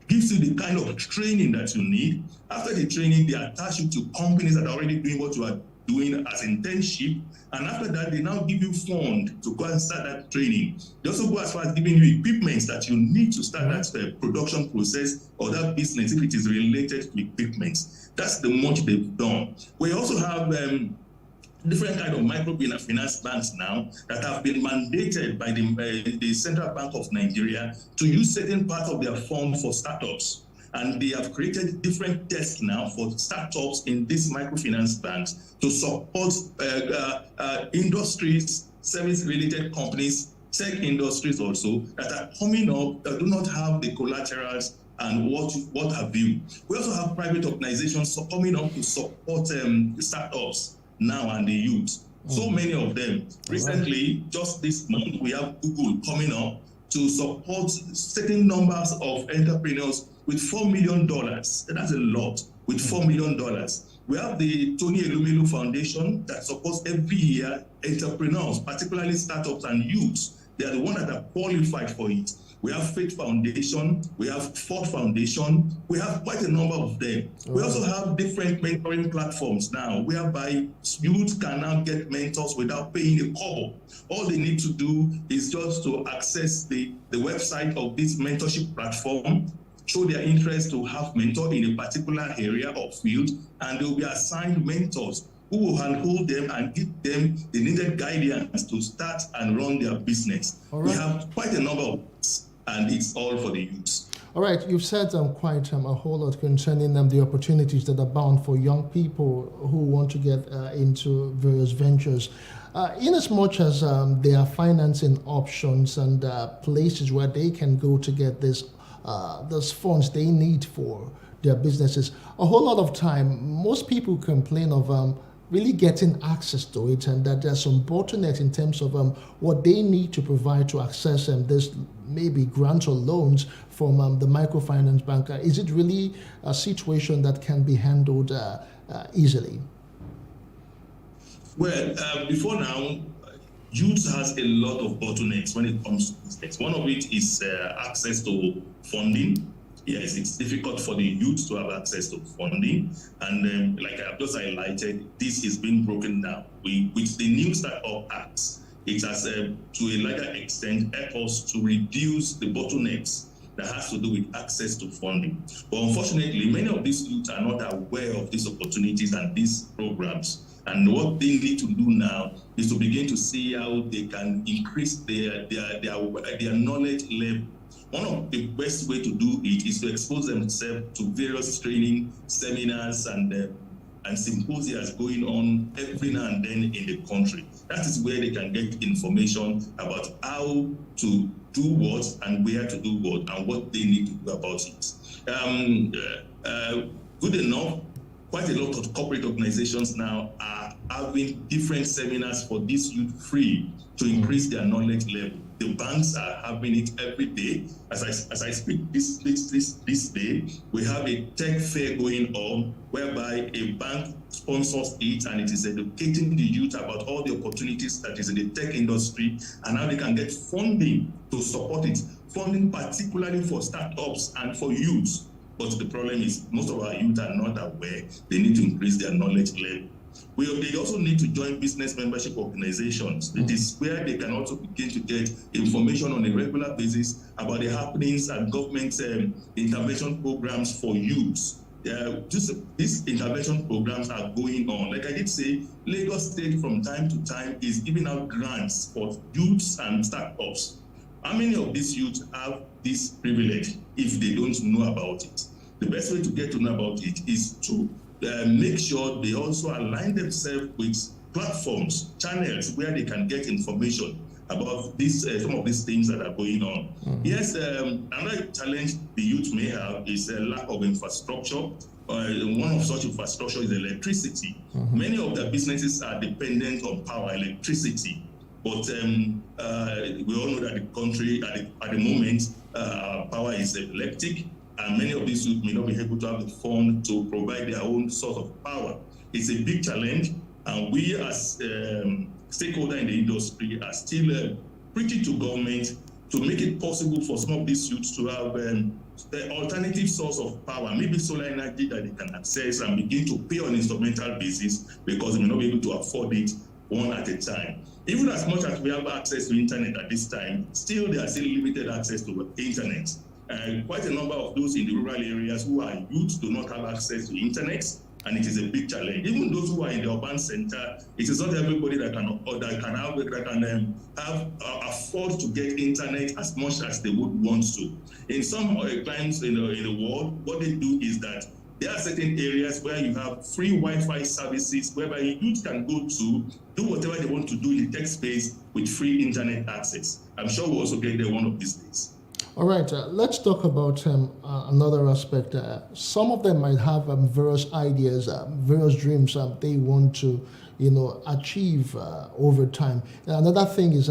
gives you the kind of training that you need. After the training, they attach you to companies that are already doing what you are doing as internship. And after that, they now give you fund to go and start that training. They also go as far as giving you equipment that you need to start that production process or that business if it is related to equipment. That's the much they've done. We also have different kind of microfinance banks now that have been mandated by the Central Bank of Nigeria to use certain parts of their fund for startups. And they have created different desks now for startups in these microfinance banks to support industries, service-related companies, tech industries also that are coming up that do not have the collaterals and what have you. We also have private organizations coming up to support startups now and the youth. So many of them. Recently, just this month, we have Google coming up to support certain numbers of entrepreneurs with $4 million. That's a lot, with $4 million. We have the Tony Elumelu Foundation that supports every year entrepreneurs, particularly startups and youths. They are the ones that are qualified for it. We have Faith Foundation, we have Ford Foundation, we have quite a number of them. We also have different mentoring platforms now, whereby youth can now get mentors without paying a kobo. All they need to do is just to access the website of this mentorship platform, show their interest to have mentor in a particular area or field, and they will be assigned mentors who will handhold them and give them the needed guidance to start and run their business. We have quite a number of this, and it's all for the youths. All right, you've said quite a whole lot concerning the opportunities that are bound for young people who want to get into various ventures. In as much as there are financing options and places where they can go to get those funds they need for their businesses, a whole lot of time, most people complain of really getting access to it, and that there's some bottleneck in terms of what they need to provide to access this maybe grants or loans from the microfinance bank. Is it really a situation that can be handled easily? Well, before now, youth has a lot of bottlenecks when it comes to business. One of it is access to funding. Yes, it's difficult for the youth to have access to funding. And like I've just highlighted, this is being broken down. With the new Startup Act, it has, to a larger extent, helped us to reduce the bottlenecks that has to do with access to funding. But unfortunately, many of these youth are not aware of these opportunities and these programs. And what they need to do now is to begin to see how they can increase their knowledge level. One of the best way to do it is to expose themselves to various training, seminars, and symposia going on every now and then in the country. That is where they can get information about how to do what and where to do what and what they need to do about it. Good enough, quite a lot of corporate organizations now are having different seminars for this youth free to increase their knowledge level. The banks are having it every day. As I speak this day, we have a tech fair going on whereby a bank sponsors it, and it is educating the youth about all the opportunities that is in the tech industry and how they can get funding to support it. Funding particularly for startups and for youth. But the problem is most of our youth are not aware. They need to increase their knowledge level. They also need to join business membership organizations. It is where they can also begin to get information on a regular basis about the happenings and government intervention programs for youth. These intervention programs are going on. Like I did say, Lagos State from time to time is giving out grants for youths and startups. How many of these youths have this privilege if they don't know about it? The best way to get to know about it is to make sure they also align themselves with platforms, channels where they can get information about this, some of these things that are going on. Yes, another challenge the youth may have is a lack of infrastructure. One of such infrastructure is electricity. Many of their businesses are dependent on power, electricity. But we all know that the country at the moment, power is electric, and many of these youth may not be able to have the fund to provide their own source of power. It's a big challenge, and we as stakeholders in the industry are still preaching to government to make it possible for some of these youths to have the alternative source of power, maybe solar energy that they can access and begin to pay on instrumental basis because they may not be able to afford it one at a time. Even as much as we have access to internet at this time, still there are still limited access to internet. Quite a number of those in the rural areas who are youth do not have access to internet, and it is a big challenge. Even those who are in the urban center, it is not everybody that can afford to get internet as much as they would want to. In some climes in the world, what they do is that there are certain areas where you have free Wi-Fi services whereby youth can go to do whatever they want to do in the tech space with free internet access. I'm sure we'll also get there one of these days. All right, let's talk about another aspect. Some of them might have various ideas, various dreams they want to, achieve over time. Another thing is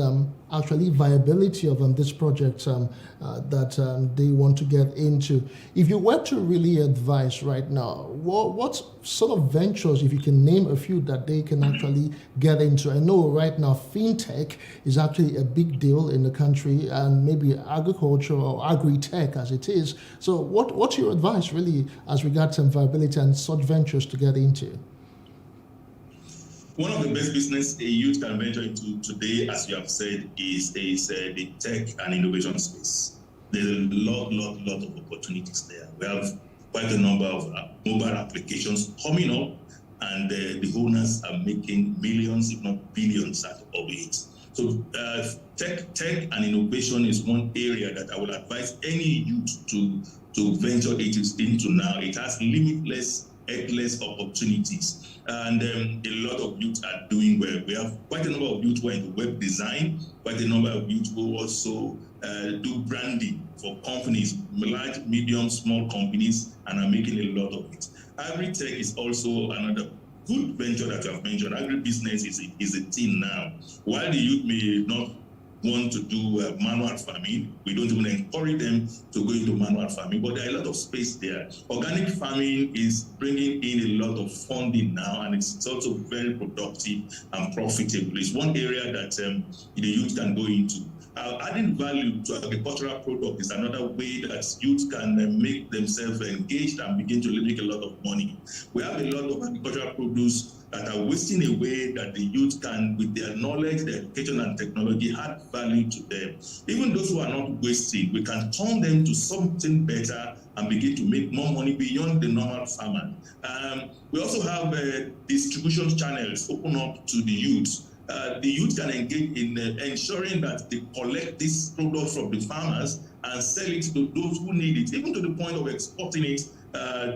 actually viability of this project that they want to get into. If you were to really advise right now, what sort of ventures, if you can name a few, that they can actually get into? I know right now fintech is actually a big deal in the country, and maybe agriculture or agri-tech as it is. So what's your advice really as regards viability and such ventures to get into? One of the best business a youth can venture into today, as you have said, is the tech and innovation space. There's a lot of opportunities there. We have quite a number of mobile applications coming up, and the owners are making millions, if not billions, out of it. So tech and innovation is one area that I will advise any youth to venture into now. It has limitless, endless opportunities. And a lot of youth are doing well. We have quite a number of youth who are into web design, quite a number of youth who also do branding for companies, large, medium, small companies, and are making a lot of it. Agri-tech is also another good venture that you have mentioned. Agribusiness is a thing now. While the youth may not want to do manual farming, we don't even encourage them to go into manual farming, but there are a lot of space there. Organic farming is bringing in a lot of funding now, and it's also very productive and profitable. It's one area that the youth can go into. Adding value to agricultural product is another way that youth can make themselves engaged and begin to make a lot of money. We have a lot of agricultural produce that are wasting away that the youth can, with their knowledge, their education and technology, add value to them. Even those who are not wasting, we can turn them to something better and begin to make more money beyond the normal farmer. We also have distribution channels open up to the youth. The youth can engage in ensuring that they collect this product from the farmers and sell it to those who need it, even to the point of exporting it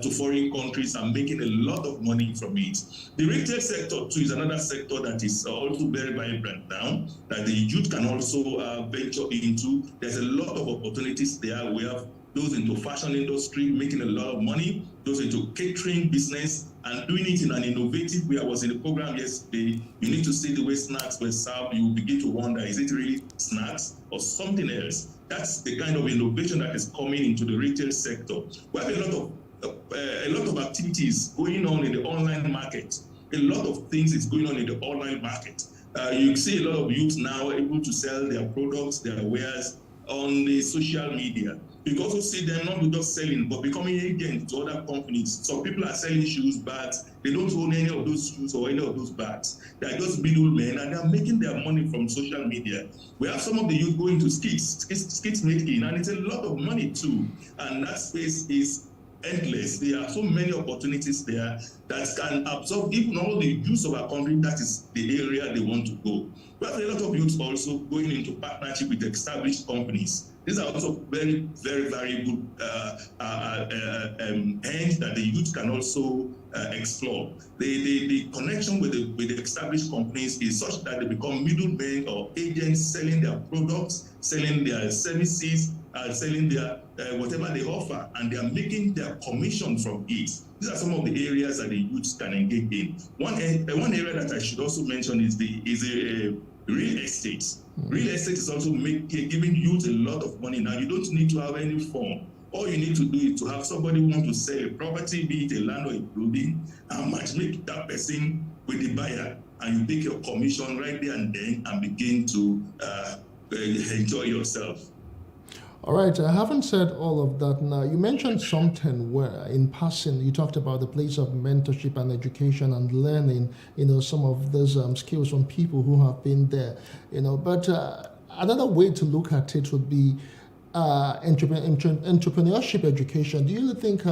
to foreign countries and making a lot of money from it. The retail sector too is another sector that is also very vibrant now, that the youth can also venture into. There's a lot of opportunities there. We have those into fashion industry making a lot of money, those into catering business and doing it in an innovative way. I was in a program yesterday. You need to see the way snacks were served. You will begin to wonder, is it really snacks or something else? That's the kind of innovation that is coming into the retail sector. We have a lot of activities going on in the online market. A lot of things is going on in the online market. You see a lot of youth now able to sell their products, their wares on the social media. You can also see them not just selling, but becoming agents to other companies. Some people are selling shoes, bags. They don't own any of those shoes or any of those bags. They are just middlemen, and they are making their money from social media. We have some of the youth going to skits making, and it's a lot of money too. And that space is endless. There are so many opportunities there that can absorb even all the use of our country. That is the area they want to go. We have a lot of youth also going into partnership with established companies. These are also very, very, very good ends that the youth can also explore. The connection with the established companies is such that they become middlemen or agents selling their products, selling their services, selling their whatever they offer, and they are making their commission from it. These are some of the areas that the youth can engage in. One area that I should also mention is real estate. Real estate is also giving youth a lot of money now. You don't need to have any form. All you need to do is to have somebody who wants to sell a property, be it a land or a building, and matchmake that person with the buyer, and you take your commission right there and then and begin to enjoy yourself. All right, I haven't said all of that now. You mentioned something where, in passing, you talked about the place of mentorship and education and learning, some of those skills from people who have been there, But another way to look at it would be entrepreneurship education. Do you think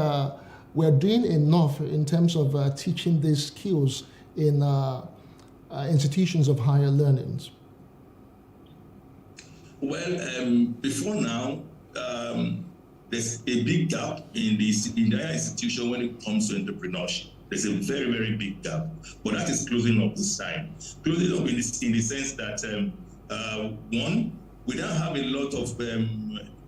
we're doing enough in terms of teaching these skills in institutions of higher learnings? Well, before now, there's a big gap in the higher institution when it comes to entrepreneurship. There's a very, very big gap, but that is closing up this time. Closing up in the sense that, one, we don't have a lot of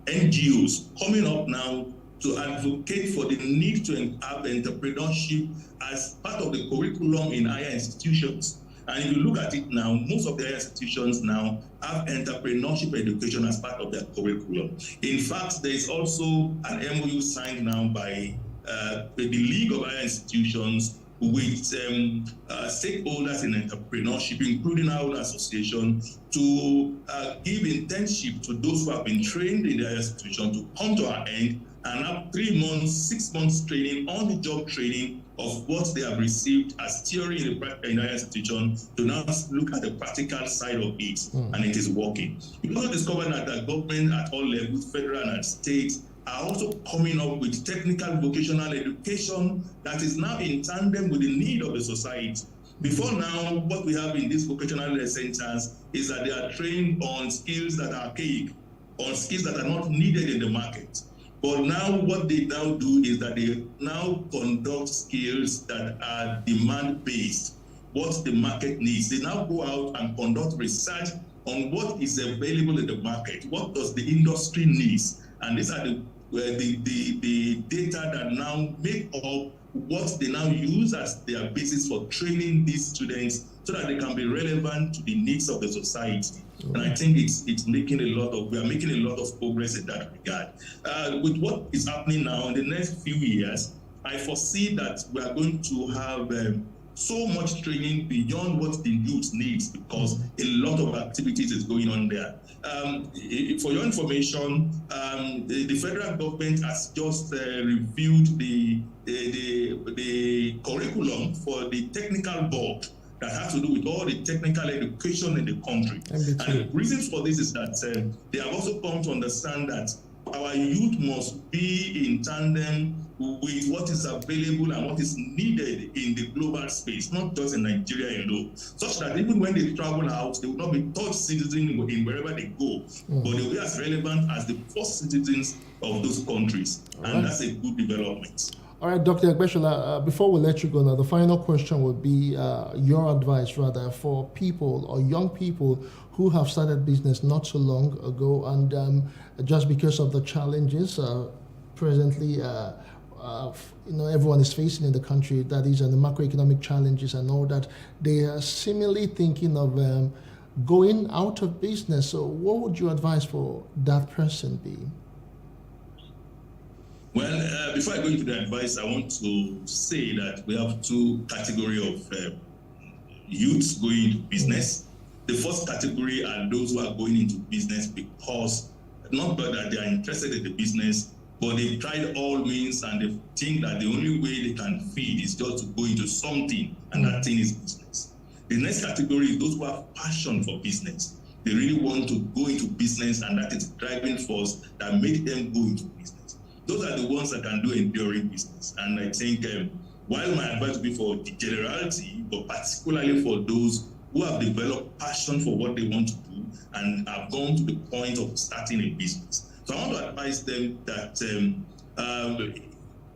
NGOs coming up now to advocate for the need to have entrepreneurship as part of the curriculum in higher institutions. And if you look at it now, most of the higher institutions now have entrepreneurship education as part of their curriculum. In fact, there is also an MOU signed now by the League of Higher Institutions with stakeholders in entrepreneurship, including our own association, to give internship to those who have been trained in the higher institution to come to our end and have 3 months, 6 months training, on-the-job training of what they have received as theory in the higher institution to now look at the practical side of it, and it is working. You also discover that the government at all levels, federal and state, are also coming up with technical vocational education that is now in tandem with the need of the society. Before now, what we have in these vocational centers is that they are trained on skills that are archaic, on skills that are not needed in the market. But now what they now do is that they now conduct skills that are demand-based, what the market needs. They now go out and conduct research on what is available in the market, what does the industry needs. And these are the data that now make up what they now use as their basis for training these students so that they can be relevant to the needs of the society. And I think we are making a lot of progress in that regard. With what is happening now in the next few years, I foresee that we are going to have so much training beyond what the youth needs, because a lot of activities is going on there. For your information, the federal government has just reviewed the curriculum for the technical board that has to do with all the technical education in the country. And the reason for this is that they have also come to understand that our youth must be in tandem with what is available and what is needed in the global space, not just in Nigeria alone, such that even when they travel out, they will not be third citizens in wherever they go, but they will be as relevant as the first citizens of those countries. And that's a good development. All right, Dr. Agbeshola, before we let you go now, the final question would be your advice, rather, for people or young people who have started business not so long ago, and just because of the challenges presently everyone is facing in the country, that is, and the macroeconomic challenges and all that, they are seemingly thinking of going out of business. So what would your advice for that person be? Well, before I go into the advice, I want to say that we have two categories of youths going into business. The first category are those who are going into business because, not that they are interested in the business, but they've tried all means and they think that the only way they can feed is just to go into something, and that thing is business. The next category is those who have passion for business. They really want to go into business, and that is driving force that makes them go into business. Those are the ones that can do enduring business. And I think while my advice would be for the generality, but particularly for those who have developed passion for what they want to do and have gone to the point of starting a business. So I want to advise them that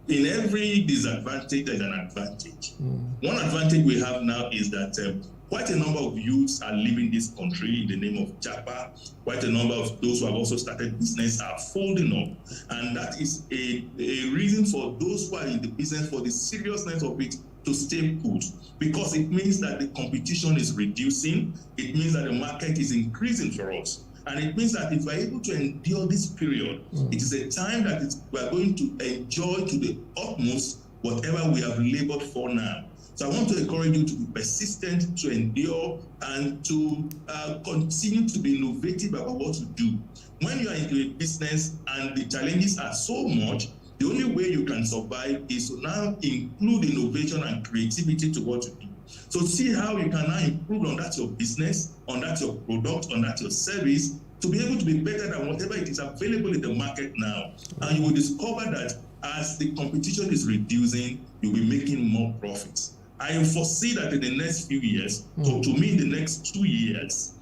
in every disadvantage, there's an advantage. One advantage we have now is that quite a number of youths are leaving this country in the name of Japa. Quite a number of those who have also started business are folding up. And that is a reason for those who are in the business, for the seriousness of it, to stay put, because it means that the competition is reducing. It means that the market is increasing for us. And it means that if we're able to endure this period, it is a time that we're going to enjoy to the utmost whatever we have labored for now. So I want to encourage you to be persistent, to endure, and to continue to be innovative about what to do. When you are into a business and the challenges are so much, the only way you can survive is to now include innovation and creativity to what you do. So see how you can now improve on that your business, on that your product, on that your service, to be able to be better than whatever it is available in the market now. And you will discover that as the competition is reducing, you'll be making more profits. I foresee that in the next few years, so to me in the next 2 years,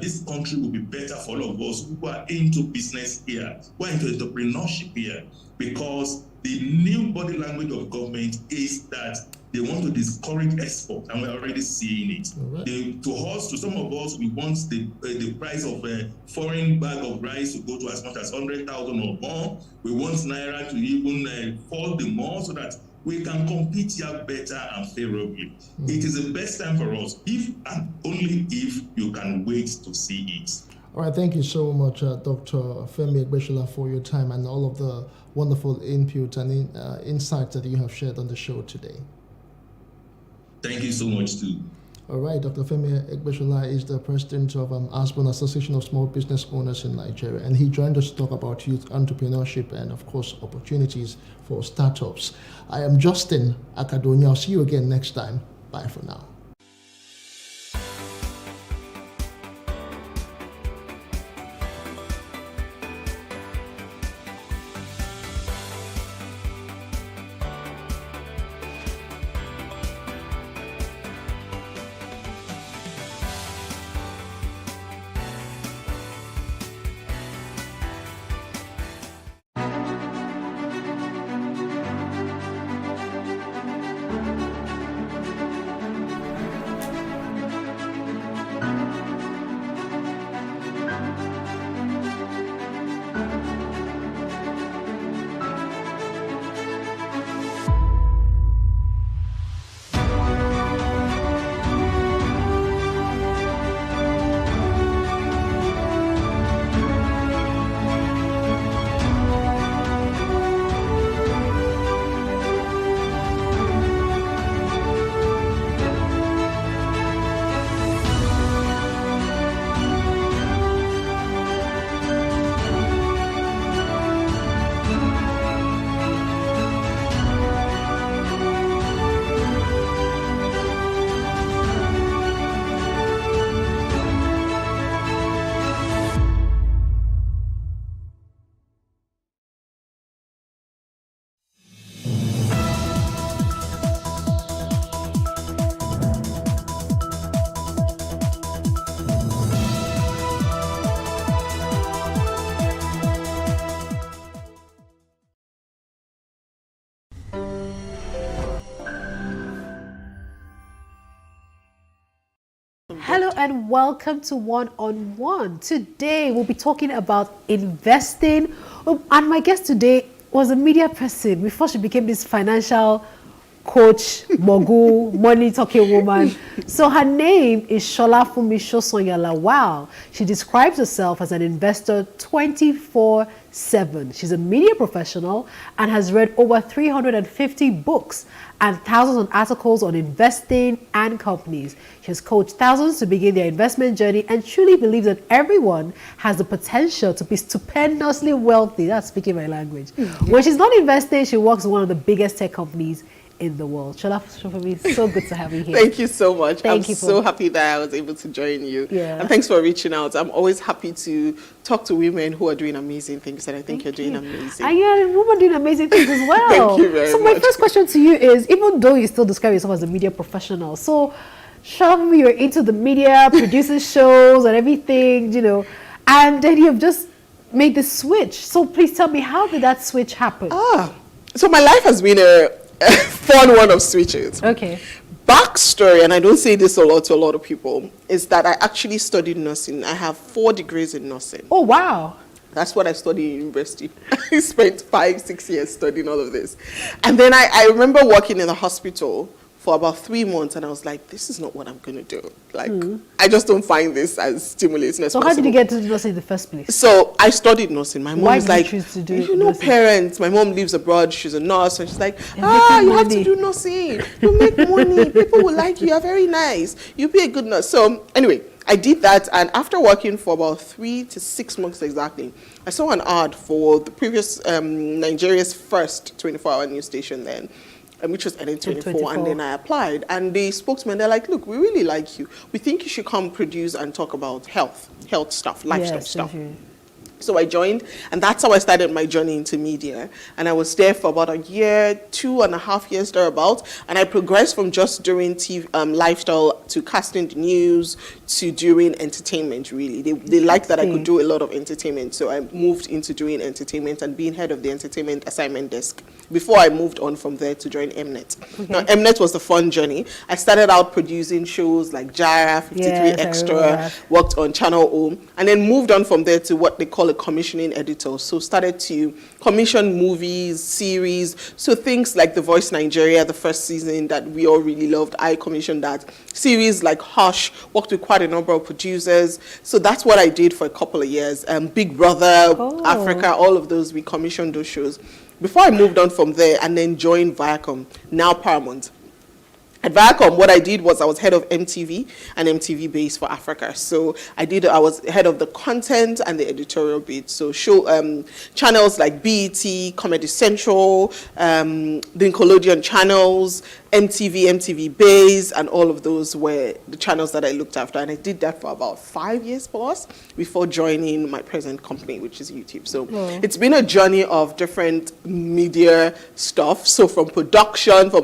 this country will be better for all of us who are into business here, who are into entrepreneurship here, because the new body language of government is that they want to discourage export, and we're already seeing it. Right. To some of us, we want the price of a foreign bag of rice to go to as much as 100,000 or more. We want Naira to even fall the more so that we can compete here better and favorably. It is the best time for us, if and only if you can wait to see it. All right, thank you so much, Dr. Femi Egbeshola, for your time and all of the wonderful input and insights that you have shared on the show today. Thank you so much, too. All right, Dr. Femi Egbeshola is the president of ASBON, Association of Small Business Owners in Nigeria, and he joined us to talk about youth entrepreneurship and, of course, opportunities for startups. I am Justin Akadonia. I'll see you again next time. Bye for now. Hello and welcome to One on One. Today we'll be talking about investing, and my guest today was a media person before she became this financial coach, mogul, money talking woman. So her name is Shola Fumisho Wow. She describes herself as an investor 24/7. She's a media professional and has read over 350 books and thousands of articles on investing and companies. She has coached thousands to begin their investment journey and truly believes that everyone has the potential to be stupendously wealthy. That's speaking my language. When she's not investing, she works in one of the biggest tech companies in the world. Shola, for me, it's so good to have you here. Thank you so much. I'm so happy that I was able to join you. Yeah. And thanks for reaching out. I'm always happy to talk to women who are doing amazing things, and I think you're doing amazing. And you're a woman doing amazing things as well. Thank you very much. So my first question to you is, even though you still describe yourself as a media professional, so Shola, you're into the media, producing shows and everything, you know, and then you've just made the switch. So please tell me, how did that switch happen? So my life has been a fun one of switches. Okay. Backstory, and I don't say this a lot to a lot of people, is that I actually studied nursing. I have 4 degrees in nursing. Oh, wow. That's what I studied in university. I spent 5-6 years studying all of this. And then I remember working in a hospital for about 3 months, and I was like, this is not what I'm going to do. Like, I just don't find this as stimulating as So possible. how did you get to nursing in the first place? So I studied nursing. My mom Why is did like, you choose to do you know, nursing? parents. My mom lives abroad. She's a nurse, and she's like, You're you making have to money. do nursing. You make money. People will like you. You're very nice. You'll be a good nurse. So anyway, I did that, and after working for about 3 to 6 months exactly, I saw an ad for the previous Nigeria's first 24-hour news station then, which was NN24, and then I applied, and the spokesman, they're like, look, we really like you. We think you should come produce and talk about health stuff, lifestyle stuff. So I joined, and that's how I started my journey into media. And I was there for about a year, 2.5 years thereabouts, and I progressed from just doing TV, lifestyle to casting the news to doing entertainment, really. They liked that I could do a lot of entertainment, so I moved into doing entertainment and being head of the entertainment assignment desk before I moved on from there to join Mnet. Okay. Now, Mnet was the fun journey. I started out producing shows like Jara, 53 Extra, worked on Channel O, and then moved on from there to what they call a commissioning editor. So started to commission movies, series, so things like The Voice Nigeria, the first season that we all really loved. I commissioned that. Series like Hush, worked with quite a number of producers. So that's what I did for a couple of years. Big Brother, Africa, all of those, we commissioned those shows. Before I moved on from there and then joined Viacom, now Paramount. At Viacom, what I did was I was head of MTV and MTV base for Africa. So I was head of the content and the editorial bit. So channels like BET, Comedy Central, the Nickelodeon channels, MTV base, and all of those were the channels that I looked after. And I did that for about 5 years plus before joining my present company, which is YouTube. So it's been a journey of different media stuff. So from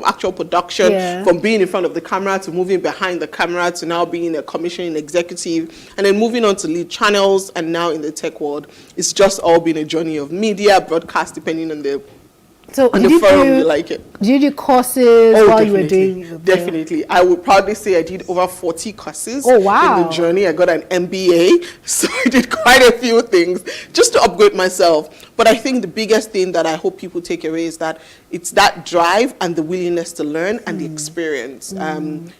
actual production, from being in front of the camera to moving behind the camera to now being a commissioning executive and then moving on to lead channels and now in the tech world. It's just all been a journey of media, broadcast, depending on the forum you like it. Did you do courses while you were doing? Definitely. I would proudly say I did over 40 courses in the journey. I got an MBA, so I did quite a few things just to upgrade myself. But I think the biggest thing that I hope people take away is that it's that drive and the willingness to learn and the experience.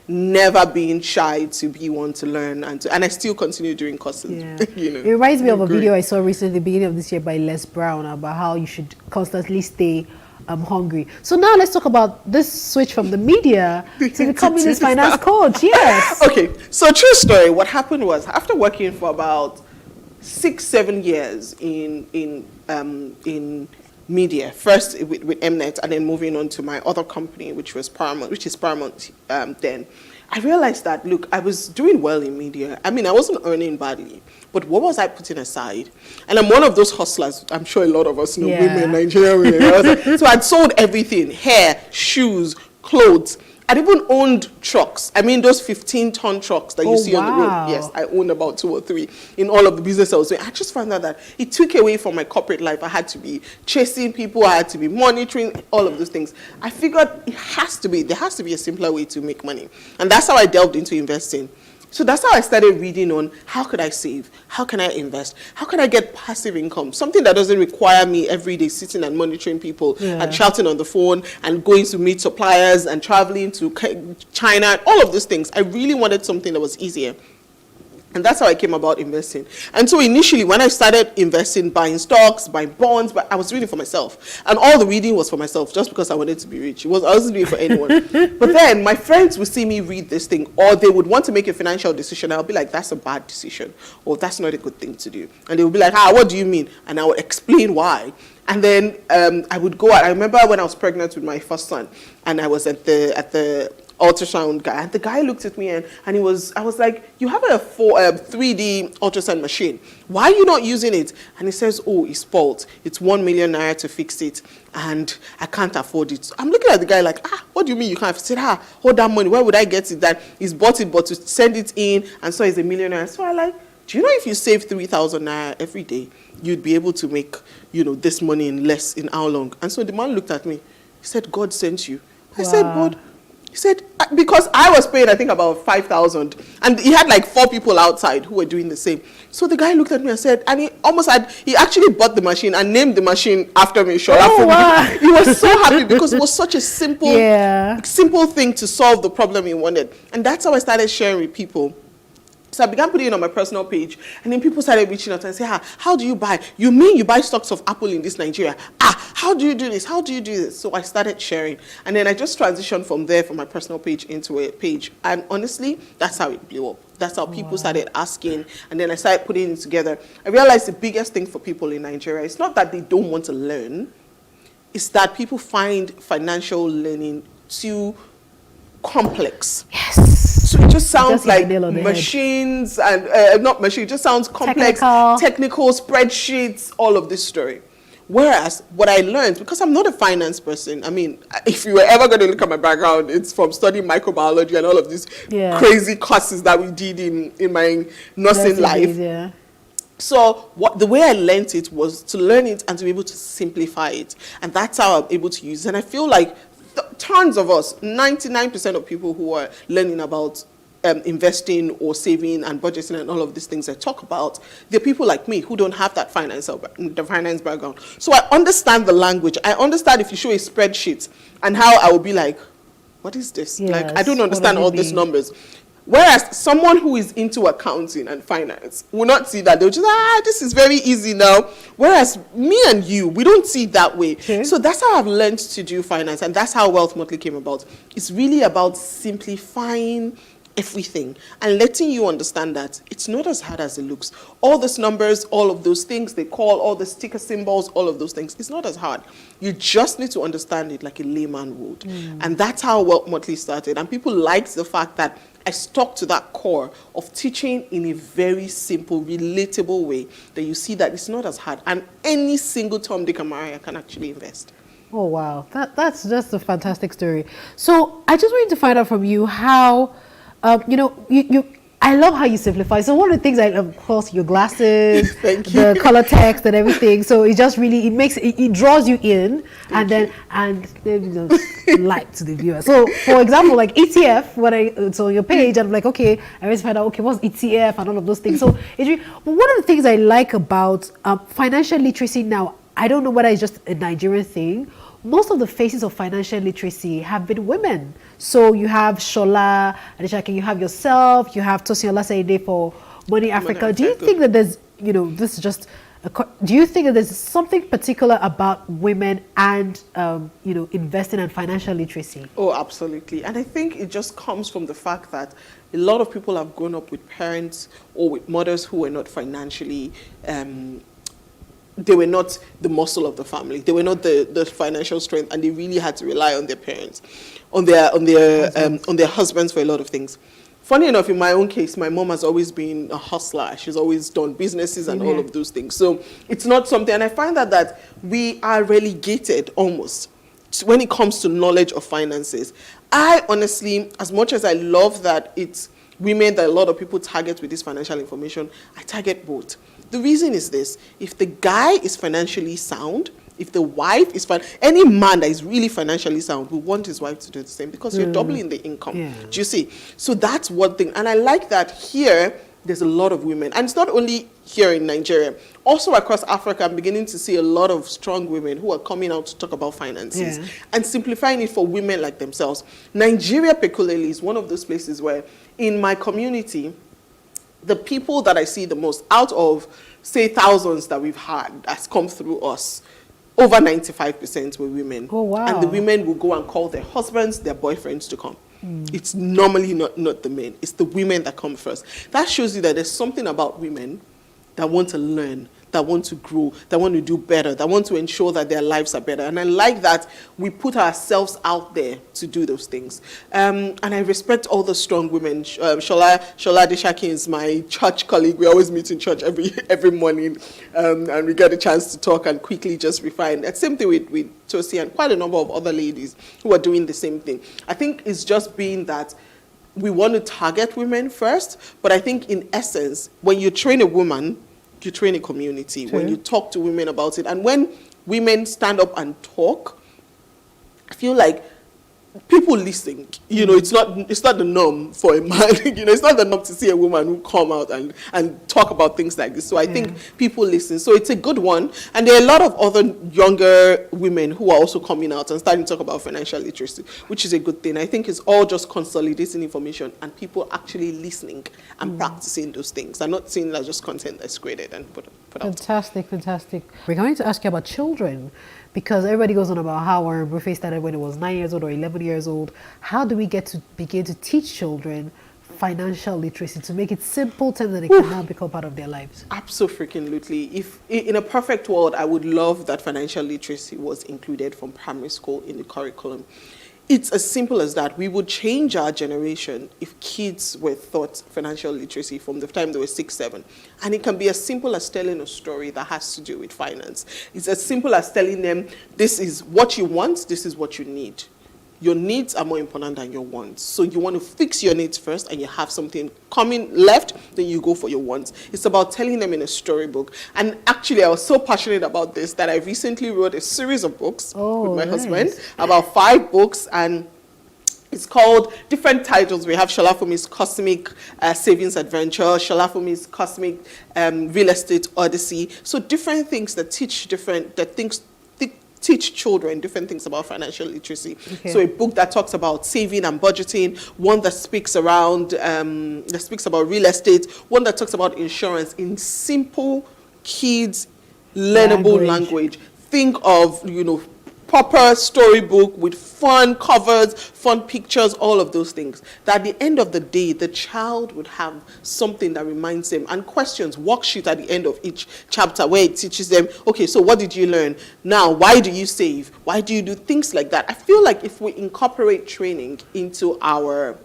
Never being shy to be one to learn, and I still continue doing courses. You know, it reminds me of a video I saw recently, the beginning of this year, by Les Brown about how you should constantly stay hungry. So now let's talk about this switch from the media to becoming this finance coach. Yes. Okay. So true story. What happened was after working for about 6-7 years in media, first with Mnet and then moving on to my other company, which is Paramount then, I realized that, look, I was doing well in media. I mean, I wasn't earning badly, but what was I putting aside? And I'm one of those hustlers. I'm sure a lot of us know women, Nigerian women. So I'd sold everything: hair, shoes, clothes. I'd even owned trucks. I mean, those 15-ton trucks that you see on the road. Yes, I owned about 2 or 3 in all of the business I was doing. I just found out that it took away from my corporate life. I had to be chasing people. I had to be monitoring all of those things. I figured there has to be a simpler way to make money. And that's how I delved into investing. So that's how I started reading on how could I save? How can I invest? How can I get passive income? Something that doesn't require me every day sitting and monitoring people and shouting on the phone and going to meet suppliers and traveling to China, all of those things. I really wanted something that was easier. And that's how I came about investing. And so initially, when I started investing, buying stocks, buying bonds, but I was reading for myself. And all the reading was for myself, just because I wanted to be rich. I wasn't doing it for anyone. But then my friends would see me read this thing, or they would want to make a financial decision. I'll be like, that's a bad decision, or that's not a good thing to do. And they would be like, what do you mean? And I would explain why. And then I would go out. I remember when I was pregnant with my first son, and I was at the ultrasound guy, and the guy looked at me and I was like, you have a 3D ultrasound machine, why are you not using it? And he says, oh, it's fault, it's 1 million naira to fix it and I can't afford it. So I'm looking at the guy like, what do you mean you can't? I said, hold that money, where would I get it? That he's bought it, but to send it in, and so he's a millionaire. So I like, do you know if you save 3,000 naira every day, you'd be able to make, this money in how long? And so the man looked at me, he said, God sent you. I said, God, He said, because I was paying, I think, about 5,000, and he had like 4 people outside who were doing the same. So the guy looked at me and said, and he actually bought the machine and named the machine after me, Shola. Oh, wow. He was so happy because it was such a simple thing to solve the problem he wanted. And that's how I started sharing with people. So I began putting it on my personal page, and then people started reaching out and say, how do you buy? You mean you buy stocks of Apple in this Nigeria? How do you do this? How do you do this? So I started sharing, and then I just transitioned from there, from my personal page into a page. And honestly, that's how it blew up. That's how people started asking, and then I started putting it together. I realized the biggest thing for people in Nigeria is not that they don't want to learn, it's that people find financial learning too complex. Yes. So it just sounds like machines and not machines. It just sounds complex, technical spreadsheets, all of this story. Whereas what I learned, because I'm not a finance person, I mean, if you were ever going to look at my background, it's from studying microbiology and all of these crazy courses that we did in my nursing life. So the way I learned it was to learn it and to be able to simplify it. And that's how I'm able to use it. And I feel like tons of us, 99% of people who are learning about investing or saving and budgeting and all of these things I talk about, they're people like me who don't have that finance background. So I understand the language. I understand if you show a spreadsheet and how I will be like, what is this? Yes, like, I don't understand all these numbers. Whereas someone who is into accounting and finance will not see that. They'll just, this is very easy now. Whereas me and you, we don't see it that way. So that's how I've learned to do finance, and that's how Wealth Monthly came about. It's really about simplifying everything and letting you understand that it's not as hard as it looks. All those numbers, all of those things they call, all the sticker symbols, all of those things, it's not as hard. You just need to understand it like a layman would. And that's how Wealth Monthly started. And people liked the fact that I stuck to that core of teaching in a very simple, relatable way that you see that it's not as hard. And any single Tom, Dick, and Maria can actually invest. Oh, wow. That's just a fantastic story. So I just wanted to find out from you how, I love how you simplify. So one of the things I love, of course, your glasses, the color text and everything. So it just really, it draws you in and light to the viewer. So for example, like ETF, when it's on your page, I'm like, okay, I always find out, okay, what's ETF and all of those things. So it's really, but one of the things I like about financial literacy now, I don't know whether it's just a Nigerian thing. Most of the faces of financial literacy have been women. So you have Shola, Adeshake, you have yourself, you have Tosin Olasaide for Money Africa. Do you think that there's, this is just, do you think that there's something particular about women and, investing and financial literacy? Oh, absolutely. And I think it just comes from the fact that a lot of people have grown up with parents or with mothers who were not financially they were not the muscle of the family. They were not the financial strength, and they really had to rely on their parents, on their husbands for a lot of things. Funny enough, in my own case, my mom has always been a hustler. She's always done businesses and all of those things. So it's not something, and I find that we are relegated almost when it comes to knowledge of finances. I honestly, as much as I love that it's women that a lot of people target with this financial information, I target both. The reason is this: if the guy is financially sound, if the wife is any man that is really financially sound will want his wife to do the same, because you're doubling the income. Do you see? So that's one thing. And I like that here there's a lot of women. And it's not only here in Nigeria. Also across Africa, I'm beginning to see a lot of strong women who are coming out to talk about finances and simplifying it for women like themselves. Nigeria peculiarly is one of those places where in my community, the people that I see the most out of, say, thousands that we've had that's come through us, over 95% were women. Oh, wow. And the women will go and call their husbands, their boyfriends to come. It's normally not the men. It's the women that come first. That shows you that there's something about women that want to learn, that want to grow, that want to do better, that want to ensure that their lives are better. And I like that we put ourselves out there to do those things. And I respect all the strong women. Shola Adeshake is my church colleague. We always meet in church every morning, and we get a chance to talk and quickly just refine. That same thing with Tosi and quite a number of other ladies who are doing the same thing. I think it's just being that we want to target women first, but I think in essence, when you train a woman, you train a community. When you talk to women about it, and when women stand up and talk, I feel like people listening. You know, it's not the norm for a man. You know, it's not the norm to see a woman who come out and talk about things like this. So I think people listen. So it's a good one. And there are a lot of other younger women who are also coming out and starting to talk about financial literacy, which is a good thing. I think it's all just consolidating information and people actually listening and practicing those things. I'm not seeing that just content that's created and put out. Fantastic, fantastic. We're going to ask you about children, because everybody goes on about how Warren Buffett started when he was 9 years old or 11 years old. How do we get to begin to teach children financial literacy to make it simple terms that it can now become part of their lives? Absolutely. If in a perfect world, I would love that financial literacy was included from primary school in the curriculum. It's as simple as that. We would change our generation if kids were taught financial literacy from the time they were 6, 7. And it can be as simple as telling a story that has to do with finance. It's as simple as telling them, this is what you want, this is what you need. Your needs are more important than your wants. So you want to fix your needs first, and you have something coming left, then you go for your wants. It's about telling them in a storybook. And actually, I was so passionate about this that I recently wrote a series of books with my husband, about 5 books, and it's called different titles. We have Sholafumi's Cosmic Savings Adventure, Sholafumi's Cosmic Real Estate Odyssey. So different things that teach children different things about financial literacy. Okay. So a book that talks about saving and budgeting, one that speaks about real estate, one that talks about insurance in simple kids learnable language. Think of, proper storybook with fun covers, fun pictures, all of those things. That at the end of the day, the child would have something that reminds them, and questions, worksheet at the end of each chapter where it teaches them, okay, so what did you learn? Now, why do you save? Why do you do things like that? I feel like if we incorporate training into our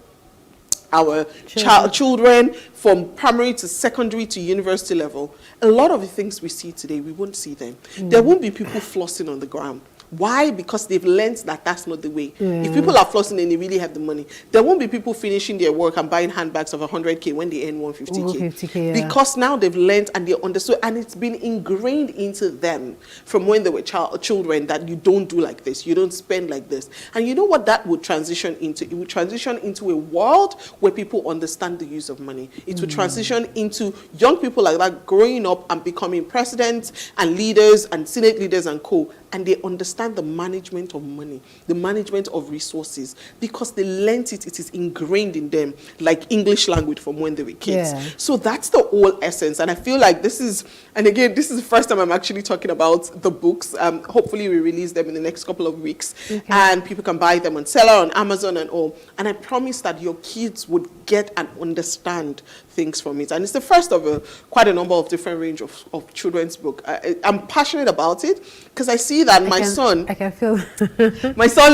children from primary to secondary to university level, a lot of the things we see today, we won't see them. There won't be people flossing on the ground. Why? Because they've learned that that's not the way. If people are flossing and they really have the money, there won't be people finishing their work and buying handbags of 100K when they earn 150K. Because now they've learned and they understood, and it's been ingrained into them from when they were children that you don't do like this, you don't spend like this. And you know what that would transition into? It would transition into a world where people understand the use of money. It would transition into young people like that growing up and becoming presidents and leaders and senate leaders and co. And they understand the management of money, the management of resources, because they learned it. It is ingrained in them, like English language from when they were kids. So that's the whole essence. And I feel like this is the first time I'm actually talking about the books. Hopefully we release them in the next couple of weeks. And people can buy them on Seller, on Amazon and all. And I promise that your kids would get and understand things from it. And it's the first of quite a number of different range of children's book. I'm passionate about it because I see that my son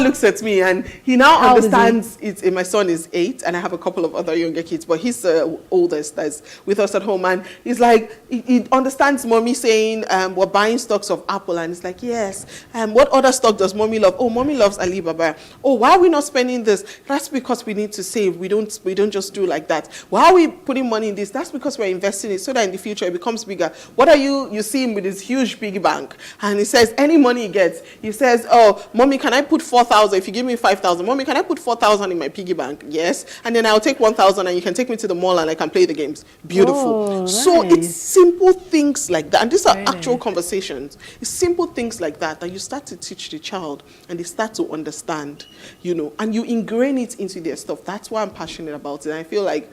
looks at me and he now understands it. My son is 8 and I have a couple of other younger kids, but he's the oldest that's with us at home, and he's like, he understands mommy saying we're buying stocks of Apple, and it's like, yes, what other stock does mommy love? Oh, mommy loves Alibaba. Oh, why are we not spending this? That's because we need to save. We don't just do like that. Why are we putting money in this? That's because we're investing it so that in the future it becomes bigger. What are you see him with this huge piggy bank, and he says any money he gets, he says, oh, mommy, can I put 4,000? If you give me 5,000, mommy, can I put 4,000 in my piggy bank? Yes. And then I'll take 1,000 and you can take me to the mall and I can play the games. Beautiful. Nice. So it's simple things like that. And these are actual conversations. It's simple things like that you start to teach the child and they start to understand, and you ingrain it into their stuff. That's why I'm passionate about it. And I feel like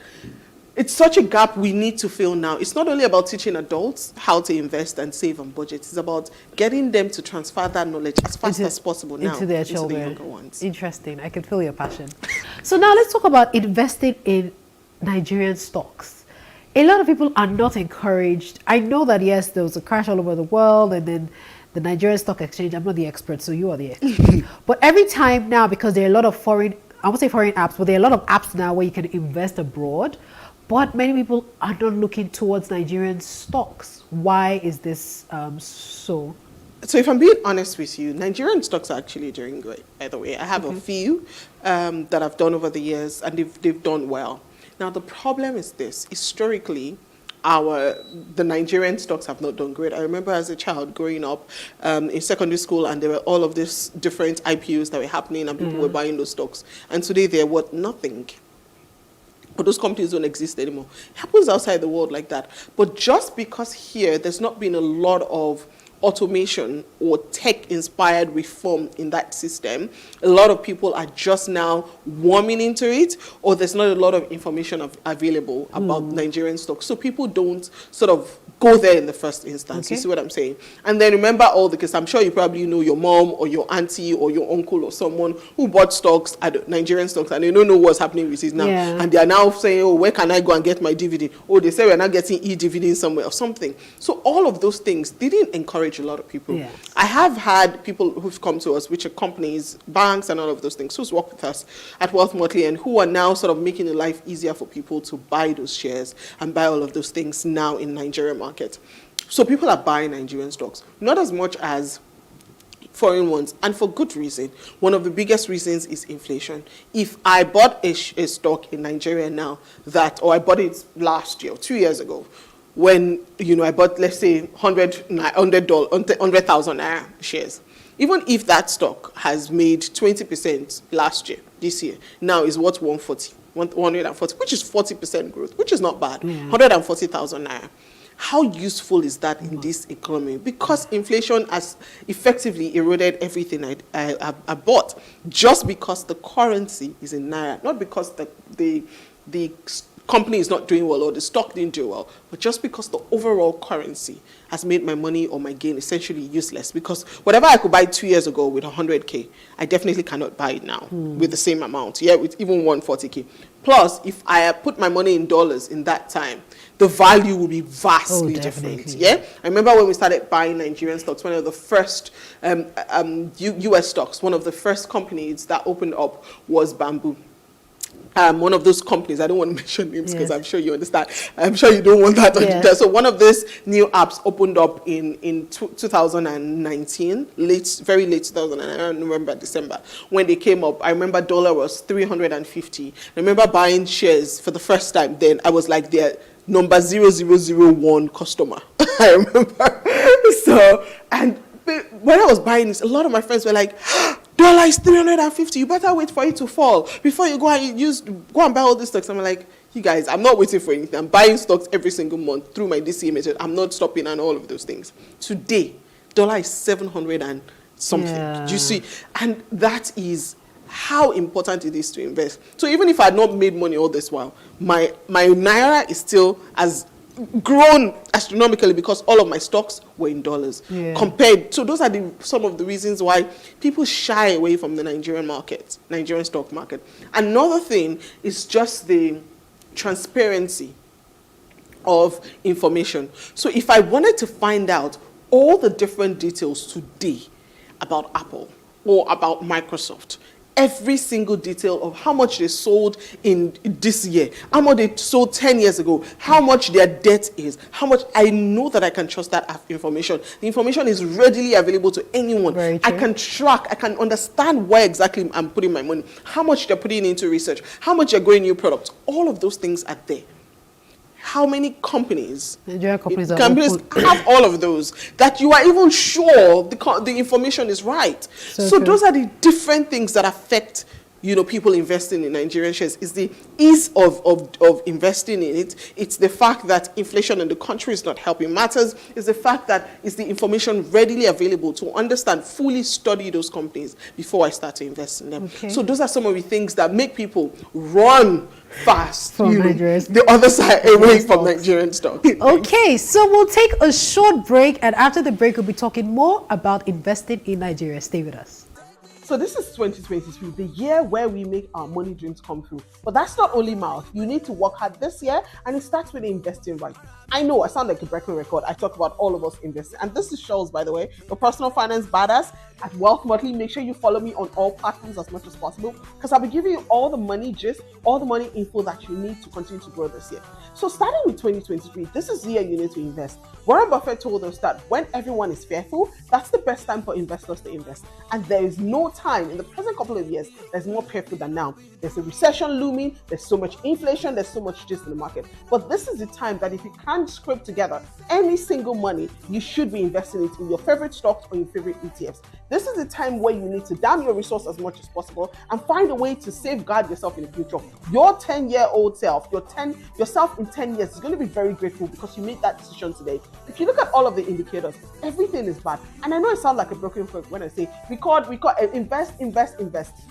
it's such a gap we need to fill now. It's not only about teaching adults how to invest and save and budget. It's about getting them to transfer that knowledge as fast as possible now into their children. Into the younger ones. Interesting. I can feel your passion. So now let's talk about investing in Nigerian stocks. A lot of people are not encouraged. I know that, yes, there was a crash all over the world, and then the Nigerian Stock Exchange, I'm not the expert, so you are the expert. But every time now, because there are a lot of I won't say foreign apps, but there are a lot of apps now where you can invest abroad. But many people are not looking towards Nigerian stocks. Why is this so? So if I'm being honest with you, Nigerian stocks are actually doing great, by the way. I have a few that I've done over the years, and they've done well. Now, the problem is this. Historically, the Nigerian stocks have not done great. I remember as a child growing up in secondary school, and there were all of these different IPOs that were happening, and people were buying those stocks. And today they're worth nothing. But those companies don't exist anymore. It happens outside the world like that. But just because here there's not been a lot of automation or tech-inspired reform in that system, a lot of people are just now warming into it, or there's not a lot of information available about Nigerian stocks. So people don't sort of go there in the first instance. You see what I'm saying? And then remember all the, because I'm sure you probably know your mom or your auntie or your uncle or someone who bought stocks, Nigerian stocks, and they don't know what's happening with it now. Yeah. And they are now saying, oh, where can I go and get my dividend? Oh, they say we're not getting e-dividend somewhere or something. So all of those things didn't encourage a lot of people. Yes. I have had people who've come to us, which are companies, banks, and all of those things, who's worked with us at Wealth Motley, and who are now sort of making it life easier for people to buy those shares and buy all of those things now in Nigeria market. So people are buying Nigerian stocks, not as much as foreign ones, and for good reason. One of the biggest reasons is inflation. If I bought a stock in Nigeria now or I bought it last year, 2 years ago, when I bought, let's say, 100,000 naira shares, even if that stock has made 20% last year, this year, now is worth 140, which is 40% growth, which is not bad. 140,000 naira. How useful is that in this economy? Because inflation has effectively eroded everything I bought, just because the currency is in naira, not because the company is not doing well or the stock didn't do well, but just because the overall currency has made my money or my gain essentially useless. Because whatever I could buy 2 years ago with 100K, I definitely cannot buy it now with the same amount, with even 140K. Plus, if I put my money in dollars in that time, the value will be vastly different. I remember when we started buying Nigerian stocks, one of the first US stocks, one of the first companies that opened up was Bamboo. One of those companies, I don't want to mention names because I'm sure you understand. I'm sure you don't want that on detail. So one of these new apps opened up in 2019, very late 2009, November, December, when they came up. I remember dollar was 350. I remember buying shares for the first time then. I was like their number 0001 customer. I remember. And when I was buying this, a lot of my friends were like, dollar is 350. You better wait for it to fall before you go and buy all these stocks. I'm like, you guys, I'm not waiting for anything. I'm buying stocks every single month through my DCA method. I'm not stopping and all of those things. Today, dollar is 700 and something. Do you see? And that is how important it is to invest. So even if I had not made money all this while, my naira is still as grown astronomically because all of my stocks were in dollars compared. So those are some of the reasons why people shy away from the Nigerian market, Nigerian stock market. Another thing is just the transparency of information. So if I wanted to find out all the different details today about Apple or about Microsoft, every single detail of how much they sold in this year, how much they sold 10 years ago, how much their debt is, how much, I know that I can trust that information. The information is readily available to anyone. I can track, I can understand where exactly I'm putting my money, how much they're putting into research, how much they're growing new products. All of those things are there. How many companies, Nigerian companies have all of those that you are even sure the information is right? So those are the different things that affect people investing in Nigerian shares. It's the ease of investing in it. It's the fact that inflation in the country is not helping matters. It's the fact that it's the information readily available to understand, fully study those companies before I start to invest in them. So those are some of the things that make people run fast from the other side away from Nigerian stocks. Okay, so we'll take a short break, and after the break, we'll be talking more about investing in Nigeria. Stay with us. So this is 2023, the year where we make our money dreams come true. But that's not only mouth. You need to work hard this year, and it starts with investing right. I know I sound like a broken record. I talk about all of us investing. And this is Charles, by the way, the personal finance badass at Wealth Motley. Make sure you follow me on all platforms as much as possible, because I'll be giving you all the money gist, all the money info that you need to continue to grow this year. So starting with 2023, this is the year you need to invest. Warren Buffett told us that when everyone is fearful, that's the best time for investors to invest. And there is no time, in the present couple of years, there's more fearful than now. There's a recession looming, there's so much inflation, there's so much gist in the market. But this is the time that if you can't scrape together any single money, you should be investing it in your favorite stocks or your favorite ETFs. This is the time where you need to dam your resource as much as possible and find a way to safeguard yourself in the future. Your 10-year-old self, yourself in 10 years is going to be very grateful because you made that decision today. If you look at all of the indicators, everything is bad. And I know it sounds like a broken record when I say record, invest.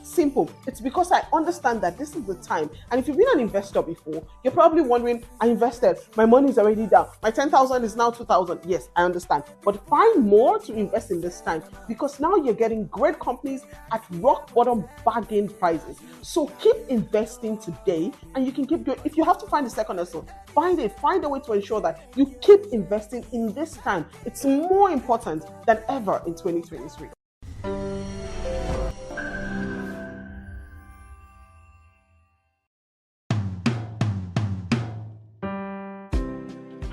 Simple. It's because I understand that this is the time. And if you've been an investor before, you're probably wondering, I invested, my money is already down. My 10,000 is now 2,000. Yes, I understand. But find more to invest in this time because now you're getting great companies at rock bottom bargain prices. So keep investing today and you can keep doing. If you have to find a second hustle, find a way to ensure that you keep investing in this time. It's more important than ever in 2023.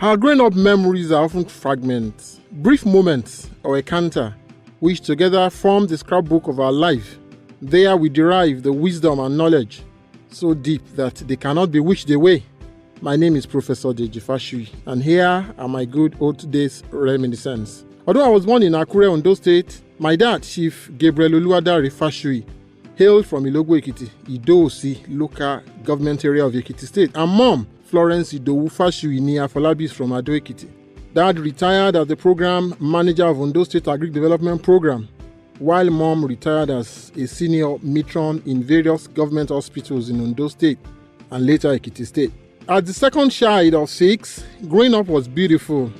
Our growing-up memories are often fragments, brief moments, or a canter, which together form the scrapbook of our life. There we derive the wisdom and knowledge, so deep that they cannot be wished away. My name is Professor Deji Fashui, and here are my good old days reminiscences. Although I was born in Akure, Ondo State, my dad, Chief Gabriel Oluwadare Fashui, hailed from Ilogbo Ekiti, Ido-Osi, local government area of Ekiti State, and mom, Florence Idowu Fashui ni Afolabis from Ado Ekiti. Dad retired as the program manager of Ondo State Agric Development Program, while mom retired as a senior matron in various government hospitals in Ondo State and later Ekiti State. As the second child of 6, growing up was beautiful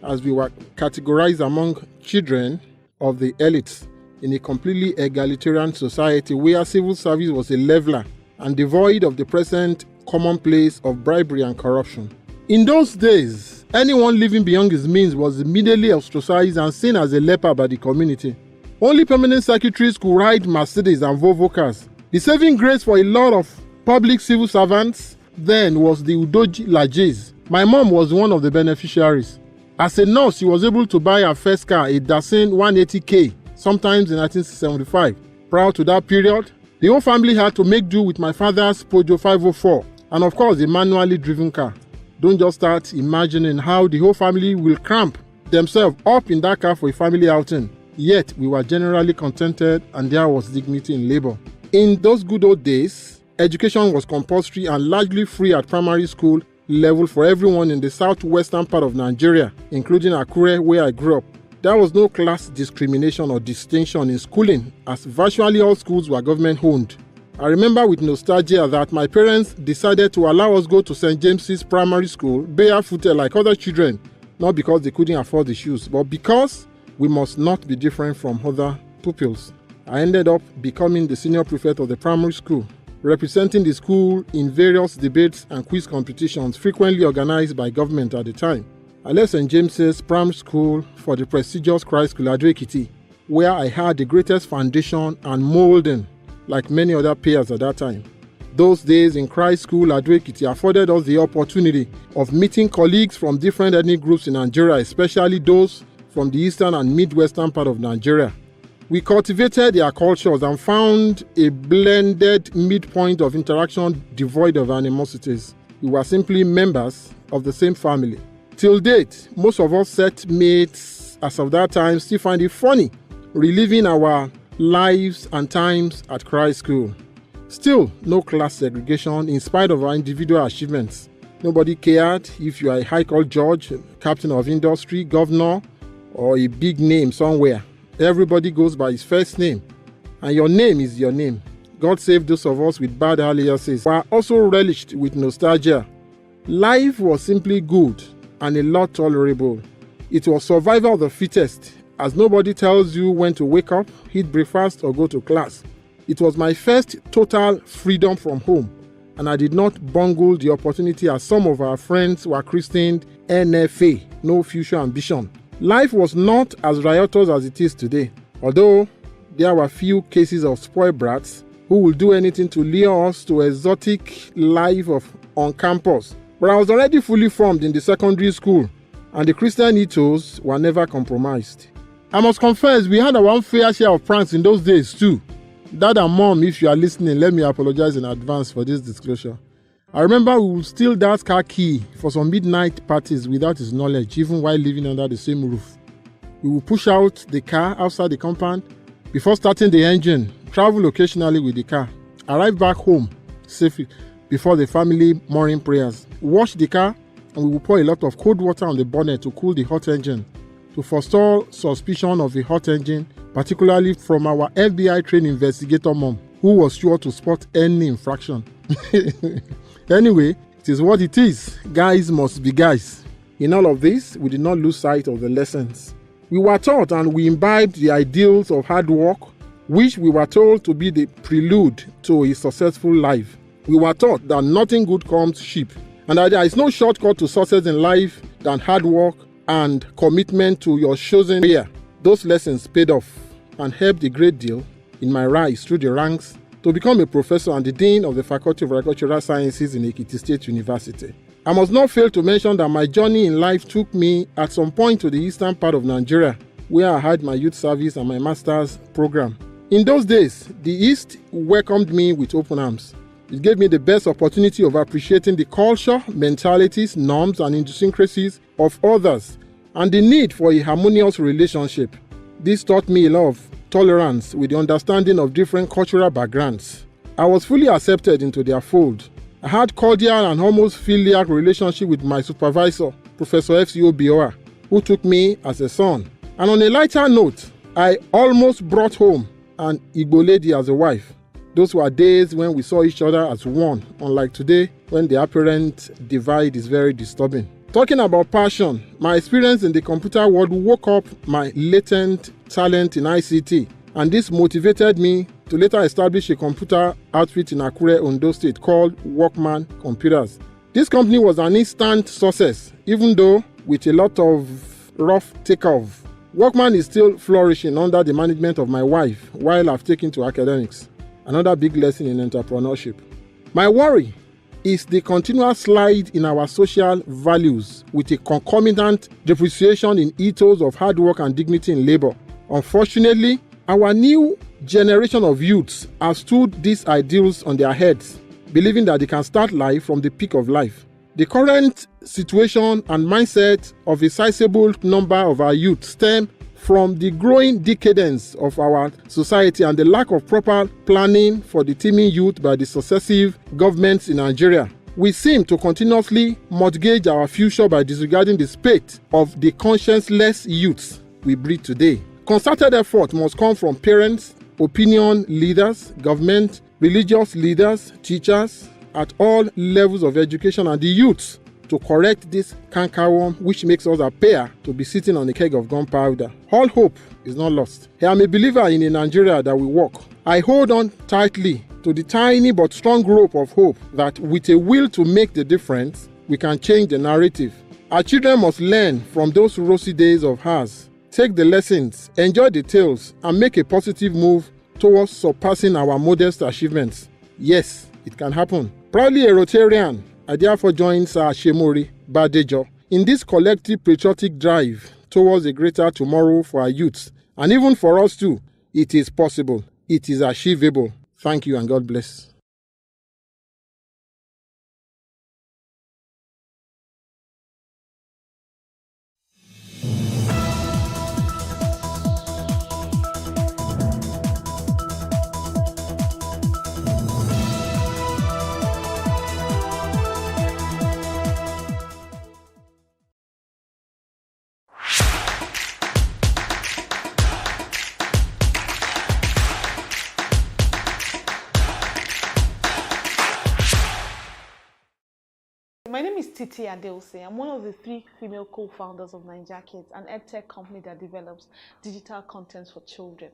as we were categorized among children of the elites in a completely egalitarian society where civil service was a leveler and devoid of the present commonplace of bribery and corruption. In those days, anyone living beyond his means was immediately ostracized and seen as a leper by the community. Only permanent secretaries could ride Mercedes and Volvo cars. The saving grace for a lot of public civil servants then was the Udoji Lajes. My mom was one of the beneficiaries. As a nurse, she was able to buy her first car, a Datsun 180K, sometimes in 1975. Prior to that period, the whole family had to make do with my father's Peugeot 504, and of course, a manually driven car. Don't just start imagining how the whole family will cramp themselves up in that car for a family outing. Yet, we were generally contented and there was dignity in labor. In those good old days, education was compulsory and largely free at primary school level for everyone in the southwestern part of Nigeria, including Akure, where I grew up. There was no class discrimination or distinction in schooling, as virtually all schools were government-owned. I remember with nostalgia that my parents decided to allow us go to St. James's Primary School barefooted like other children, not because they couldn't afford the shoes, but because we must not be different from other pupils. I ended up becoming the senior prefect of the primary school, representing the school in various debates and quiz competitions frequently organized by government at the time. I left St. James's Primary School for the prestigious Christ School Ado Ekiti, where I had the greatest foundation and molding, like many other peers at that time. Those days in Christ School Ado Ekiti afforded us the opportunity of meeting colleagues from different ethnic groups in Nigeria, especially those from the eastern and midwestern part of Nigeria. We cultivated their cultures and found a blended midpoint of interaction devoid of animosities. We were simply members of the same family. Till date, most of us set mates as of that time still find it funny reliving our lives and times at Christ School. Still, no class segregation in spite of our individual achievements. Nobody cared if you are a high court judge, captain of industry, governor, or a big name somewhere. Everybody goes by his first name, and your name is your name. God save those of us with bad aliases. We are also relished with nostalgia. Life was simply good and a lot tolerable. It was survival of the fittest, as nobody tells you when to wake up, eat breakfast, or go to class. It was my first total freedom from home, and I did not bungle the opportunity as some of our friends were christened NFA, no future ambition. Life was not as riotous as it is today, although there were few cases of spoiled brats who will do anything to lure us to exotic life on campus. But I was already fully formed in the secondary school, and the Christian ethos were never compromised. I must confess, we had our own fair share of pranks in those days too. Dad and Mom, if you are listening, let me apologize in advance for this disclosure. I remember we would steal Dad's car key for some midnight parties without his knowledge, even while living under the same roof. We would push out the car outside the compound before starting the engine, travel occasionally with the car, arrive back home safely before the family morning prayers, wash the car, and we would pour a lot of cold water on the bonnet to cool the hot engine, to forestall suspicion of a hot engine, particularly from our FBI trained investigator mom, who was sure to spot any infraction. Anyway, it is what it is. Guys must be guys. In all of this, we did not lose sight of the lessons. We were taught and we imbibed the ideals of hard work, which we were told to be the prelude to a successful life. We were taught that nothing good comes cheap, and that there is no shortcut to success in life than hard work and commitment to your chosen career. Those lessons paid off and helped a great deal in my rise through the ranks to become a professor and the dean of the Faculty of Agricultural Sciences in Ekiti State University. I must not fail to mention that my journey in life took me at some point to the eastern part of Nigeria, where I had my youth service and my master's program. In those days, the East welcomed me with open arms. It gave me the best opportunity of appreciating the culture, mentalities, norms, and idiosyncrasies of others, and the need for a harmonious relationship. This taught me a lot of tolerance with the understanding of different cultural backgrounds. I was fully accepted into their fold. I had cordial and almost filial relationship with my supervisor, Professor F.C.O. Bioa, who took me as a son. And on a lighter note, I almost brought home an Igbo lady as a wife. Those were days when we saw each other as one, unlike today when the apparent divide is very disturbing. Talking about passion, my experience in the computer world woke up my latent talent in ICT, and this motivated me to later establish a computer outfit in Akure, Ondo State called Workman Computers. This company was an instant success, even though with a lot of rough takeoff. Workman is still flourishing under the management of my wife while I've taken to academics. Another big lesson in entrepreneurship. My worry is the continual slide in our social values with a concomitant depreciation in ethos of hard work and dignity in labor. Unfortunately, our new generation of youths have stood these ideals on their heads, believing that they can start life from the peak of life. The current situation and mindset of a sizable number of our youth stem from the growing decadence of our society and the lack of proper planning for the teeming youth by the successive governments in Nigeria. We seem to continuously mortgage our future by disregarding the spate of the conscienceless youths we breed today. Concerted effort must come from parents, opinion leaders, government, religious leaders, teachers, at all levels of education, and the youths to correct this cankerworm which makes us appear to be sitting on a keg of gunpowder. All hope is not lost. I am a believer in a Nigeria that will work. I hold on tightly to the tiny but strong rope of hope that with a will to make the difference, we can change the narrative. Our children must learn from those rosy days of ours. Take the lessons, enjoy the tales, and make a positive move towards surpassing our modest achievements. Yes, it can happen. Proudly a Rotarian, I therefore join Sir Shemori Badejo in this collective patriotic drive towards a greater tomorrow for our youths. And even for us too, it is possible. It is achievable. Thank you and God bless. My name is Titi Adeose. I'm one of the 3 female co-founders of Naija Kids, an edtech company that develops digital content for children.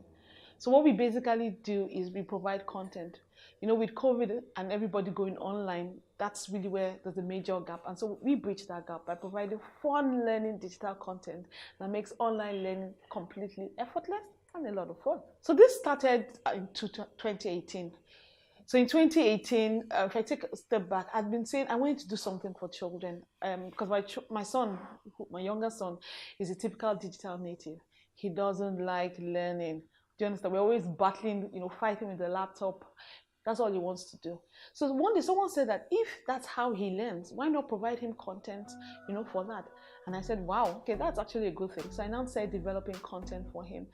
So what we basically do is we provide content. You know, with COVID and everybody going online, that's really where there's a major gap. And so we bridge that gap by providing fun learning digital content that makes online learning completely effortless and a lot of fun. So this started in 2018. So in 2018, if I take a step back, I'd been saying I wanted to do something for children because my son, my younger son, is a typical digital native. He doesn't like learning. Do you understand? We're always battling, fighting with the laptop. That's all he wants to do. So one day someone said that if that's how he learns, why not provide him content, for that? And I said, wow, okay, that's actually a good thing. So I now started developing content for him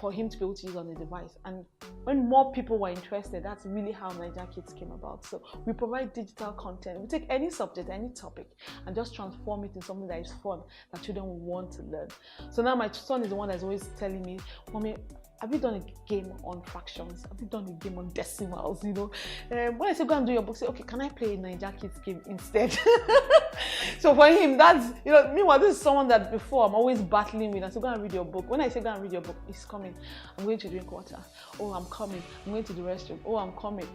to be able to use on the device. And when more people were interested, that's really how Niger Kids came about. So we provide digital content. We take any subject, any topic, and just transform it into something that is fun, that children will want to learn. So now my son is the one that's always telling me, Mommy, have you done a game on fractions? Have you done a game on decimals? When I say go and do your book, say, okay, can I play a Niger Kids game instead? So for him, that's, meanwhile, this is someone that before I'm always battling with. I say, go and read your book. When I say go and read your book, he's coming. I'm going to drink water. Oh, I'm coming. I'm going to the restroom. Oh, I'm coming.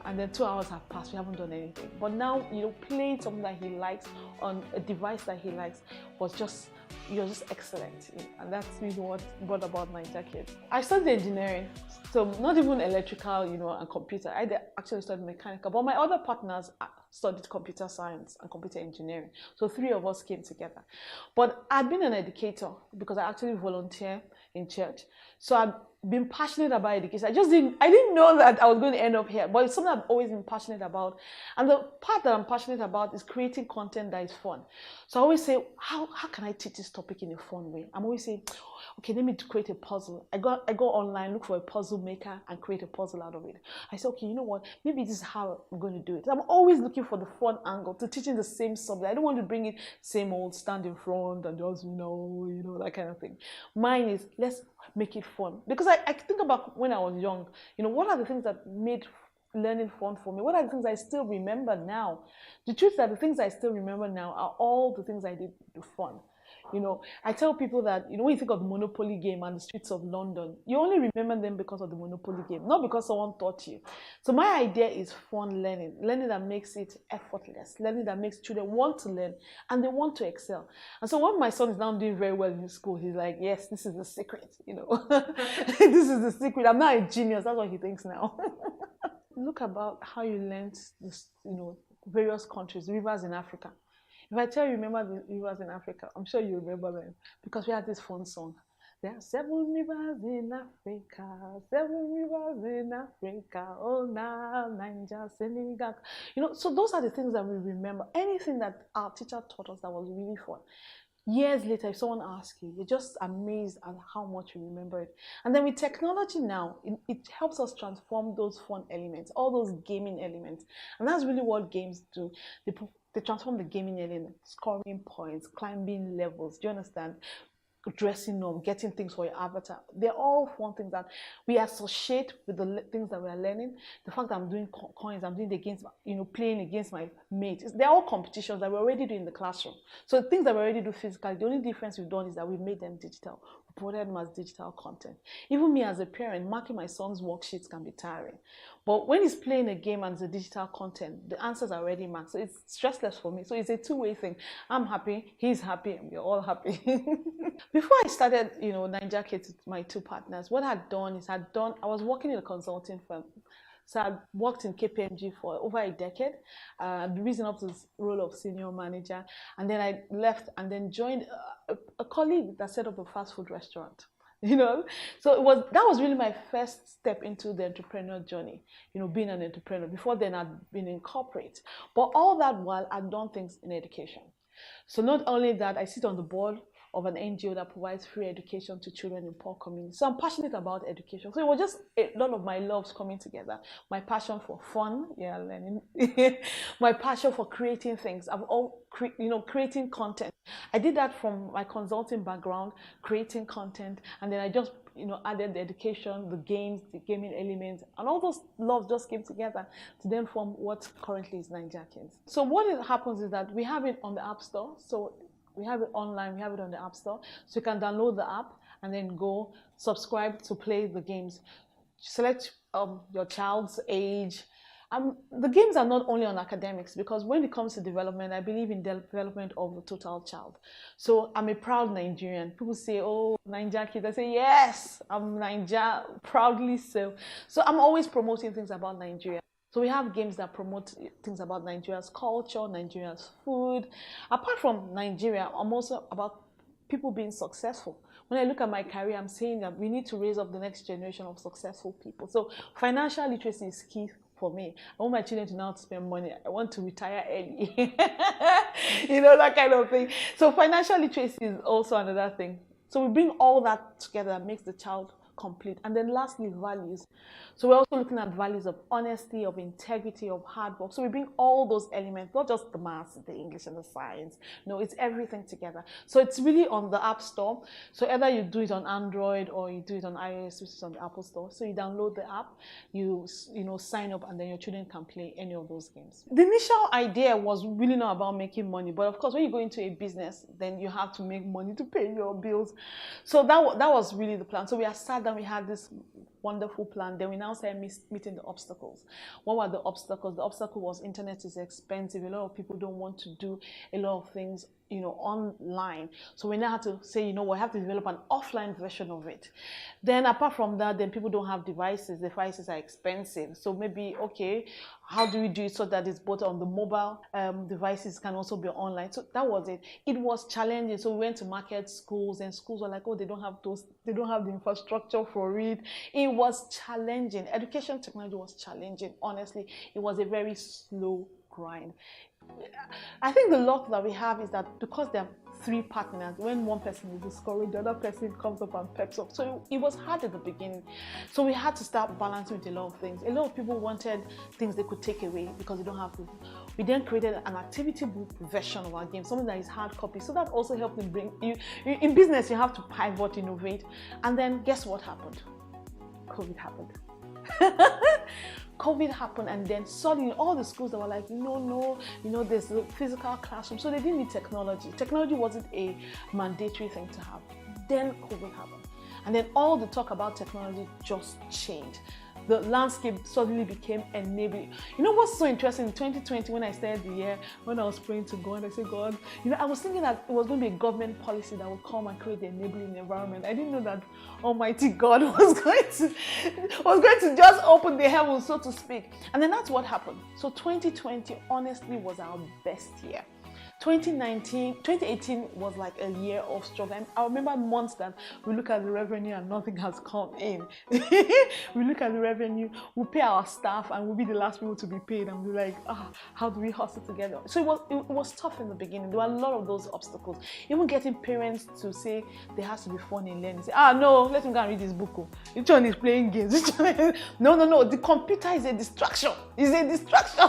And then 2 hours have passed. We haven't done anything. But now, playing something that he likes on a device that he likes was just, you're just excellent. And that's really what brought about Niger Kids. I studied engineering, so not even electrical, and computer. I actually studied mechanical, but my other partners studied computer science and computer engineering. So 3 of us came together. But I'd been an educator because I actually volunteer in church. So I've been passionate about education. I didn't know that I was going to end up here, but it's something I've always been passionate about. And the part that I'm passionate about is creating content that is fun. So I always say, how can I teach this topic in a fun way? I'm always saying, okay, let me create a puzzle. I go online, look for a puzzle maker and create a puzzle out of it. I say, okay, you know what? Maybe this is how I'm going to do it. I'm always looking for the fun angle to teaching the same subject. I don't want to bring it same old, stand in front and just, that kind of thing. Mine is, let's make it fun. Because I think about when I was young, what are the things that made learning fun for me? What are the things I still remember now? The truth is that the things I still remember now are all the things I did to fun. I tell people that, when you think of the Monopoly game and the streets of London, you only remember them because of the Monopoly game, not because someone taught you. So my idea is fun learning that makes it effortless, learning that makes children want to learn and they want to excel. And so when my son is now doing very well in school, he's like, yes, this is the secret, this is the secret. I'm not a genius. That's what he thinks now. Look about how you learned this, various countries, rivers in Africa. If I tell you, remember the rivers in Africa, I'm sure you remember them because we had this fun song. There are 7 rivers in Africa, 7 rivers in Africa, oh now, Niger, Senegal. So those are the things that we remember. Anything that our teacher taught us that was really fun. Years later, if someone asks you, you're just amazed at how much you remember it. And then with technology now, it helps us transform those fun elements, all those gaming elements. And that's really what games do. They transform the gaming element, scoring points, climbing levels. Do you understand? Dressing up, getting things for your avatar. They're all fun things that we associate with the things that we are learning. The fact that I'm doing coins, I'm doing against, playing against my mates. They're all competitions that we already do in the classroom. So things that we already do physically, the only difference we've done is that we've made them digital. We provided them as digital content. Even me as a parent, marking my son's worksheets can be tiring. But when he's playing a game and it's a digital content, the answers are already marked. So it's stressless for me. So it's a two-way thing. I'm happy, he's happy, and we're all happy. Before I started, Niger Kids with my 2 partners, what I'd done is I was working in a consulting firm. So I worked in KPMG for over a decade, risen up to the role of senior manager. And then I left and then joined a colleague that set up a fast food restaurant. So that was really my first step into the entrepreneur journey, being an entrepreneur. Before then, I'd been in corporate. But all that while, I'd done things in education. So not only that, I sit on the board of an NGO that provides free education to children in poor communities. So I'm passionate about education. So it was just a lot of my loves coming together. My passion for fun, learning. My passion for creating things. Creating content. I did that from my consulting background, creating content, and then I just added the education, the games, the gaming elements, and all those loves just came together to then form what currently is Niger Kids. So what happens is that we have it on the App Store. So we have it online, we have it on the App Store. So you can download the app and then go subscribe to play the games. Select your child's age. The games are not only on academics, because when it comes to development, I believe in development of the total child. So I'm a proud Nigerian. People say, oh, Niger Kids. I say, yes, I'm Niger, proudly so. So I'm always promoting things about Nigeria. So we have games that promote things about Nigeria's culture, Nigeria's food. Apart from Nigeria, I'm also about people being successful. when I look at my career, I'm saying that we need to raise up the next generation of successful people. So financial literacy is key for me. I want my children to now spend money. I want to retire early. You know, that kind of thing. So financial literacy is also another thing. So we bring all that together that makes the child complete. And then lastly, values. So we're also looking at values of honesty, of integrity, of hard work. So we bring all those elements, not just the maths, the English and the science. No, it's everything together. So it's really on the App Store. So either you do it on Android or you do it on iOS, which is on the Apple Store. So you download the app, you sign up, and then your children can play any of those games. The initial idea was really not about making money, but of course, when you go into a business, then you have to make money to pay your bills. So that was really the plan. So we are sat down, we had this wonderful plan. Then we now started meeting the obstacles. What were the obstacles? The obstacle was internet is expensive. A lot of people don't want to do a lot of things, online. So we now had to say, we have to develop an offline version of it. Then apart from that, then people don't have devices. Devices are expensive. So maybe, okay, how do we do it so that it's both on the mobile devices, can also be online? So that was it. It was challenging. So we went to market schools, and schools were like, oh, they don't have the infrastructure for it. It was challenging. Education technology was challenging. Honestly, it was a very slow grind. I think the luck that we have is that because there are 3 partners, when one person is discouraged, the other person comes up and peps up. So it was hard at the beginning. So we had to start balancing with a lot of things. A lot of people wanted things they could take away because they don't have to. We then created an activity book version of our game, something that is hard copy. So that also helped them bring you. In business, you have to pivot, innovate. And then guess what happened? COVID happened. COVID happened, and then suddenly all the schools that were like, no, there's a physical classroom. So they didn't need technology. Technology wasn't a mandatory thing to have. Then COVID happened. And then all the talk about technology just changed. The landscape suddenly became enabling. You know what's so interesting? In 2020, when I started the year, when I was praying to God, I said, God, I was thinking that it was going to be a government policy that would come and create the enabling environment. I didn't know that Almighty God was going to just open the heavens, so to speak. And then that's what happened. So 2020 honestly was our best year. 2018 was like a year of struggle. And I remember months that we look at the revenue and nothing has come in. We look at the revenue, we pay our staff, and we'll be the last people to be paid, and we're like, how do we hustle together? So it was tough in the beginning. There were a lot of those obstacles. Even getting parents to say there has to be fun in learning. Say, no, let him go and read this book. Which one is playing games? No, the computer is a distraction. It's a distraction.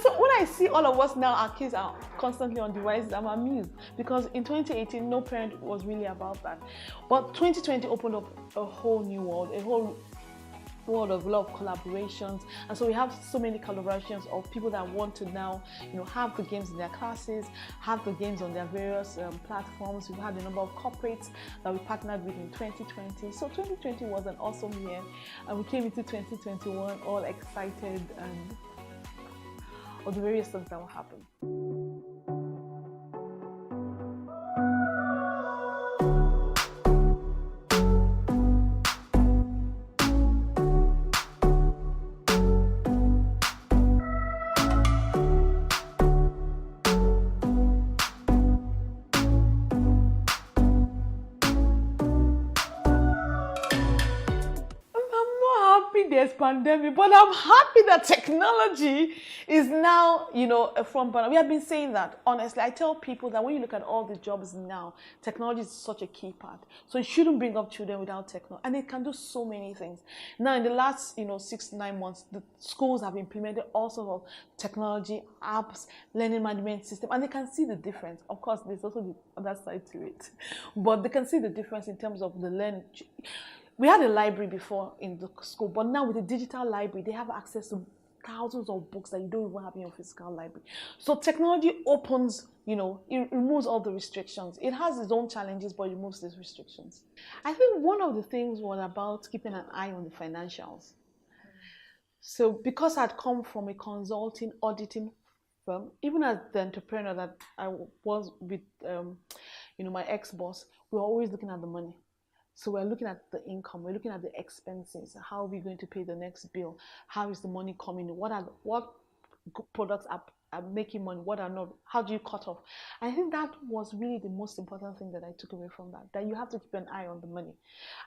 So when I see all of us now, our kids are constantly on devices, I'm amused, because in 2018 no parent was really about that. But 2020 opened up a whole new world, a whole world of a lot of collaborations, and so we have so many collaborations of people that want to now have the games in their classes, have the games on their various platforms. We've had a number of corporates that we partnered with in 2020. So 2020 was an awesome year, and we came into 2021 all excited and of the various things that will happen. There's pandemic, but I'm happy that technology is now, a front burner. We have been saying that, honestly. I tell people that when you look at all the jobs now, technology is such a key part. So you shouldn't bring up children without technology. And it can do so many things. Now, in the last, 6 to 9 months, the schools have implemented all sorts of technology, apps, learning management system, and they can see the difference. Of course, there's also the other side to it. But they can see the difference in terms of the learning. We had a library before in the school, but now with the digital library, they have access to thousands of books that you don't even have in your physical library. So technology opens, it removes all the restrictions. It has its own challenges, but it removes these restrictions. I think one of the things was about keeping an eye on the financials. So because I'd come from a consulting, auditing firm, even as the entrepreneur that I was with, my ex-boss, we were always looking at the money. So we're looking at the income, we're looking at the expenses. How are we going to pay the next bill? How is the money coming? What products are making money, what are not, how do you cut off? I think that was really the most important thing that I took away from that you have to keep an eye on the money.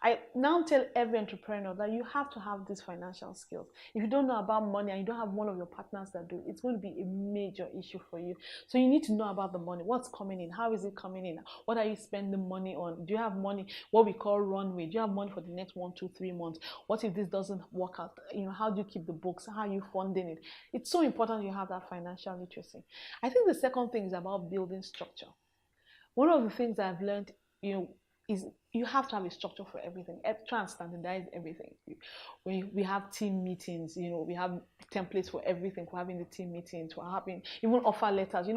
I now tell every entrepreneur that you have to have these financial skills. If you don't know about money and you don't have one of your partners that do, it's going to be a major issue for you. So you need to know about the money, what's coming in, how is it coming in, what are you spending money on, do you have money, what we call runway, do you have money for the next 1, 2, 3 months, what if this doesn't work out, how do you keep the books, how are you funding it? It's so important you have that financial literacy. I think the second thing is about building structure. One of the things I've learned, is you have to have a structure for everything. Try and standardize everything. We have team meetings, we have templates for everything. We're having the team meetings, we're having even offer letters.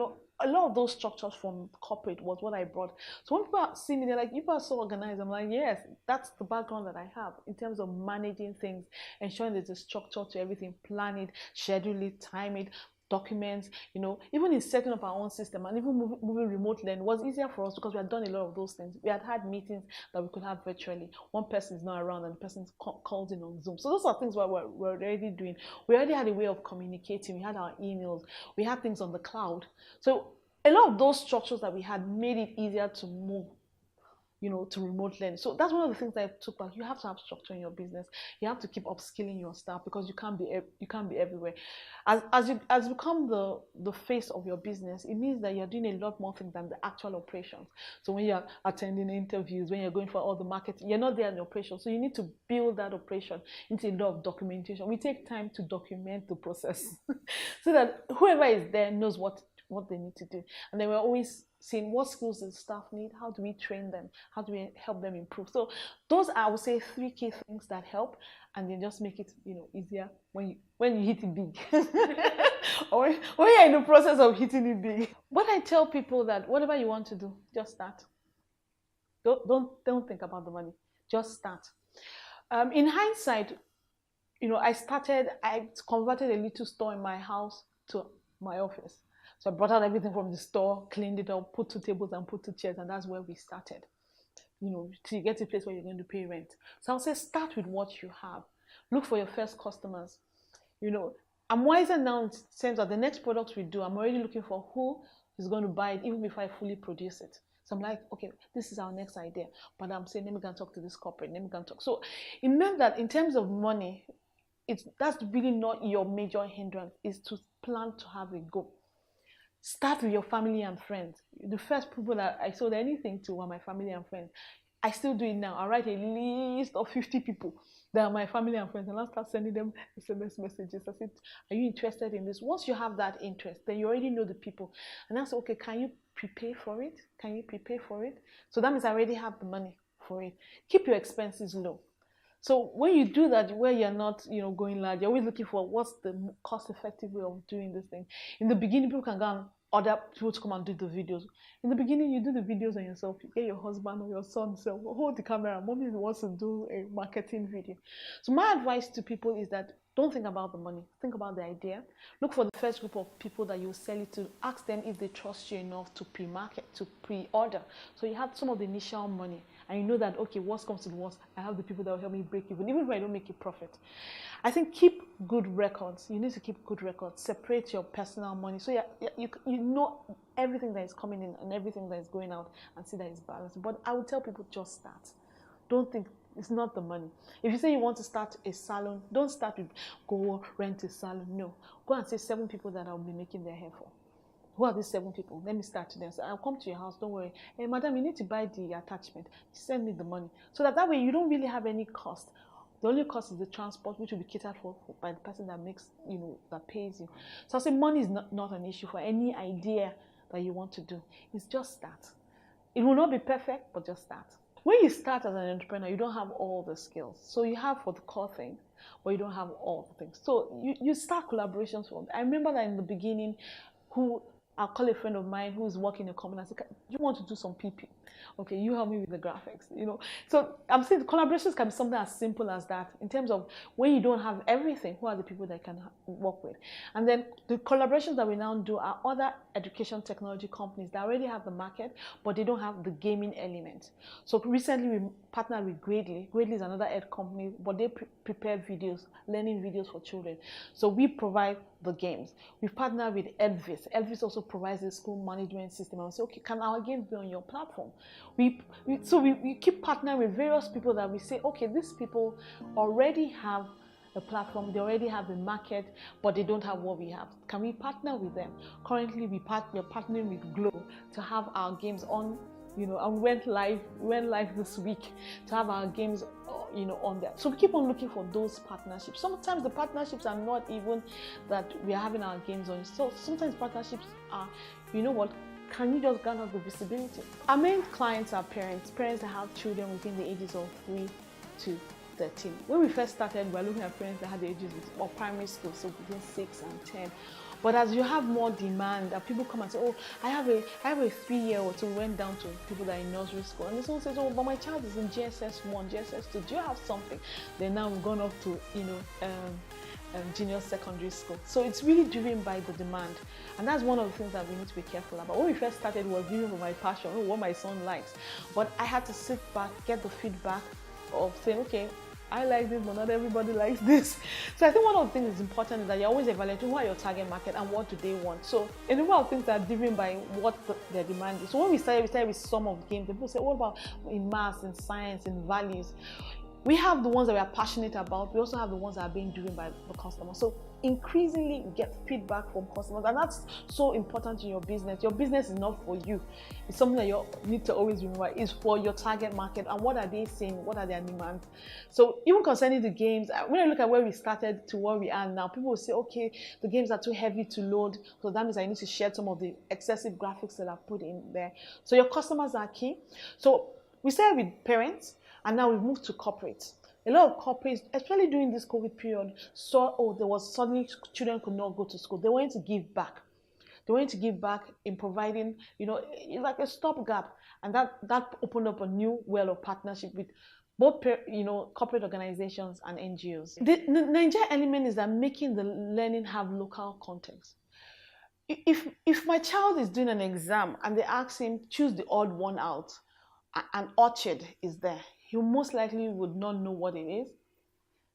A lot of those structures from corporate was what I brought. So when people see me, they're like, you are so organized. I'm like, yes, that's the background that I have in terms of managing things, ensuring there's a structure to everything, plan it, schedule it, time it, documents, even in setting up our own system and even moving remotely, and it was easier for us because we had done a lot of those things. We had meetings that we could have virtually. One person is not around and the person calls in on Zoom. So those are things we're already doing. We already had a way of communicating. We had our emails. We had things on the cloud. So a lot of those structures that we had made it easier to move, to remote learn. So that's one of the things that I took back. You have to have structure in your business. You have to keep upskilling your staff because you can't be everywhere. As you become the face of your business, it means that you're doing a lot more things than the actual operations. So when you're attending interviews, when you're going for all the marketing, you're not there in the operation. So you need to build that operation into a lot of documentation. We take time to document the process so that whoever is there knows what they need to do. And then we're always seeing what skills the staff need, how do we train them, how do we help them improve. So those are, I would say, 3 key things that help, and then just make it easier when you hit it big. Or when you're in the process of hitting it big. What I tell people that whatever you want to do, just start. Don't think about the money. Just start. In hindsight, I converted a little store in my house to my office. So I brought out everything from the store, cleaned it up, put 2 tables and put 2 chairs, and that's where we started. Till you get to a place where you're going to pay rent. So I'll say start with what you have. Look for your first customers. I'm wiser now in terms of the next products we do. I'm already looking for who is going to buy it even before I fully produce it. So I'm like, okay, this is our next idea. But I'm saying, let me go and talk to this corporate. Let me go and talk. So it meant that in terms of money, that's really not your major hindrance, is to plan to have a goal. Start with your family and friends. The first people that I sold anything to were my family and friends. I still do it now. I write a list of 50 people that are my family and friends, and I'll start sending them SMS messages. I said, are you interested in this? Once you have that interest, then you already know the people. And I said, okay, can you prepare for it? Can you prepare for it? So that means I already have the money for it. Keep your expenses low. So when you do that, where you're not, going large, you're always looking for what's the cost-effective way of doing this thing. In the beginning, people can go and order people to come and do the videos. In the beginning, you do the videos on yourself. You get your husband or your son, so hold the camera. Mommy wants to do a marketing video. So my advice to people is that don't think about the money. Think about the idea. Look for the first group of people that you sell it to. Ask them if they trust you enough to pre-market, to pre-order. So you have some of the initial money. And you know that, okay, worst comes to the worst, I have the people that will help me break even if I don't make a profit. I think keep good records. You need to keep good records. Separate your personal money. So you know everything that is coming in and everything that is going out, and see that it's balanced. But I would tell people, just start. Don't think, it's not the money. If you say you want to start a salon, don't start with go rent a salon. No. Go and say 7 people that I'll be making their hair for. Who are these 7 people? Let me start to them. So I'll come to your house. Don't worry. Hey, madam, you need to buy the attachment. Send me the money. So that way you don't really have any cost. The only cost is the transport, which will be catered for by the person that makes, that pays you. So I say money is not an issue for any idea that you want to do. It's just start. It will not be perfect, but just start. When you start as an entrepreneur, you don't have all the skills. So you have for the core thing, but you don't have all the things. So you start collaborations from. I remember that in the beginning, I'll call a friend of mine who is working in a company. I said, do you want to do some PP? Okay, you help me with the graphics, you know. So I'm saying collaborations can be something as simple as that in terms of when you don't have everything, who are the people that you can work with? And then the collaborations that we now do are other education technology companies that already have the market, but they don't have the gaming element. So recently we partnered with Gradely. Gradely is another ed company, but they prepare videos, learning videos for children. So we provide the games. We've partnered with Edvis. Edvis also provides a school management system. And we say, okay, can our games be on your platform? We keep partnering with various people that we say, okay, these people already have a platform, they already have a market, but they don't have what we have. Can we partner with them? Currently, we're partnering with Glow to have our games on, you know, and we went live this week to have our games, you know, on there. So we keep on looking for those partnerships. Sometimes the partnerships are not even that we are having our games on. So sometimes partnerships are, you know what, can you just grant us the visibility? Our main clients are parents that have children within the ages of 3 to 13. When we first started, we were looking at parents that had the ages of primary school, so between 6 and 10. But as you have more demand, that people come and say, oh, I have a 3-year-old, so we went down to people that are in nursery school, and someone says, oh, but my child is in GSS 1, GSS 2, do you have something? Then now we've gone up to, you know, junior secondary school. So it's really driven by the demand. And that's one of the things that we need to be careful about. When we first started, we were driven by my passion, what my son likes. But I had to sit back, get the feedback of saying, okay, I like this, but not everybody likes this. So I think one of the things that's important is that you're always evaluating who are your target market and what do they want. So a number of things that are driven by what their demand is. So when we started with some of the games, people say, what about in maths, in science, in values? We have the ones that we are passionate about. We also have the ones that are being driven by the customer. So increasingly we get feedback from customers, and that's so important in your business. Your business is not for you. It's something that you need to always remember. It's for your target market, and what are they saying? What are their demands? So even concerning the games, when I look at where we started to where we are now, people will say, okay, the games are too heavy to load, so that means I need to shed some of the excessive graphics that I've put in there. So your customers are key. So we started with parents, and now we've moved to corporates. A lot of corporates, especially during this COVID period, saw, oh, there was suddenly children could not go to school. They wanted to give back. They wanted to give back in providing, you know, like a stopgap. And that opened up a new well of partnership with both, you know, corporate organizations and NGOs. The Nigeria element is that making the learning have local context. If my child is doing an exam and they ask him, choose the odd one out, and orchard is there, he most likely would not know what it is,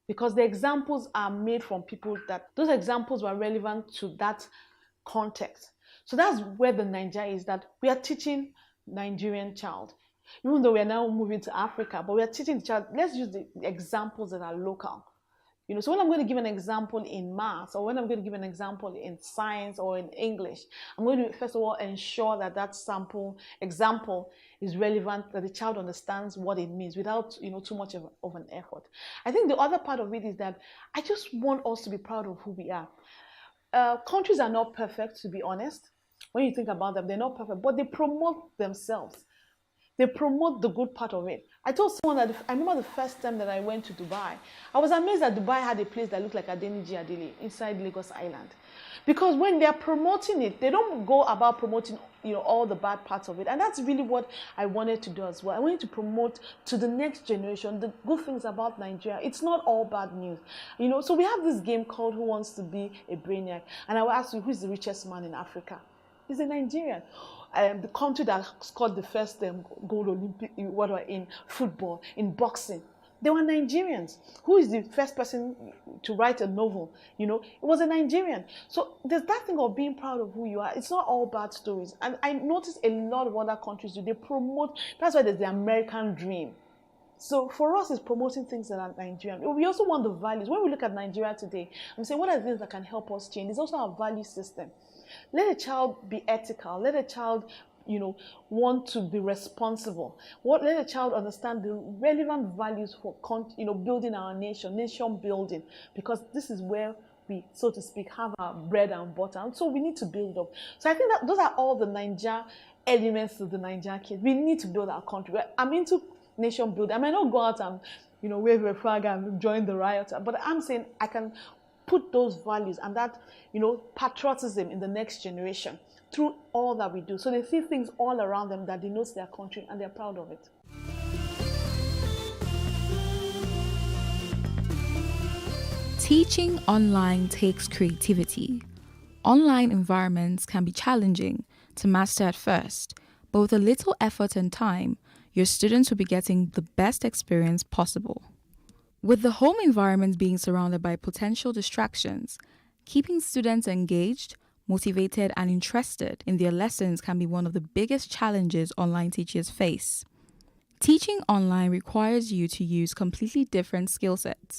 because the examples are made from people that those examples were relevant to that context. So that's where the Nigeria is, that we are teaching Nigerian child, even though we are now moving to Africa, but we are teaching the child, let's use the examples that are local. You know, so when I'm going to give an example in maths, or when I'm going to give an example in science or in English, I'm going to first of all ensure that that example is relevant, that the child understands what it means without, you know, too much of an effort. I think the other part of it is that I just want us to be proud of who we are. Countries are not perfect, to be honest. When you think about them, they're not perfect, but they promote themselves. They promote the good part of it. I told someone that I remember the first time that I went to Dubai. I was amazed that Dubai had a place that looked like Adeniji Adele inside Lagos Island. Because when they're promoting it, they don't go about promoting, you know, all the bad parts of it. And that's really what I wanted to do as well. I wanted to promote to the next generation the good things about Nigeria. It's not all bad news. You know, so we have this game called Who Wants to Be a Brainiac? And I will ask you, who's the richest man in Africa? He's a Nigerian. The country that scored the first gold Olympic in football, in boxing, they were Nigerians. Who is the first person to write a novel? You know, it was a Nigerian. So there's that thing of being proud of who you are. It's not all bad stories. And I noticed a lot of other countries do. They promote, that's why there's the American dream. So for us, it's promoting things that are Nigerian. We also want the values. When we look at Nigeria today, I'm saying, what are the things that can help us change? It's also our value system. Let a child be ethical. Let a child, you know, want to be responsible. Let a child understand the relevant values for, you know, building our nation building, because this is where we, so to speak, have our bread and butter. And so we need to build up. So I think that those are all the Nigeria elements of the Nigeria kids. We need to build our country. I'm into nation building. I might not go out and, you know, wave a flag and join the riot, but I'm saying I can put those values and that, you know, patriotism in the next generation. through all that we do. So they see things all around them that denotes their country, and they're proud of it. Teaching online takes creativity. Online environments can be challenging to master at first, but with a little effort and time, your students will be getting the best experience possible. With the home environment being surrounded by potential distractions, keeping students engaged, motivated, and interested in their lessons can be one of the biggest challenges online teachers face. Teaching online requires you to use completely different skill sets.